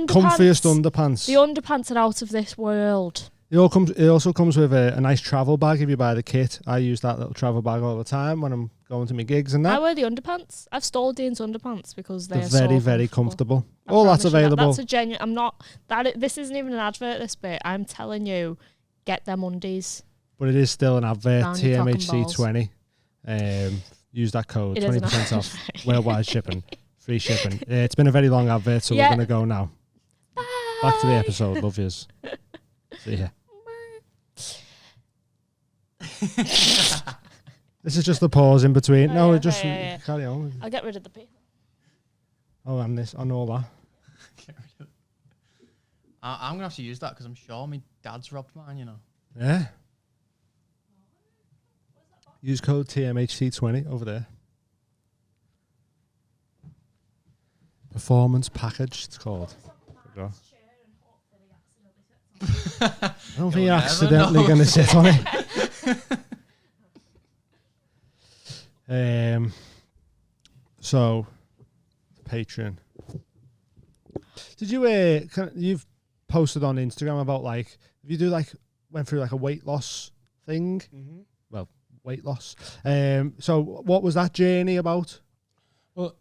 comfiest underpants. The underpants are out of this world. It also comes with a nice travel bag if you buy the kit. I use that little travel bag all the time when I'm going to my gigs and that. I wear the underpants. I've stole Dean's underpants because they're very, so very comfortable. All that's available. That's a genuine. I'm not. This isn't even an advert. This bit. I'm telling you, get them undies. But it is still an advert. Down your cock and TMHC20. Use that code. 20% off. Worldwide shipping. Free shipping. It's been a very long advert, so we're going to go now. Bye. Back to the episode. Love yous. See ya. This is just the pause in between. Carry on. I'll get rid of the pee. Oh, and this, and all that. I'm going to have to use that because I'm sure my dad's robbed mine, Yeah. Use code TMHC20 over there. Performance package, it's called. I don't think you're accidentally going to sit on it. So, Patreon. Did you you've posted on Instagram about if you went through a weight loss thing? Mm-hmm. Well, weight loss. So what was that journey about? Well,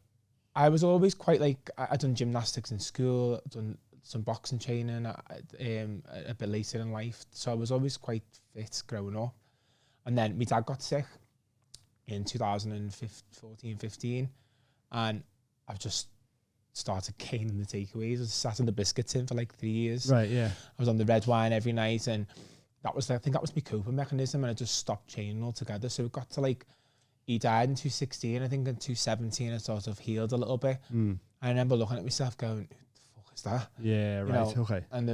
I was always quite I'd done gymnastics in school, I'd done some boxing training a bit later in life. So I was always quite fit growing up. And then my dad got sick in 2014-15. And I've just started gaining the takeaways. I sat in the biscuit tin for 3 years. Right, yeah. I was on the red wine every night. And I think that was my coping mechanism, and I just stopped training altogether. So it got to like, he died in 2016. I think in 2017 it sort of healed a little bit. I remember looking at myself going, "Who the fuck is that?" Yeah, You right. know, Okay. And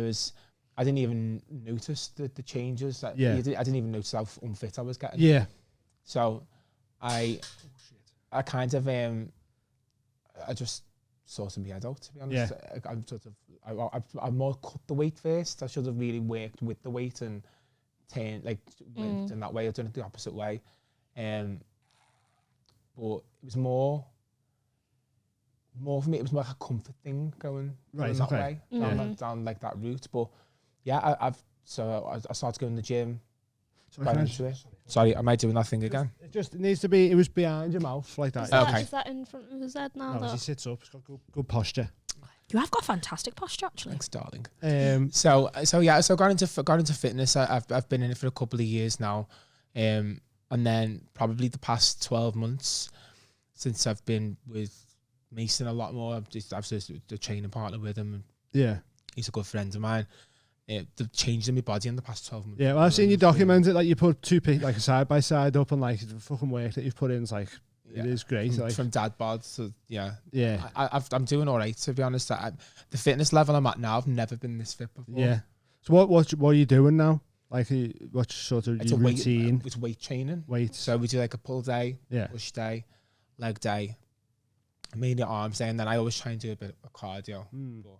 I didn't even notice the changes. I didn't even notice how unfit I was getting. Yeah. So I kind of I just sorted my head out, to be honest. I'm sort of I more cut the weight first. I should have really worked with the weight and went in that way. I've done it the opposite way. But it was more for me. It was more like a comfort thing going that way, down like that route. But yeah, I started going to the gym. Sorry, am I doing that thing again? It needs to be. It was behind your mouth like that. Is that in front of his head now? No, as he sits up, he's got good posture. You have got fantastic posture, actually. Thanks, darling. So I got into fitness. I've been in it for a couple of years now, and then probably the past 12 months since I've been with Mason a lot more. I've just the training partner with him. Yeah, he's a good friend of mine. The changes in my body in the past 12 months. Yeah, well, I've seen you document it. Like you put two like side by side up, and like the fucking work that you've put in is like. It is great. From dad bod, so yeah. I'm doing all right, to be honest. The fitness level I'm at now, I've never been this fit before. Yeah. So what are you doing now? Like, what's sort of your routine? It's weight training. Weight. So we do like a pull day, push day, leg day, mainly arms day, and then I always try and do a bit of cardio. But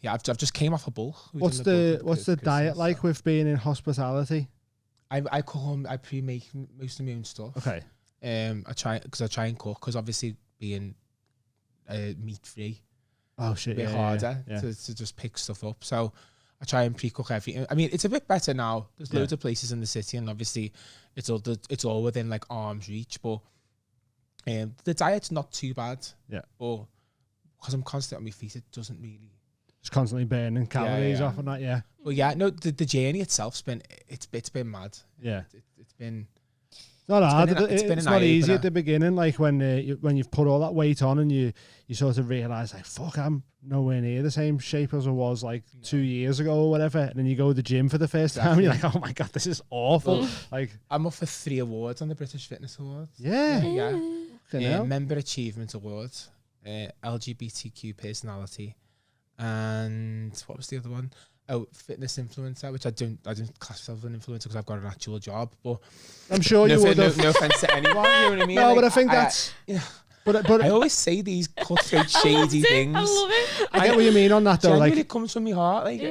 yeah, I've just came off a bulk. What's the diet like with being in hospitality? I pre-make most of my own stuff. Okay. I try and cook, because obviously being meat free, a bit harder to just pick stuff up. So I try and pre-cook everything. I mean, it's a bit better now. There's loads of places in the city, and obviously it's all within like arm's reach. But the diet's not too bad. Yeah. But because I'm constantly on my feet, it doesn't really. Just constantly burning calories off and that. Yeah. Well, yeah. No, the journey itself's been mad. Yeah. It's been. Not hard. It's not easy at the beginning. Like when you've put all that weight on and you sort of realise like, fuck, I'm nowhere near the same shape as I was like 2 years ago or whatever. And then you go to the gym for the first time and you're like, oh my God, this is awful. Like I'm up for 3 awards on the British Fitness Awards. Yeah. Member Achievement Award, LGBTQ personality, and what was the other one? Oh, fitness influencer, which I don't class myself as an influencer because I've got an actual job. But I'm sure you would have. No offense to anyone, you know what I mean? No, like, but I think that's. But I always say these cutthroat, shady things. I love it. I get what you mean on that though. Like it comes from my heart. Like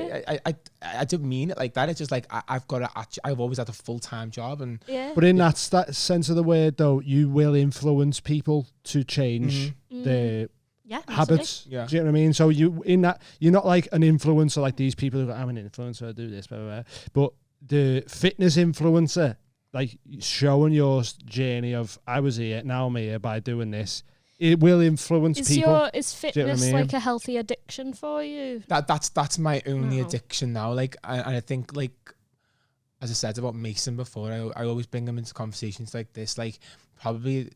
I don't mean it like that. It's just like I've always had a full-time job, and but in that sense of the word though, you will influence people to change their habits. Yeah. Do you know what I mean? So you're not like an influencer like these people who go, I'm an influencer, I do this, blah, blah, blah. But the fitness influencer, like showing your journey of I was here, now I'm here by doing this, it will influence people. Is fitness like a healthy addiction for you? That's my only addiction now. Like, and I think like, as I said about Mason before, I always bring him into conversations like this. Like probably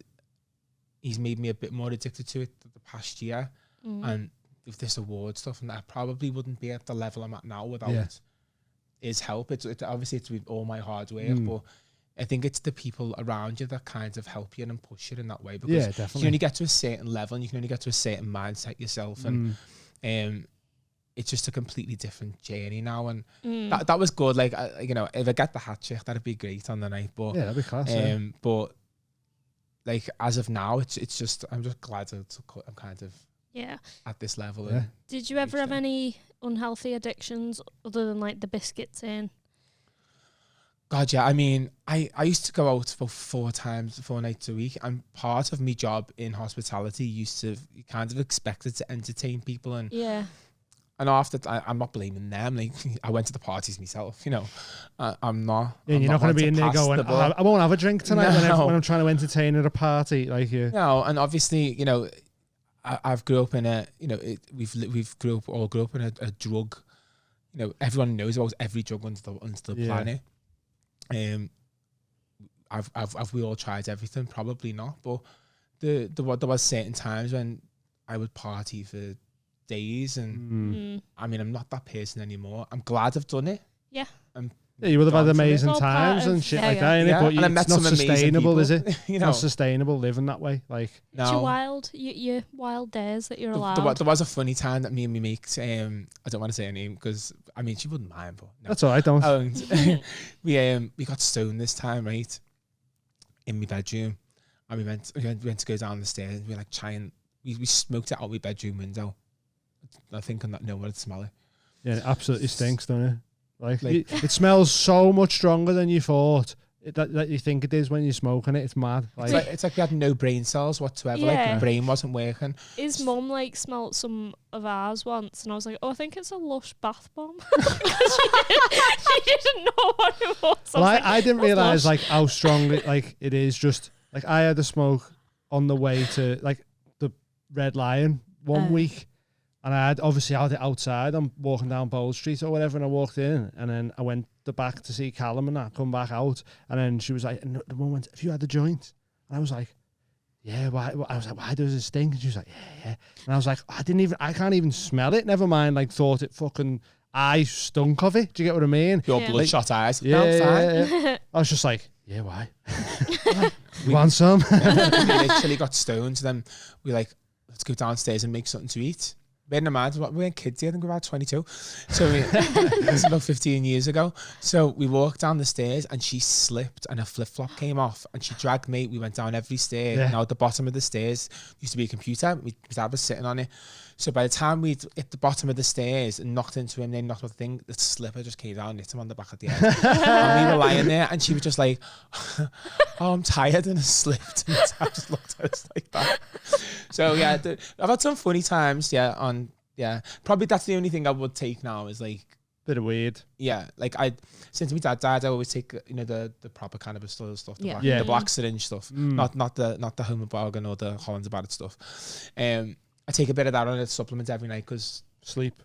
he's made me a bit more addicted to it the past year. And with this award stuff, and I probably wouldn't be at the level I'm at now without his help. It's obviously it's with all my hard work, but I think it's the people around you that kind of help you and push you in that way, because you can only get to a certain level and you can only get to a certain mindset yourself, and it's just a completely different journey now. And that was good. Like if I get the hat trick, that'd be great on the night. But that'd be class. But like as of now, it's just I'm just glad I'm kind of at this level. Yeah. Did you ever have any unhealthy addictions other than like the biscuit tin? God, yeah. I mean, I used to go out for 4 nights a week, and part of my job in hospitality you kind of expected to entertain people, and after I'm not blaming them. Like I went to the parties myself, I'm not. Yeah, you're not going to be in there going, I won't have a drink tonight when I'm trying to entertain at a party like you. No, and obviously, I've grew up in a, we've all grew up in a drug. Everyone knows about every drug on the planet. Have we all tried everything? Probably not, but there was certain times when I would party for days, and I mean I'm not that person anymore. I'm glad I've done it. Yeah. Yeah, you would have had gone from it. amazing It's all part times of- and shit yeah, like yeah. that, innit? Yeah, But and I met it's not some amazing sustainable, is people, it? you It's know. not sustainable living that way. Like, It's your No. wild, your wild days that you're allowed. There was a funny time that me and my mates, I don't want to say her name because I mean she wouldn't mind, but no. that's all right, don't. And we got stoned this time, right, in my bedroom, and we went to go down the stairs. And we were like trying, we smoked it out my bedroom window. I think that no one would smell it. Yeah, it absolutely stinks, doesn't it? Like Like- it smells so much stronger than you thought. That you think it is when you're smoking it. It's mad. Like, It's like we had no brain cells whatsoever. Yeah. Like the brain wasn't working. His mum like smelt some of ours once, and I was like, "Oh, I think it's a Lush bath bomb." she didn't know what it was. well, was like, I didn't "That's realize Lush." like how strong it is. Just like I had a smoke on the way to like the Red Lion one week, and I had obviously had it outside. I'm walking down Bowl Street or whatever, and I walked in, and then I went back to see Callum, and I come back out, and then she was like, and the woman went, "Have you had the joint?" And I was like, "Yeah." Why? I was like, "Why does it stink?" And she was like, "Yeah." And I was like, I can't even smell it. Never mind, like thought it fucking. I stunk of it. Do you get what I mean? Your Yeah. bloodshot eyes. Yeah, No, fine. yeah. I was just like, yeah, why? You want some? We literally got stoned. So then we like, let's go downstairs and make something to eat. Bearing in mind, we weren't kids yet, I think we were about 22. So it's about 15 years ago. So we walked down the stairs and she slipped and her flip-flop came off and she dragged me. We went down every stair. Yeah. Now at the bottom of the stairs used to be a computer. My dad was sitting on it. So by the time we'd hit the bottom of the stairs and knocked into him, then knocked on the thing, the slipper just came down, hit him on the back of the head. And we were lying there and she was just like, "Oh, I'm tired," and I slipped. And I just looked at us like that. So yeah, I've had some funny times. Yeah, probably that's the only thing I would take now is like, Bit of weird. yeah, like since my dad died, I always take the proper cannabis stuff, the Yeah. black, Yeah. the black syringe stuff, Mm. not the Homobargain or the Hollands About It stuff. I take a bit of that on a supplement every night because Sleep.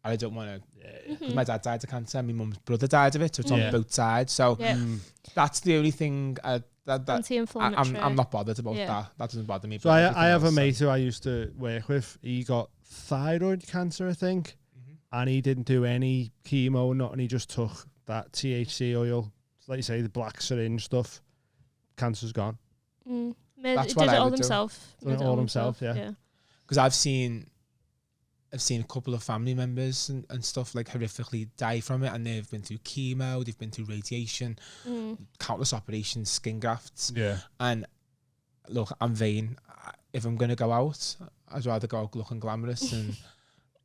I don't want to. Mhm. My dad died of cancer, my mum's brother died of it, so it's Yeah. on both sides. So Yeah. that's the only thing that Anti-inflammatory. I'm not bothered about Yeah. that. That doesn't bother me. So but I everything have a else, mate who I used to work with. He got thyroid cancer, I think, and he didn't do any chemo, nothing. He just took that THC oil, like you say, the black syringe stuff. Cancer's gone. Made, That's did what it I all would do. himself. Done it Made all himself, yeah. because I've seen a couple of family members and stuff like horrifically die from it, and they've been through chemo, they've been through radiation, countless operations, skin grafts. Yeah. And look, I'm vain. If I'm gonna go out, I'd rather go out looking glamorous and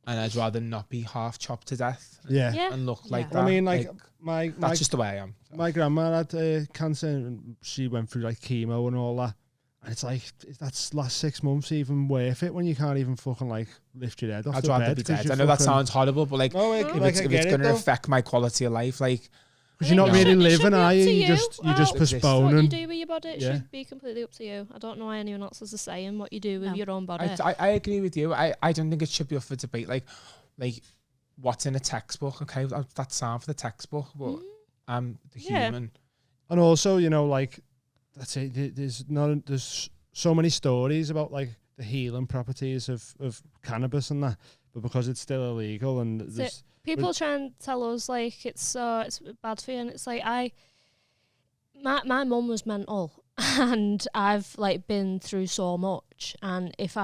I'd rather not be half chopped to death Yeah. Yeah. and look like Yeah. that. I mean, like my that's just the way I am. my grandma had cancer, and she went through like chemo and all that. And it's like, is that last 6 months even worth it when you can't even fucking like lift your head off I'd the rather bed? be 'Cause dead. you're I know that fucking- sounds horrible, but like, No, if like, it's, I if get it's it, going to though. affect my quality of life, like, Because you're not It really should living, be are up you? to You just Well, just what postponing. you do with your body, it Yeah. should be completely up to you. I don't know why anyone else has a say in what you do with No. your own body. I agree with you. I don't think it should be up for debate. Like what's in a textbook? Okay, that's sound for the textbook, but I'm the Yeah. human. And also, you know, like that's it. There's so many stories about like the healing properties of cannabis and that, but because it's still illegal and there's People try and tell us like it's bad for you, and it's like my mum was mental, and I've like been through so much, and if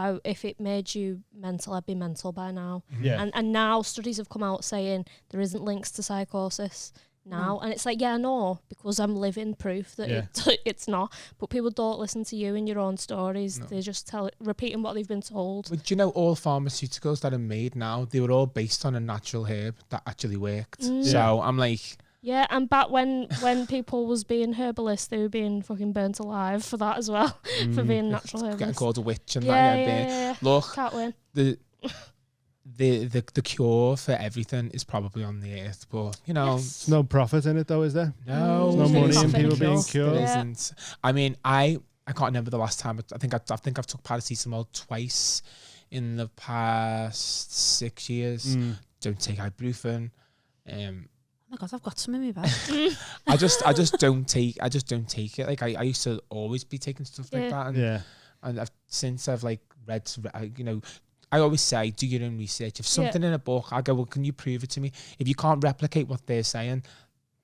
it made you mental, I'd be mental by now. yeah. And now studies have come out saying there isn't links to psychosis now, and it's like, yeah, I know, because I'm living proof that Yeah. it's not. But people don't listen to you and your own stories. No. They just repeating what they've been told. But do you know all pharmaceuticals that are made now, they were all based on a natural herb that actually worked. Mm. So I'm like, Yeah, and back when people was being herbalists, they were being fucking burnt alive for that as well, for being natural getting herbalists. called a witch and Yeah, that. yeah, Yeah, yeah. Look, Can't win. the cure for everything is probably on the earth, but you know, There's no profit in it though, is there? no, There's no There's money in profit people being in cured. There Yeah. isn't. I mean, I can't remember the last time. I think I've took paracetamol twice in the past 6 years. Don't take ibuprofen. Oh my god, I've got some in my bag. I just don't take it. Like I used to always be taking stuff like Yeah. that, and Yeah. since I've like read, I always say do your own research. If something in a book, I go, well, can you prove it to me? If you can't replicate what they're saying,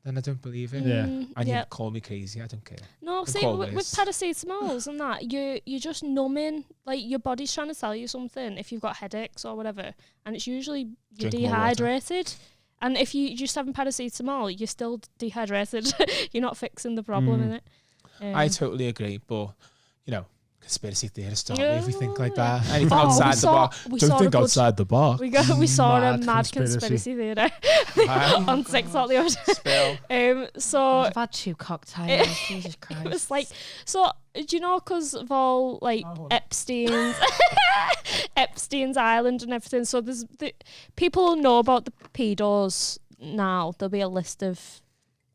then I don't believe it. Yeah. And yeah. you call me crazy, I don't care. No, The see, call with is- paracetamols and that, you're just numbing. Like, your body's trying to tell you something if you've got headaches or whatever. And it's usually you're Drink more water. dehydrated. And if you just having paracetamol, you're still dehydrated. You're not fixing the problem in it. I totally agree, but, you know, conspiracy theorists, aren't we, if we think like Yeah. that? Anything Oh, outside we the saw- box. we Don't saw a think good- outside the box. We saw a Mad mad conspiracy. conspiracy theory on TikTok the other day. Spill. So I've had 2 cocktails. Jesus Christ. it was like, so do you know, because of all like Epstein's Island and everything, so there's people know about the pedos now. There'll be a list of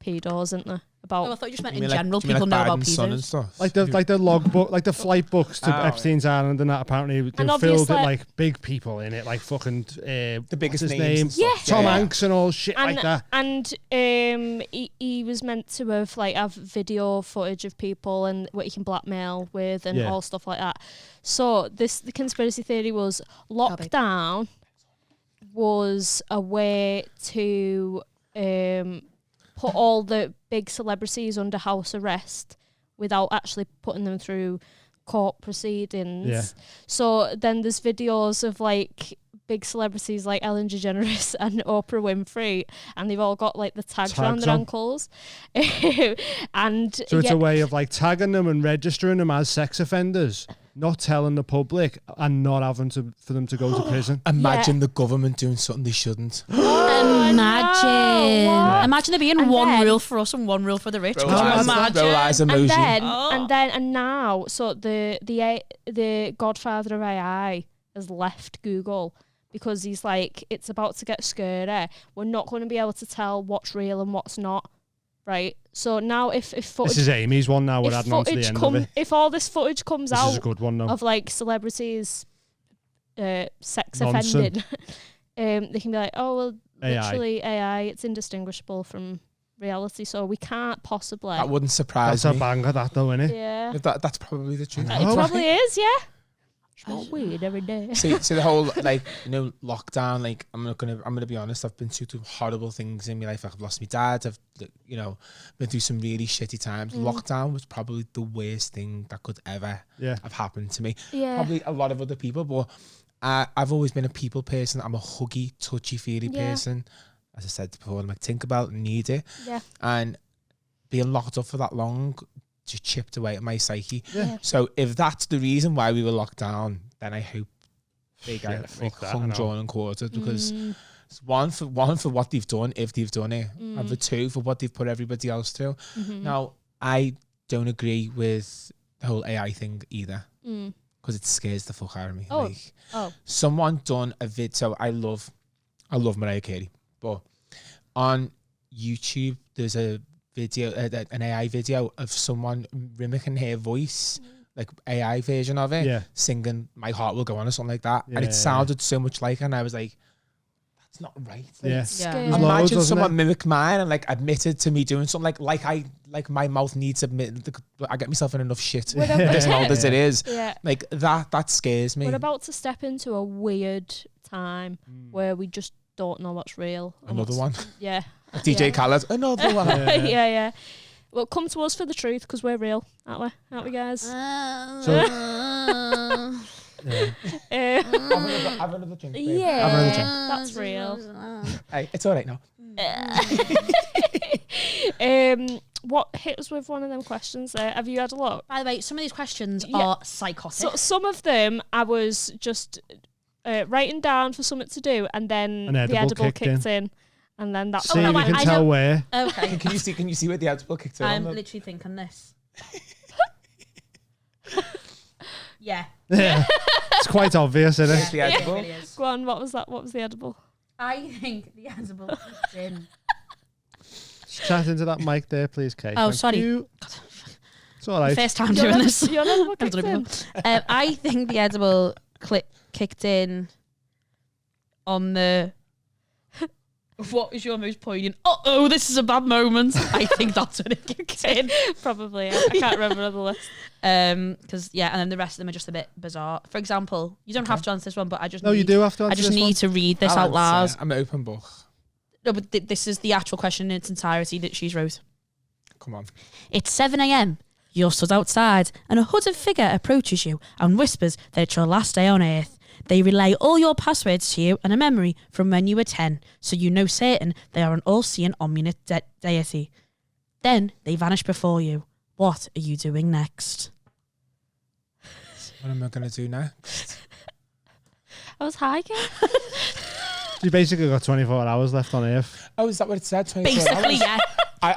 pedos, isn't there? Oh, I About thought you just meant You in mean general do you mean people know about Biden's son and pedos. stuff? Like the logbook, like the flight books to Oh, Epstein's Island and that. Apparently, they And filled it obviously- like big people in it, like fucking the biggest what's his names name, and stuff. Yeah. Tom Yeah. Hanks and all shit like that. And he was meant to have video footage of people and what he can blackmail with and Yeah. all stuff like that. So the conspiracy theory was lockdown was a way to put all the big celebrities under house arrest without actually putting them through court proceedings. Yeah. So then there's videos of like big celebrities like Ellen DeGeneres and Oprah Winfrey, and they've all got like the tags around Tags their on. ankles. And So it's a way of like tagging them and registering them as sex offenders, not telling the public, and not having for them to go to prison. Imagine the government doing something they shouldn't. Imagine. What? Imagine there being And one then- rule for us and one rule for the rich. Roll Could you eyes- imagine? roll eyes and emoji. then now, so the Godfather of AI has left Google because he's like, it's about to get scary. We're not going to be able to tell what's real and what's not, right? So now if footage, This is Amy's one now. We're if adding on to the footage end of it. if all this footage comes This is a out good one, though. of like celebrities sex Nonsense. offending, they can be like, oh well, AI. literally AI, it's indistinguishable from reality, so we can't possibly. That wouldn't surprise That's a me. banger, that though, innit? Yeah, That's probably the truth. it probably is. Yeah, smoke weed every day. See the whole lockdown. Like I'm gonna be honest. I've been through horrible things in my life. I've lost my dad. I've been through some really shitty times. Lockdown was probably the worst thing that could ever have happened to me. Yeah. Probably a lot of other people, but I've always been a people person. I'm a huggy, touchy feely person. As I said before, I'm like think about it, need it. Yeah. And being locked up for that long just chipped away at my psyche. Yeah. So if that's the reason why we were locked down, then I hope they Yeah, get fuck that, I hung, know. drawn and quartered, because it's one for what they've done, if they've done it, and for 2 for what they've put everybody else through. Now, I don't agree with the whole AI thing either, because it scares the fuck out of me. Oh. Like, Oh. someone done a vid. So I love Mariah Carey, but on YouTube there's a video, an AI video of someone mimicking her voice, like AI version of it, singing "My Heart Will Go On" or something like that, and Yeah. it sounded so much like her, and I was like, "That's not right." Like, Yeah. Scary. There's loads, imagine doesn't someone it? mimic mine and like admitted to me doing something like my mouth needs admit. I get myself in enough shit What about- this old as it is. Yeah. Like that scares me. We're about to step into a weird time where we just don't know what's real. and Another what's- one. Yeah. DJ Khaled, another one. Yeah. Well, come to us for the truth because we're real, aren't we, guys? Have another drink. babe. Yeah, Have another drink. that's real. Hey, it's all right now. What hit us with one of them questions there? Have you had a look? By the way, some of these questions Yeah. are psychotic. So some of them I was just writing down for something to do, and then An the edible edible kicked kicked in, and then that's See if you I can know- tell where. Okay. Can you see where the edible kicked in? I'm literally thinking this. Yeah. Yeah. It's quite obvious, isn't it? the It edible. really is. Go on. What was that? What was the edible? I think the edible is in. Chat into that mic there, please, Kate. Oh, Thank sorry. you. It's all right. First time doing this. Your edible I've kicked done it in. before. I think the edible kicked in on the. What is your most poignant? Oh, this is a bad moment. I think that's when it kicked in. Probably. I can't remember the list. Because and then the rest of them are just a bit bizarre. For example, you don't have to answer this one, but I just No, you do have to I answer just this need to read this I'll out loud. answer. I'm an open book. No, but this is the actual question in its entirety that she's wrote. Come on. It's 7 a.m. You're stood outside and a hooded figure approaches you and whispers that it's your last day on Earth. They relay all your passwords to you and a memory from when you were 10, so you know certain they are an all-seeing omniscient deity. Then they vanish before you. What are you doing next? What am I going to do next? I was hiking. You basically got 24 hours left on Earth. Oh, is that what it said? 24 Basically, hours? yeah.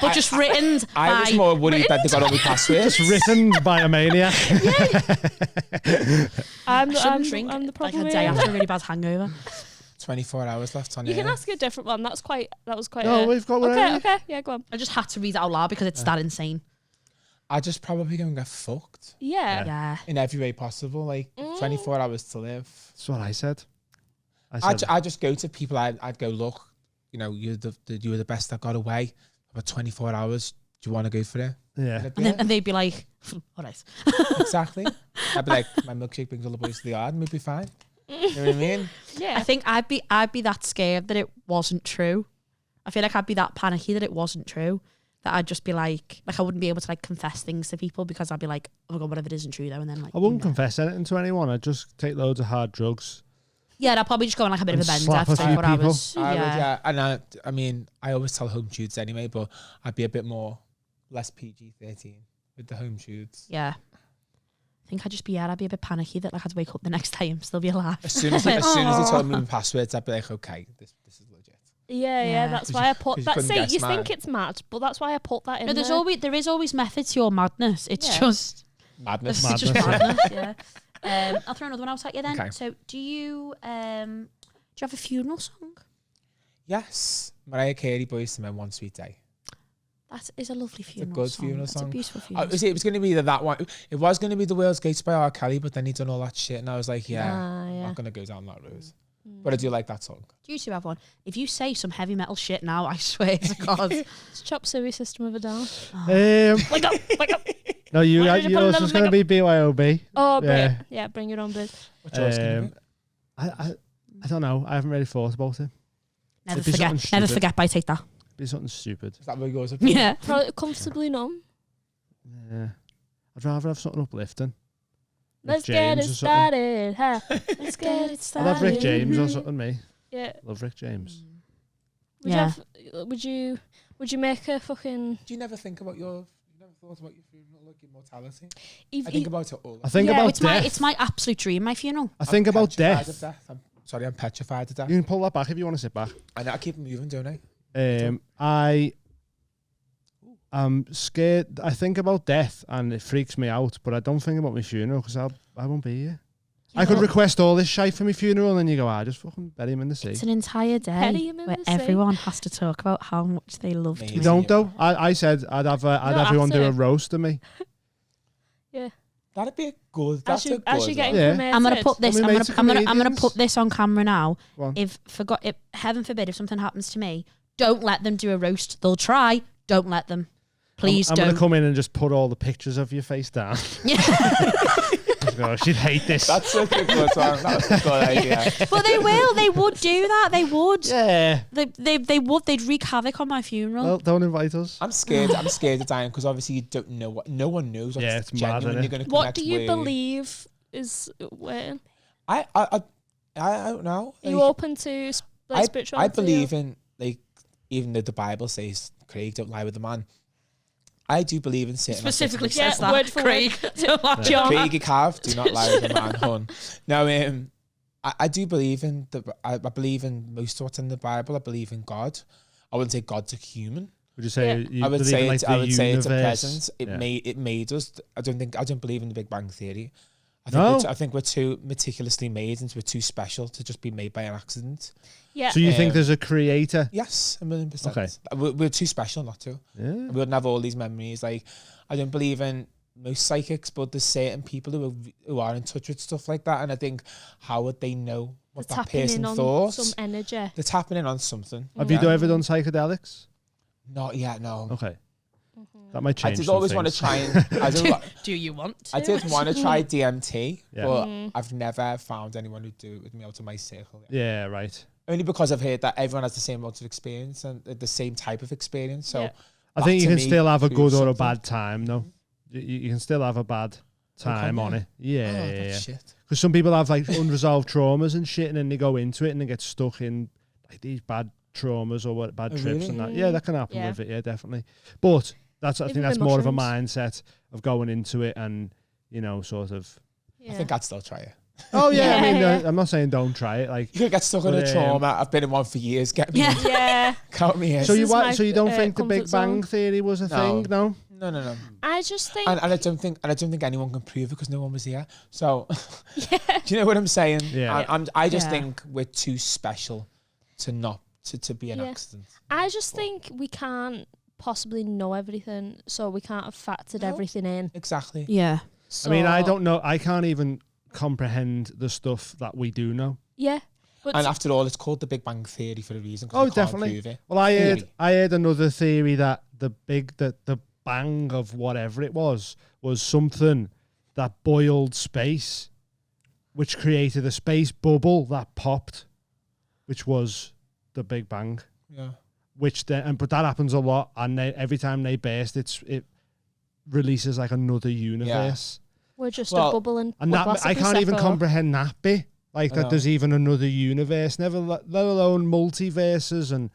But just written I was more worried that they got all my passwords. Just written by a maniac. I'm drink the like problem a day here. after a really bad hangover. 24 hours left on You Earth. can ask a different one. That was quite. No, we've got one. Okay, yeah, go on. I just had to read it out loud because it's that insane. I just probably going to get fucked Yeah. Yeah. in every way possible. Like 24 hours to live. That's what I said. I just go to people. I'd go, look, you know, you were the best that got away. About 24 hours. Do you want to go for it? Yeah. And they'd be like, all right. Exactly. I'd be like, my milkshake brings all the boys to the yard and we'd be fine. You know what I mean? Yeah. I think I'd be that scared that it wasn't true. I feel like I'd be that panicky that it wasn't true. That I'd just be like I wouldn't be able to like confess things to people because I'd be like, oh my god, what if it isn't true though? And then like I wouldn't confess anything to anyone. I'd just take loads of hard drugs. Yeah, I'd probably just go on like a bit And of a bender slap for a few 24 people. hours. I would, Yeah. yeah. And I mean, I always tell home shoots anyway, but I'd be a bit less PG-13 with the home shoots. Yeah. I think I'd be a bit panicky that like I'd wake up the next day and still be alive. As soon as they told me my passwords, I'd be like, okay, this is legit. Yeah. That's why I put that. couldn't See, guess you mine. think it's mad, but that's why I put that in. No, there is always method to your madness. It's Yeah. just Madness. it's just madness. Yeah. I'll throw another one out at you then. Okay. So, do you have a funeral song? Yes. Mariah Carey, Boyz II Men, One Sweet Day. That is a lovely funeral good song. funeral It's a song. beautiful funeral It was going to be that one. It was going to be The World's Gates by R. Kelly, but then he'd done all that shit, and I was like, I'm not going to go down that road. But I do like that song. Do you two have one? If you say some heavy metal shit now, I swear to God. It's Chop Suey System of a Down. Wake up. No, Why did you put a yours little was going to be BYOB. Oh, Yeah. yeah, bring your own bit. What's yours gonna be? I don't know. I haven't really thought about it. Never It'd be forget. something Never stupid. forget by Take That. It'd be something stupid. Is that what yours are? Yeah. Probably comfortably numb. Yeah. I'd rather have something uplifting. Like Let's get it James or something. started. Huh? Let's get it I started. love Rick James or something, me. Yeah. Love Rick James. Yeah. Would you make a fucking? Do you never think about you never thought about your funeral, like your mortality? If I think about it all. I think Yeah, about It's death. my absolute dream, my funeral. I think about petrified of death. I'm petrified of death. You can pull that back if you want to sit back. I know, I keep moving, don't I? I'm scared. I think about death and it freaks me out, but I don't think about my funeral because I won't be here. I could request all this shite for my funeral and then you go, just fucking bury him in the sea. It's an entire Bury day him in where the sea. everyone has to talk about how much they loved Me. You me. don't though. I said I'd have everyone do a roast of me. Yeah. That'd be a good. That's a good As you getting Yeah. cremated. I'm gonna put this. Well, I'm my gonna, mates are I'm gonna comedians. put this on camera now. Go on. If heaven forbid, if something happens to me, don't let them do a roast. They'll try. Don't let them. Please I'm don't. gonna come in and just put all the pictures of your face down. Oh, she'd hate this. That's a good one. That's a good idea. But they will. They would do that. They would. Yeah. They would. They'd wreak havoc on my funeral. Well, don't invite us. I'm scared. I'm scared of dying because obviously you don't know what. No one knows. What's Yeah, it's mad, genuinely innit? going to What do you believe is waiting? I don't know. Are you Like, open to spirituality? I believe in, like, even though the Bible says, Craig, don't lie with the man. I do believe in sitting. Specifically Yeah, says that. word for Craig. John. Craig you have, do not lie with the man, hun. No, I do believe in I believe in most of what's in the Bible. I believe in God. I wouldn't say God's a human. Would you say? Yeah. You I would believe say in, like, it's, the I would say it's a universe? presence. It Yeah. made us. I don't believe in the Big Bang Theory. No? I think we're too meticulously made and we're too special to just be made by an accident. Yeah. So you think Um, there's a creator? Yes, 1,000,000%. Okay. We're too special not to. Yeah. We wouldn't have all these memories. Like, I don't believe in most psychics, but there's certain people who are in touch with stuff like that. And I think, how would they know what They're that tapping person in on thought? some energy. They're tapping in on something. Have you ever done psychedelics? Not yet, no. Okay. That might I change. did always want to try and Do you want to? I did want to try DMT, Yeah. but I've never found anyone who'd do it with me out of my circle yet. Yeah. Right. Only because I've heard that everyone has the same amount of experience and the same type of experience. So Yeah. I think you to can me still have a good proves or a something. bad time, though. You can still have a bad time on you? it. Yeah, Oh, yeah, that's yeah. shit. Because some people have like unresolved traumas and shit, and then they go into it and they get stuck in like these bad traumas or what bad Oh, trips really? and that. Yeah, that can happen Yeah. with it. Yeah, definitely. But I Even think that's with more of a mushrooms. mindset of going into it and sort of. Yeah. I think I'd still try it. Oh yeah, I mean, Yeah. I'm not saying don't try it. Like, You could get stuck in a But, trauma. I've been in one for years. Get me Yeah. in. yeah. Count me in. so This you is my, so you don't think the comfort Big Bang zone. Theory was a No. thing? No. No. I just think. And I don't think anyone can prove it because no one was here. So, do you know what I'm saying? Yeah. I just Yeah. think we're too special to not to be an Yeah. accident. I just think we can't possibly know everything, so we can't have factored No. everything in. Exactly. Yeah. So, I mean, I don't know. I can't even comprehend the stuff that we do know. Yeah. But And after all, it's called the Big Bang Theory for a reason. 'Cause Oh, we can't definitely. prove it. Well, I Theory. heard another theory that the bang of whatever it was something that boiled space, which created a space bubble that popped, which was the Big Bang. Yeah. But that happens a lot, and every time they burst, it releases like another universe, we're just Well, a bubble and and we're that I possibly can't even Prosecco. comprehend that bit. Like I that, know. there's even another universe, never let alone multiverses and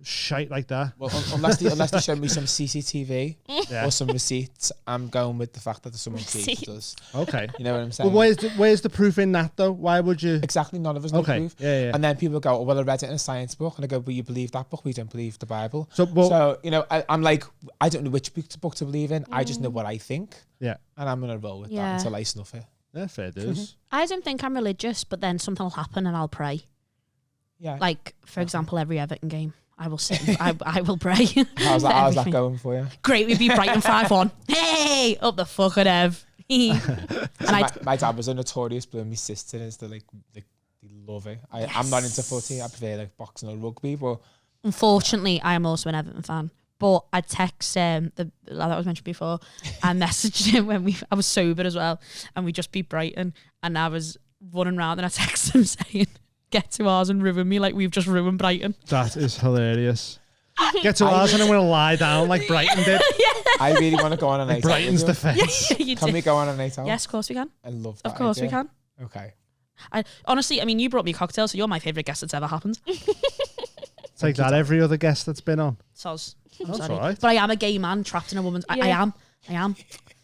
shite like that. Well, unless they show me some CCTV Yeah. or some receipts, I'm going with the fact that someone created us. Okay. You know what I'm saying? Well, where's the proof in that though? Why would you? Exactly. None of us know Okay. proof. Yeah. And then people go, oh, well, I read it in a science book. And I go, well, you believe that book? We don't believe the Bible. So, well, So, I'm like, I don't know which book to believe in. I just know what I think. Yeah. And I'm going to roll with Yeah. that until I snuff it. yeah, fair dues. I don't think I'm religious, but then something will happen and I'll pray. Yeah. Like, for example, every Everton game, I will sit. I will pray. How's for that everything. going for you? Great, we beat Brighton 5-1. Hey, up the fucking Ev. And My dad was a notorious blue. My sister is they love it. I'm not into footy. I prefer like boxing or rugby, but unfortunately, I am also an Everton fan. But I text the lad that was mentioned before, I messaged him when I was sober as well, and we just beat Brighton, and I was running around, and I texted him saying, "Get to ours and ruin me like we've just ruined Brighton." That is hilarious. Get to ours and I'm going to lie down like Brighton did. I really want to go on a night out. Brighton's with you. defence. You Can did. we go on a night out? Yes, of course we can. I love that. Of course we idea. can. Okay. Honestly, I mean, you brought me a cocktail, so you're my favourite guest that's ever happened. Take that, every other guest that's been on. Soz. I'm That's sorry. all right. But I am a gay man trapped in a woman's... I Yeah. am.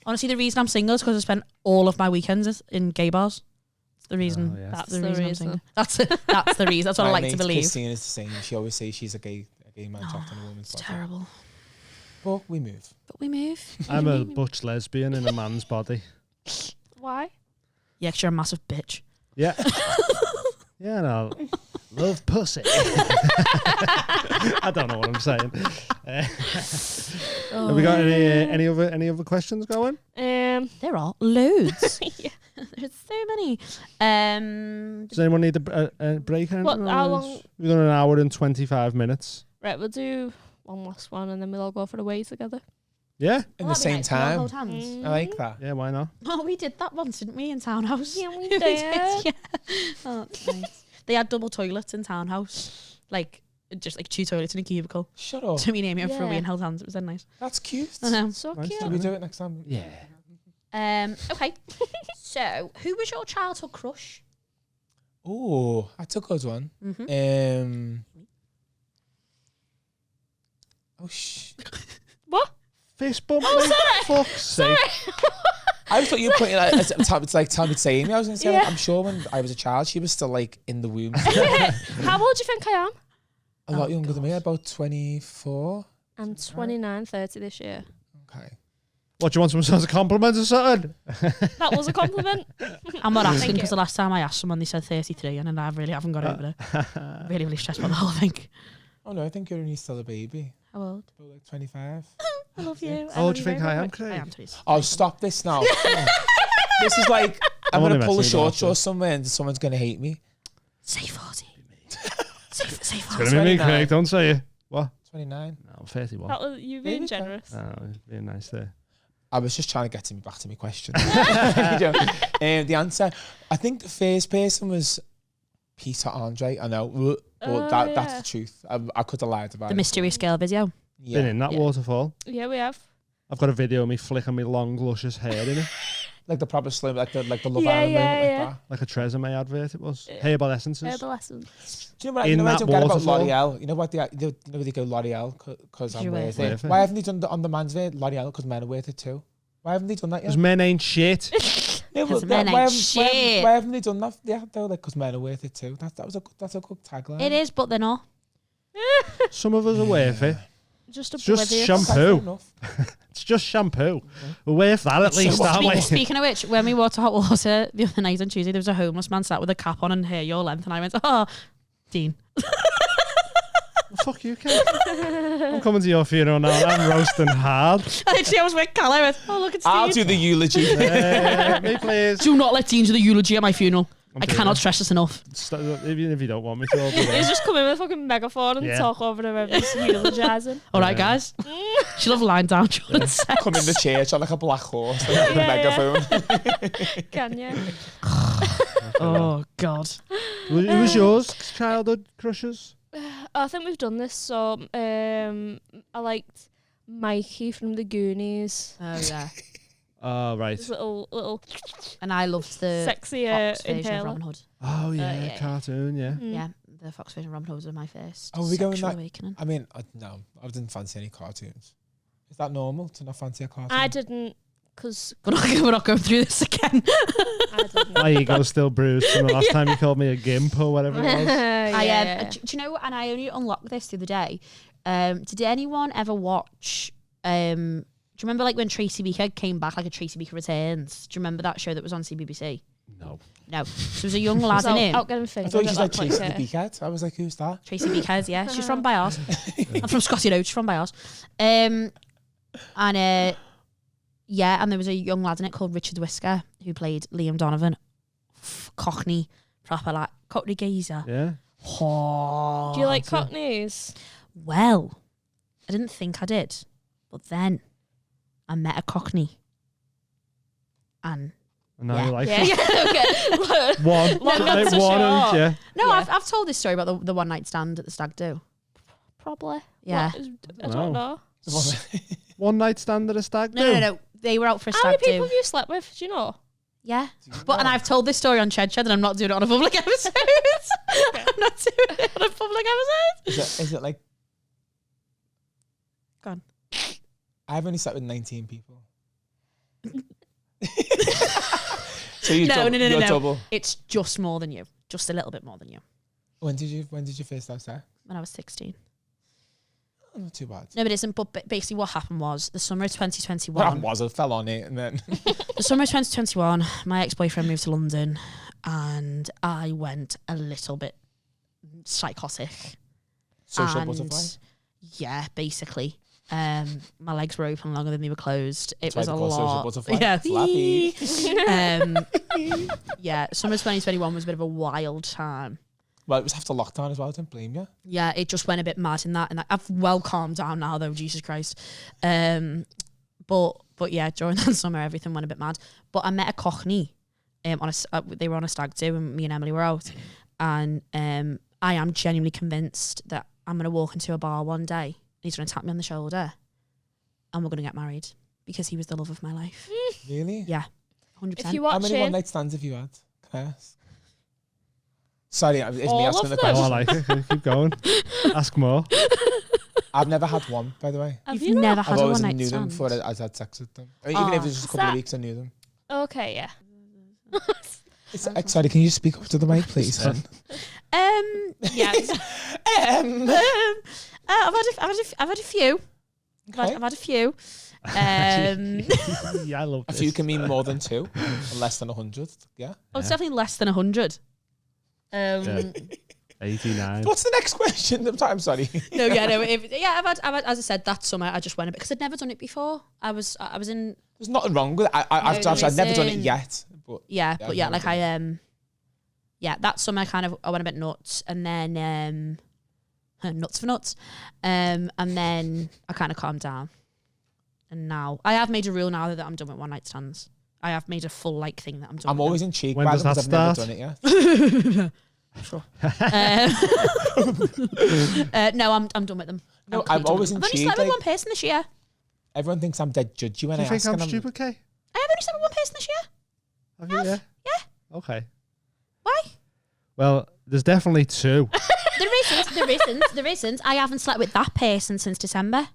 Honestly, the reason I'm single is because I spent all of my weekends in gay bars. That's the reason. Oh, yeah. That's That's the the reason I'm reason. single. That's the reason. That's what I My like mate to believe. Christine is the same. She always says she's a gay man trapped in a woman's It's body. terrible. But we move. But we move. I'm a butch lesbian in a man's body. Why? Yeah, 'cause you're a massive bitch. Yeah. Yeah, no. Love pussy. I don't know what I'm saying. Have we got any other questions going? There are loads. Yeah. There's so many. Does anyone need a break? Or What, anything? how long- We've done an hour and 25 minutes. Right, we'll do one last one and then we'll all go for the way together. Yeah? In Oh, the that'd be same nice. We'll time. hold hands. I like that. Yeah, why not? Oh, we did that once, didn't we, in Townhouse? Yeah, we did. did. Yeah. Oh, that's nice. They had double toilets in Townhouse. Like, just like 2 toilets in a cubicle. Shut up. So me and Amy went for a wee Yeah. and held hands. It was then nice. That's cute. I know. So Nice. cute. Should we do it next time? Yeah. Okay. So, who was your childhood crush? Oh, that's a good one. Mm-hmm. What? Fist bump. Oh, mate. Fuck's sake. I thought you were putting that as it's like tell me to say Amy. I was going to say, like, Yeah. I'm sure when I was a child, she was still like in the womb. How old do you think I am? A lot younger than me, about 24. I'm 29, 30 this year. Okay. What, do you want some sort of compliment or something? That was a compliment. I'm not asking Thank because you. the last time I asked someone, they said 33, and I really haven't got over it. Really, really stressed about the whole thing. Oh no, I think you're only still a baby. How old? About like 25. I love you. How old do you think I am, I Craig? am, please. Oh, stop this now. This is like, I'm I'm going only to pull a messing short with straw somewhere and someone's going to hate me. Say 40. Say It's 40. going to be me, 29. Craig. Don't say it. What? 29. No, I'm 31. That was you being Maybe generous. Oh, being nice there. I was just trying to get back to my question. The answer, I think the first person was Peter Andre. I know, but that's the truth. I could have lied about The it. mystery scale video. Yeah. Been in that waterfall. Yeah, we have. I've got a video of me flicking my long, luscious hair in it. Like the proper slim, like the Love Yeah, Island yeah, moment, yeah. like that. Like a Tresemme advert it was. Herbal essences. Adolescence. Do you know what, In I that don't get about waterfall. L'Oreal? You know what they go L'Oreal because I'm You're worth worth it. it. Why haven't they done on the man's wear L'Oreal because men are worth it too? Why haven't they done that yet? Because men ain't shit. Yeah, 'Cause but men why ain't haven't- shit. Why haven't they done that? Yeah, though, like because men are worth it too. That's a good tagline. It is, but they're not. Some of us are worth it. Just It's just oblivious. Okay, fair shampoo. enough. It's just shampoo. We're worth that at least, aren't we? Speaking of which, when we walked to Hot Water the other night on Tuesday, there was a homeless man sat with a cap on and hair your length, and I went, "Oh, Dean." Fuck you, kid. I'm coming to your funeral now. I'm roasting hard. Literally, I was with Cal. I went, "Oh, look, it's Dean." I'll do the eulogy. Me, please. Do not let Dean do the eulogy at my funeral. I doing cannot it. stress this enough. Even if you don't want me to, I'll be there. He's just come in with a fucking megaphone and Yeah. talk over him and just eulogising. All right, guys. She'll have lined down during sex. Come in the church on like a black horse, like a Yeah, megaphone. Can you? Oh God. Who was yours? Childhood crushes? I think we've done this. So I liked Mikey from the Goonies. Oh yeah. Oh, right. His little And I loved the sexy Fox version of inhaler. Robin Hood. Oh, yeah, yeah. cartoon, yeah. Mm. Yeah, the Fox version of Robin Hood was my first. Oh, are we going sexual that- awakening. I mean, no, I didn't fancy any cartoons. Is that normal to not fancy a cartoon? I didn't, because We're not going through this again. I didn't. My ego's still bruised from the last time you called me a gimp or whatever it was. Yeah. Do you know? And I only unlocked this the other day. Did anyone ever watch? Do you remember like when Tracy Beaker came back, like a Tracy Beaker Returns? Do you remember that show that was on CBBC? No. No. So there was a young lad in it. Out getting I fingered thought you at said that point, Tracy yeah. the Beakhead. I was like, who's that? Tracy Beakers, yeah. She's from Bios. I'm from Scotty Road. She's from Bios. And there was a young lad in it called Richard Whisker who played Liam Donovan. Cockney, proper like Cockney geezer. Yeah. Oh, Do you like Cockneys? Well, I didn't think I did, but then I met a Cockney, and And now Yeah. you like Yeah. it. Okay. One. Long Like answer one short. and, yeah. no, Yeah. I've told this story about the one night stand at the Stag Do. Probably. Yeah. What is- I don't know. One night stand at a stag do. No. They were out for a How many Stag people Do. have you slept with? Do you know? Yeah, but and I've told this story on Ched and I'm not doing it on a public episode. I'm not doing it on a public episode. Is it like? Go on. I've only slept with 19 people. So you No. you're double. It's just more than you, just a little bit more than you. When did you first have sex? When I was 16. Oh, not too bad. No, but it isn't. But basically, what happened was the summer of Well, 2021. I fell on it, and then The summer of 2021, my ex-boyfriend moved to London, and I went a little bit psychotic. social And butterfly. yeah, basically. My legs were open longer than they were closed. It That's why was they a call social lot. butterfly. Yeah, Flappy. yeah. Summer 2021 was a bit of a wild time. Well, it was after lockdown as well. I don't blame you. Yeah, it just went a bit mad in that, and I've well calmed down now though. Jesus Christ. But yeah, during that summer everything went a bit mad. But I met a Cockney. They were on a stag do, and me and Emily were out, and I am genuinely convinced that I'm gonna walk into a bar one day and he's gonna tap me on the shoulder, and we're gonna get married because he was the love of my life. Really? Yeah, 100%. If you How watch many one it, night stands have you had? Can I ask? Sorry, it's me All asking of the them? Oh, I question. like it. Keep going. Ask more. I've never had one, by the way. have You've you not? never I've had a always one night knew them stand. before I'd had sex with them. I mean, even if it was just a couple of That- weeks, I knew them. Okay, yeah. Sorry, can you just speak up to the mic, please? Yeah. Yeah. I've had a few. Okay. I've had a few. Yeah, I love A this. few can mean more than two, and less than 100. Yeah. Oh, it's definitely less than 100. Yeah. 89. What's the next question? I'm sorry. No, yeah, no. I've had, as I said, that summer I just went a bit because I'd never done it before. I was in, There's nothing wrong with it. I've never done it yet. But yeah, Yeah, but yeah, I've like never that summer I went a bit nuts, and then nuts for nuts, and then I kind of calmed down, and now I have made a rule now that I'm done with one night stands. I have made a full thing that I'm done. I'm with always intrigued When by does them that because I've never start? done it yet. Sure. No, I'm done with them. No, completely I'm always done with them. I've only intrigued. slept with like, one person this year. everyone thinks I'm dead judgy when Do I you think ask. I'm and stupid, Kay? I have only slept with one person this year. Have you? Yeah. Yeah. Okay. Why? Well, there's definitely 2. The reasons I haven't slept with that person since December.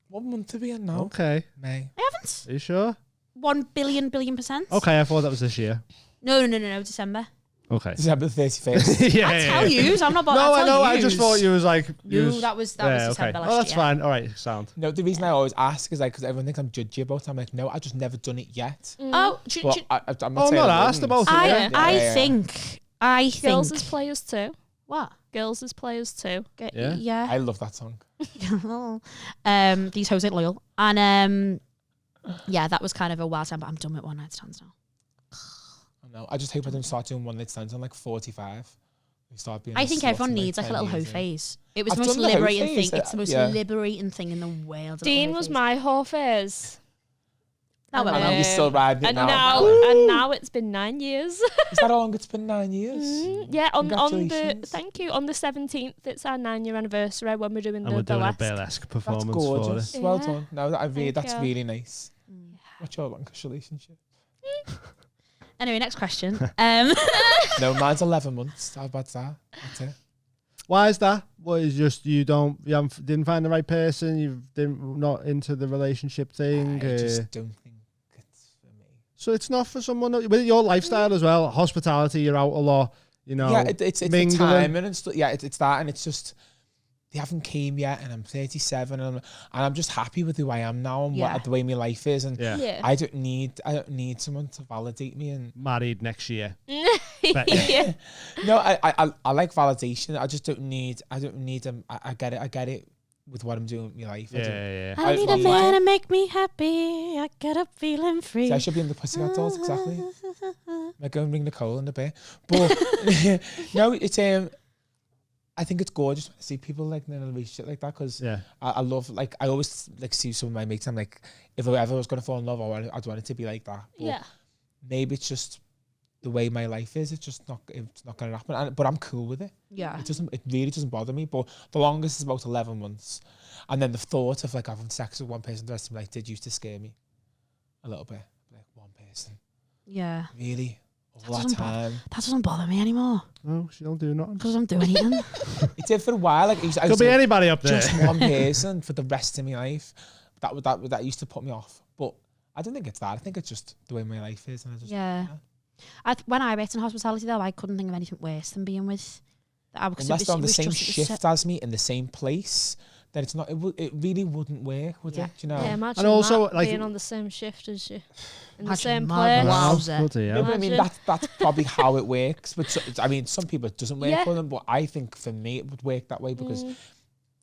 What month are we in now? Okay. May. I haven't. Are you sure? 1 billion%. Okay, I thought that was this year. No, December. Okay. December 31st. yeah. I tell you, I'm not. No, I know. I just thought you was like. No, that was December last Oh, that's year. fine. All right, sound. No, the reason I always ask is like because everyone thinks I'm judgy about it. I'm like, no, I've just never done it yet. Oh, But I'm not Oh, saying not I asked wouldn't. about it. I, Yeah. I think. Girls as players too. What? Girls as players too. Yeah. I love that song. These hoes ain't loyal, and yeah, that was kind of a wild time. But I'm done with one night stands now. I know. I just hope I don't start doing one night stands on like 45. We start being. I think sluts everyone in, needs like a 10 little hoe years in. phase. It was I've the most done the hoe liberating phase, thing. It's the most yeah. liberating thing in the world. a little Dean hoe was phase. my whole phase. Oh, well, And, well. You're still riding it And now. now it's been 9 years. Is that how long it's been? 9 years. Yeah, on the Congratulations. thank you. On the 17th, it's our 9-year anniversary when we're doing And the we're doing a burlesque. burlesque That's performance for gorgeous. it. Well Yeah. done. No, that's you. really nice. What's your longest relationship? Anyway, next question. No, mine's 11 months. How bad's that? That's it. Why is that? What is just you didn't find the right person? You didn't not into the relationship thing. I just don't think it's for me. So it's not for someone with your lifestyle as well. Hospitality, you're out a lot. You know. Yeah, it's the mingling. timing and stuff. Yeah, it's that, and it's just they haven't came yet, and I'm 37, and I'm just happy with who I am now and Yeah. the way my life is, and Yeah. I don't need someone to validate me. And Married next year. Yeah. no, I like validation. I just don't need. I get it with what I'm doing with my life. I don't- Yeah. I need a man to make me happy. I get up feeling free. See, I should be in the Pussycat Dolls, exactly. I go and bring Nicole in a bit. But no, it's I think it's gorgeous when I see people like in a relationship like that because Yeah. I love like I always like see some of my mates. I'm like, if I ever was gonna fall in love, I'd want it to be like that. But Yeah. maybe it's just the way my life is. It's not gonna happen. But I'm cool with it. Yeah. It really doesn't bother me. But the longest is about 11 months, and then the thought of like having sex with one person the rest of my life did used to scare me a little bit. Like one person, Yeah. really, all that doesn't time. That doesn't bother me anymore No, she don't do nothing. because I'm doing anything. It did for a while. Like I Could used be to- anybody up there. just one person for the rest of my life. That used to put me off. But I don't think it's that. I think it's just the way my life is, and I just Yeah. When I worked in hospitality, though, I couldn't think of anything worse than being with. Unless they're on the same shift as me in the same place, then it's not. It really wouldn't work, would Yeah. it? Do you know? Yeah, imagine And also, that, like- being on the same shift as you, in the Imagine same my place. wow. Bloody No, hell. but I mean Imagine. that's probably how it works. But I mean, some people it doesn't work Yeah. for them. But I think for me it would work that way because Mm.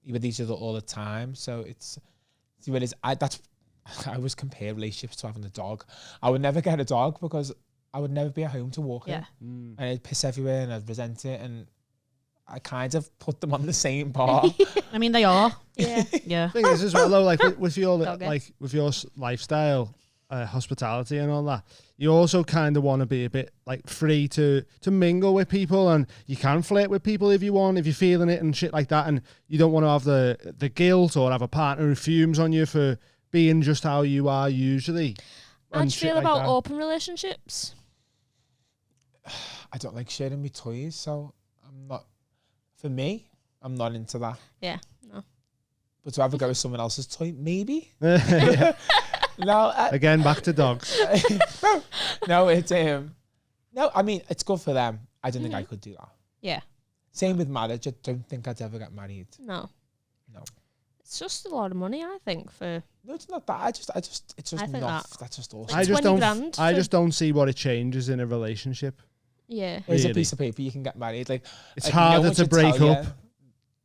you're with each other all the time. So it's I always compare relationships to having a dog. I would never get a dog because I would never be at home to walk Yeah. in, and I'd piss everywhere and I'd resent it, and I kind of put them on the same bar. I mean, they are. Yeah. Yeah. Thing is as well though, like with your Doggy. lifestyle, hospitality and all that, you also kind of want to be a bit like free to mingle with people, and you can flirt with people if you want, if you're feeling it and shit like that, and you don't want to have the guilt or have a partner who fumes on you for being just how you are usually. How do and you shit feel like about that. open relationships? I don't like sharing my toys, so I'm not. For me, I'm not into that. Yeah. No. But to have a go with someone else's toy, maybe. Yeah. No, Again, back to dogs. no, it's no. I mean, it's good for them. I don't think I could do that. Yeah. Same with marriage. I don't think I'd ever get married. No. No. It's just a lot of money, I think, for No, it's not that. It's just I think not. that- That's just awesome. I just 20 don't. grand I for- just don't see what it changes in a relationship. yeah. Here's a really. piece of paper. You can get married. Like It's like, no harder one to should break tell up. you-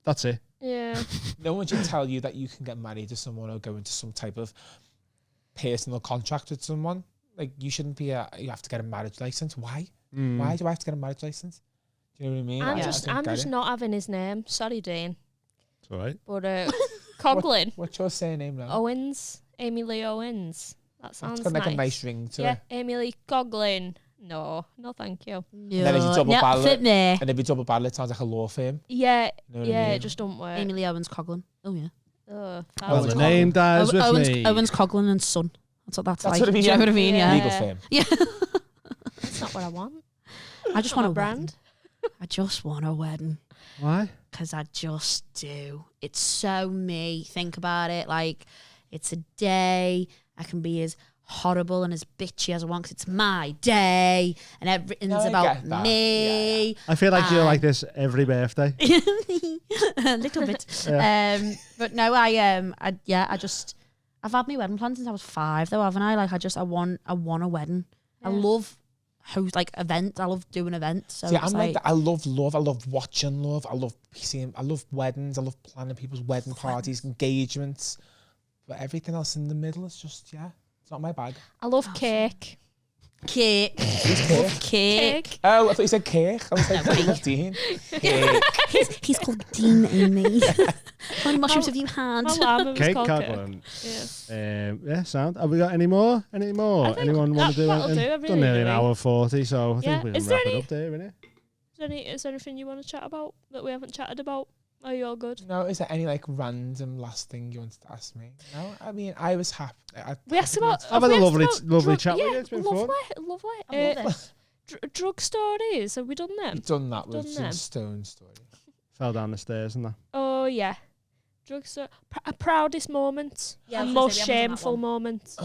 That's it. Yeah. no one should tell you that you can get married to someone or go into some type of personal contract with someone. Like you shouldn't be. You have to get a marriage license. Why? Mm. Why do I have to get a marriage license? Do you know what I mean? I'm I just don't get it. not having his name. Sorry, Dean. It's all right. But COUGHLIN. Oh. What's your surname now? Owens. Amy Lee Owens. That sounds It's got like nice. a nice ring to Yeah, it. Amy Lee COUGHLIN. No, thank you. No, then if you double not barrel fit it, me. and if you double barrel, it sounds like a law firm. Yeah, You know what I yeah, mean? it just don't work. Amy Lee Owens Coughlin. Oh yeah. Oh, Well, the thousands. name dies with Owens, me. Owens Coughlin and Son. That's what that's That's like. what I mean, Do you know yeah. what I mean? Yeah. Yeah. Legal firm. Yeah. That's not what I want. I just Not want my a brand. wedding. I just want a wedding. Why? Because I just do. It's so me. Think about it. Like, it's a day. I can be as horrible and as bitchy as I want because it's my day and everything's No, I about get that. me. I feel like you're like this every birthday. A little bit. Yeah. But no, I've had my wedding planned since I was 5 though, haven't I? Like, I want a wedding. I Yeah. love events. I love doing events. So See, it's I'm like that. I love love. I love watching love. I love seeing. I love weddings. I love planning people's wedding parties, engagements. But everything else in the middle is just, it's not my bag. I love cake. cake. Cake. Cake. Oh, I thought you said cake. I was like, No, I love Dean. Cake. He's called Dean Amy. How many mushrooms have you had? My lamb was Cake called cake. Coughlin. Yeah. Yeah, sound. Have we got any more? Any more? I think Anyone want to do that'll anything? do, I've Done really nearly an enjoyed it. hour 40, so I Yeah. think we can Is there wrap it any- up there, innit? Is there anything you want to chat about that we haven't chatted about? Are you all good? No, is there any like random last thing you wanted to ask me? No, I mean, I was happy. We asked about. I've had we a asked lovely about lovely drug- chat with yeah, you. It's been lovely, fun. lovely. I love it. Drug stories. Have we done them? You've done that Done with them. some Stone story. Fell down the stairs and that. Oh yeah. Drug story. A proudest moment. Yeah, I and was gonna most say, we haven't done that shameful one. moment.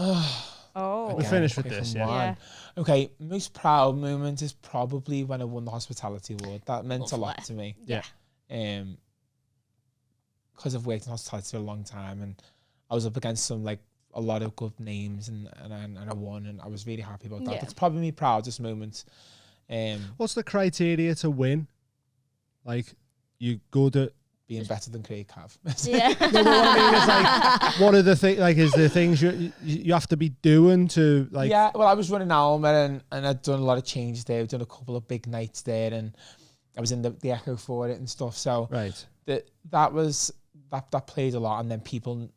Oh. We're finished with pick this, from yeah. one. Yeah. Okay, most proud moment is probably when I won the hospitality award. That meant a lot Lovely. to me. Yeah. Because I've worked in hospitality for a long time, and I was up against a lot of good names, and I won, and I was really happy about that. Yeah. That's probably my proudest moment. What's the criteria to win? Like, you good at. Being better than Craig Cav. Yeah. No, but what I mean is like, what are the things? Like, is there things you have to be doing to like? Yeah, well, I was running Alma, and I'd done a lot of changes there. I'd done a couple of big nights there, and I was in the echo for it and stuff. So Right. that played a lot, and then people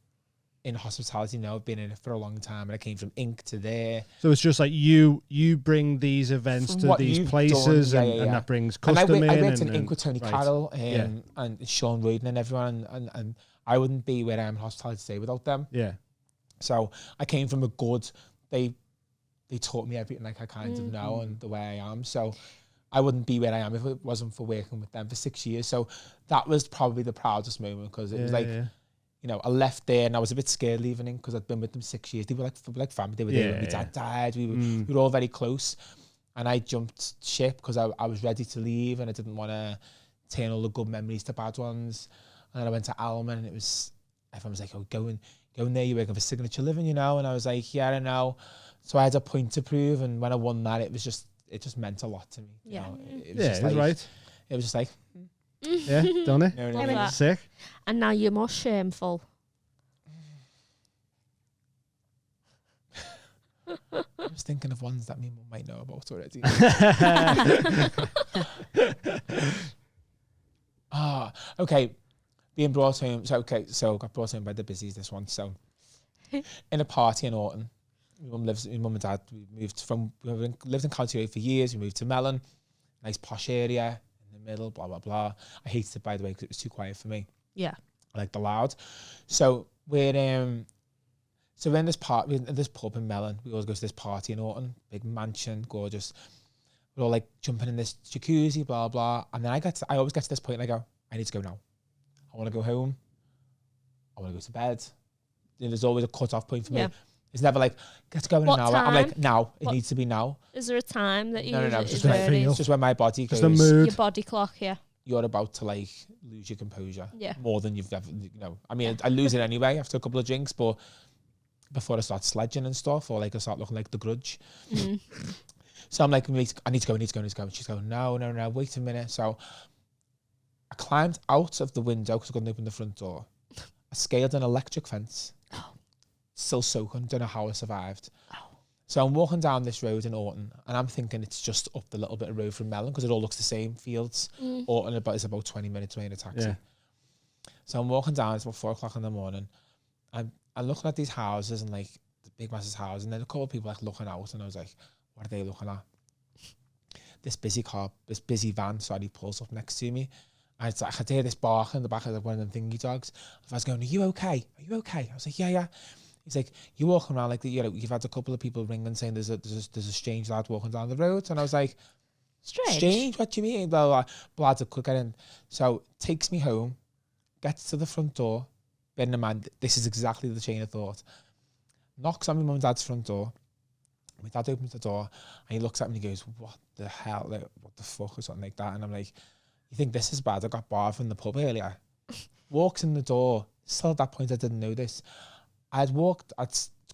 in hospitality know I've been in it for a long time, and I came from Inc. to there. So it's just like you bring these events From to what these you've places, done, and that brings And custom in. I worked in and Inc. with Tony right. Carroll Yeah. and Sean Royden and everyone, and I wouldn't be where I am in hospitality today without them. Yeah. So I came from a good. They taught me everything like I kind of know and the way I am. So I wouldn't be where I am if it wasn't for working with them for 6 years. So that was probably the proudest moment, because it was like, you know, I left there and I was a bit scared leaving in because I'd been with them 6 years. They were like family. They were there when my dad died. We were all very close. And I jumped ship because I was ready to leave, and I didn't want to turn all the good memories to bad ones. And then I went to Alma, and everyone was like, oh, go in there, you're working for Signature Living, you know? And I was like, yeah, I know. So I had a point to prove, and when I won that, it just meant a lot to me. You know? It was just it was like, right. It was just like, Yeah, done it. no, I mean, Sick. And now you're more shameful. I was thinking of ones that me mum might know about already. Okay. Being brought home. So I got brought home by the busies this one. So in a party in Orton, my mum and dad, we lived in County Road for years. We moved to Mellon, nice posh area in the middle, blah, blah, blah. I hated it, by the way, because it was too quiet for me. Yeah. I like the loud. So we're in this pub in Mellon. We always go to this party in Orton, big mansion, gorgeous. We're all like jumping in this jacuzzi, blah blah. And then I always get to this point and I go, I need to go now. I want to go home. I want to go to bed. You know, there's always a cut-off point for me. It's never like, let's go in What an hour. I'm like, time? now. It needs to be now. Is there a time that you No. use It's it just, early? it's just when my body goes, Just the mood. Your body clock, yeah. you're about to like lose your composure. Yeah. More than you've ever, you know. I mean, I lose it anyway after a couple of drinks, but before I start sledging and stuff, or like I start looking like The Grudge. So I'm like, I need to go. And she's going, no, wait a minute. So I climbed out of the window because I couldn't open the front door. I scaled an electric fence. Still soaking, don't know how I survived. So I'm walking down this road in Orton, and I'm thinking it's just up the little bit of road from Mellon because it all looks the same, fields. Orton is about 20 minutes away in a taxi. Yeah. So I'm walking down, it's about 4 o'clock in the morning. I'm looking at these houses and like the big massive houses, and then a couple of people like looking out, and I was like, what are they looking at? this busy van, pulls up next to me. And it's like, I could hear this bark in the back of one of them thingy dogs. I was going, are you okay? Are you okay? I was like, yeah. He's like, you're walking around like, you've had a couple of people ring and saying there's a strange lad walking down the road. And I was like, strange? What do you mean? Blah, blah, blah. Lads, quick get in. So takes me home, gets to the front door. Bearing in mind, this is exactly the chain of thought. Knocks on my mum and dad's front door. My dad opens the door and he looks at me and he goes, what the hell? Like, what the fuck or something like that? And I'm like, you think this is bad? I got barred from the pub earlier. Walks in the door. Still at that point, I didn't know this. I'd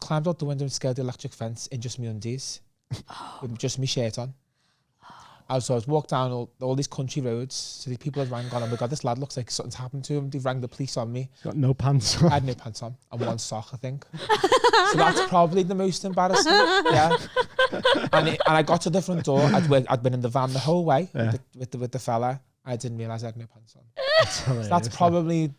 climbed out the window and scaled the electric fence in just my undies. With just my shirt on. I was walked down all these country roads. So the people had rang on, oh my God, this lad looks like something's happened to him. They rang the police on me. Got no pants on. I had no pants on and one sock, I think. So that's probably the most embarrassing. Yeah. And I got to the front door. I'd been in the van the whole way with the fella. I didn't realise I had no pants on. So that's probably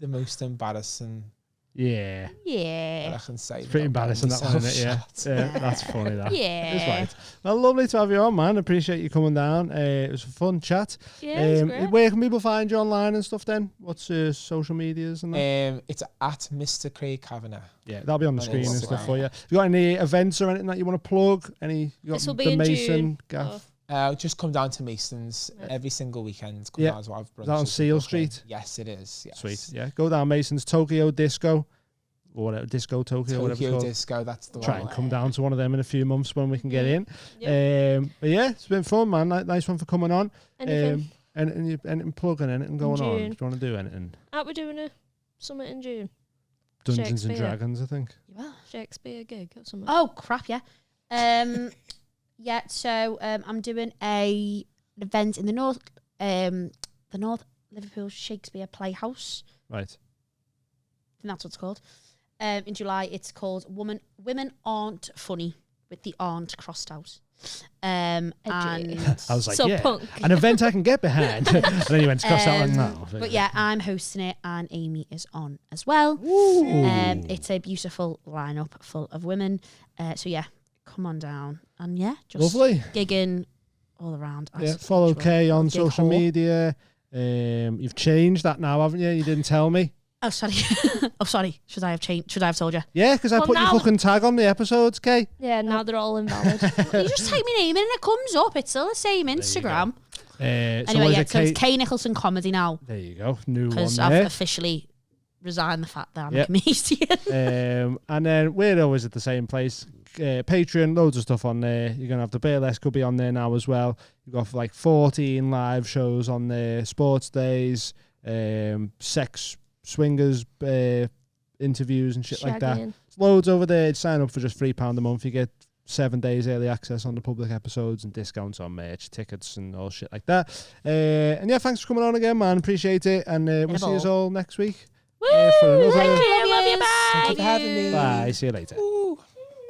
the most embarrassing. Yeah. I can say. It's pretty embarrassing that one, isn't it? Yeah. That's funny. That. Yeah. It's right. Well, lovely to have you on, man. Appreciate you coming down. It was a fun chat. Yeah, it was great. Where can people find you online and stuff then? What's social medias and that? It's at Mr. Craig Cavanagh. Yeah, that'll be on the screen and stuff for you. You got any events or anything that you want to plug? This will be in June. Gaff? Just come down to Mason's every single weekend. Come down as well. Is that on Seal Street? Yes, it is. Yes. Sweet. Yeah, go down Mason's Tokyo Disco. Or whatever, Disco Tokyo, whatever it's called. Disco, that's the one. Try and come down to one of them in a few months when we can get in. Yep. But yeah, it's been fun, man. Nice one for coming on. Anything? Anything plugging, anything going on? Do you want to do anything? We're doing a summit in June. Dungeons and Dragons, I think. Well, Shakespeare gig or something. oh crap, yeah. So I'm doing an event in the North Liverpool Shakespeare Playhouse. Right. I think that's what it's called. In July, it's called Women Aren't Funny, with the aren't crossed out. And I was like, so yeah, punk. an event I can get behind. And then you went to cross out like that. But yeah, I'm hosting it and Amy is on as well. It's a beautiful lineup full of women. So yeah, come on down. And yeah, just lovely gigging all around. Yeah, follow Kay on social media. You've changed that now, haven't you? You didn't tell me. Oh, sorry. Should I have changed? Should I have told you? Yeah, because I put your fucking tag on the episodes, Kay. Yeah, now they're all invalid. You just type my name in and it comes up. It's still the same Instagram. Anyway, so it's Kay Nicholson Comedy now. There you go. New one there. Because I've officially resigned the fact that I'm a comedian. And then we're always at the same place. Patreon, loads of stuff on there. You're going to have the Burlesque will be on there now as well. You've got like 14 live shows on there, sports days, sex swingers interviews and shit like that. It's loads over there. Sign up for just £3 a month. You get 7 days early access on the public episodes and discounts on merch, tickets and all shit like that. And yeah, thanks for coming on again, man. Appreciate it. And we'll see you all next week. Woo! For another... Thank you. Love you. Bye. Thank you for having me. Bye. See you later. Ooh.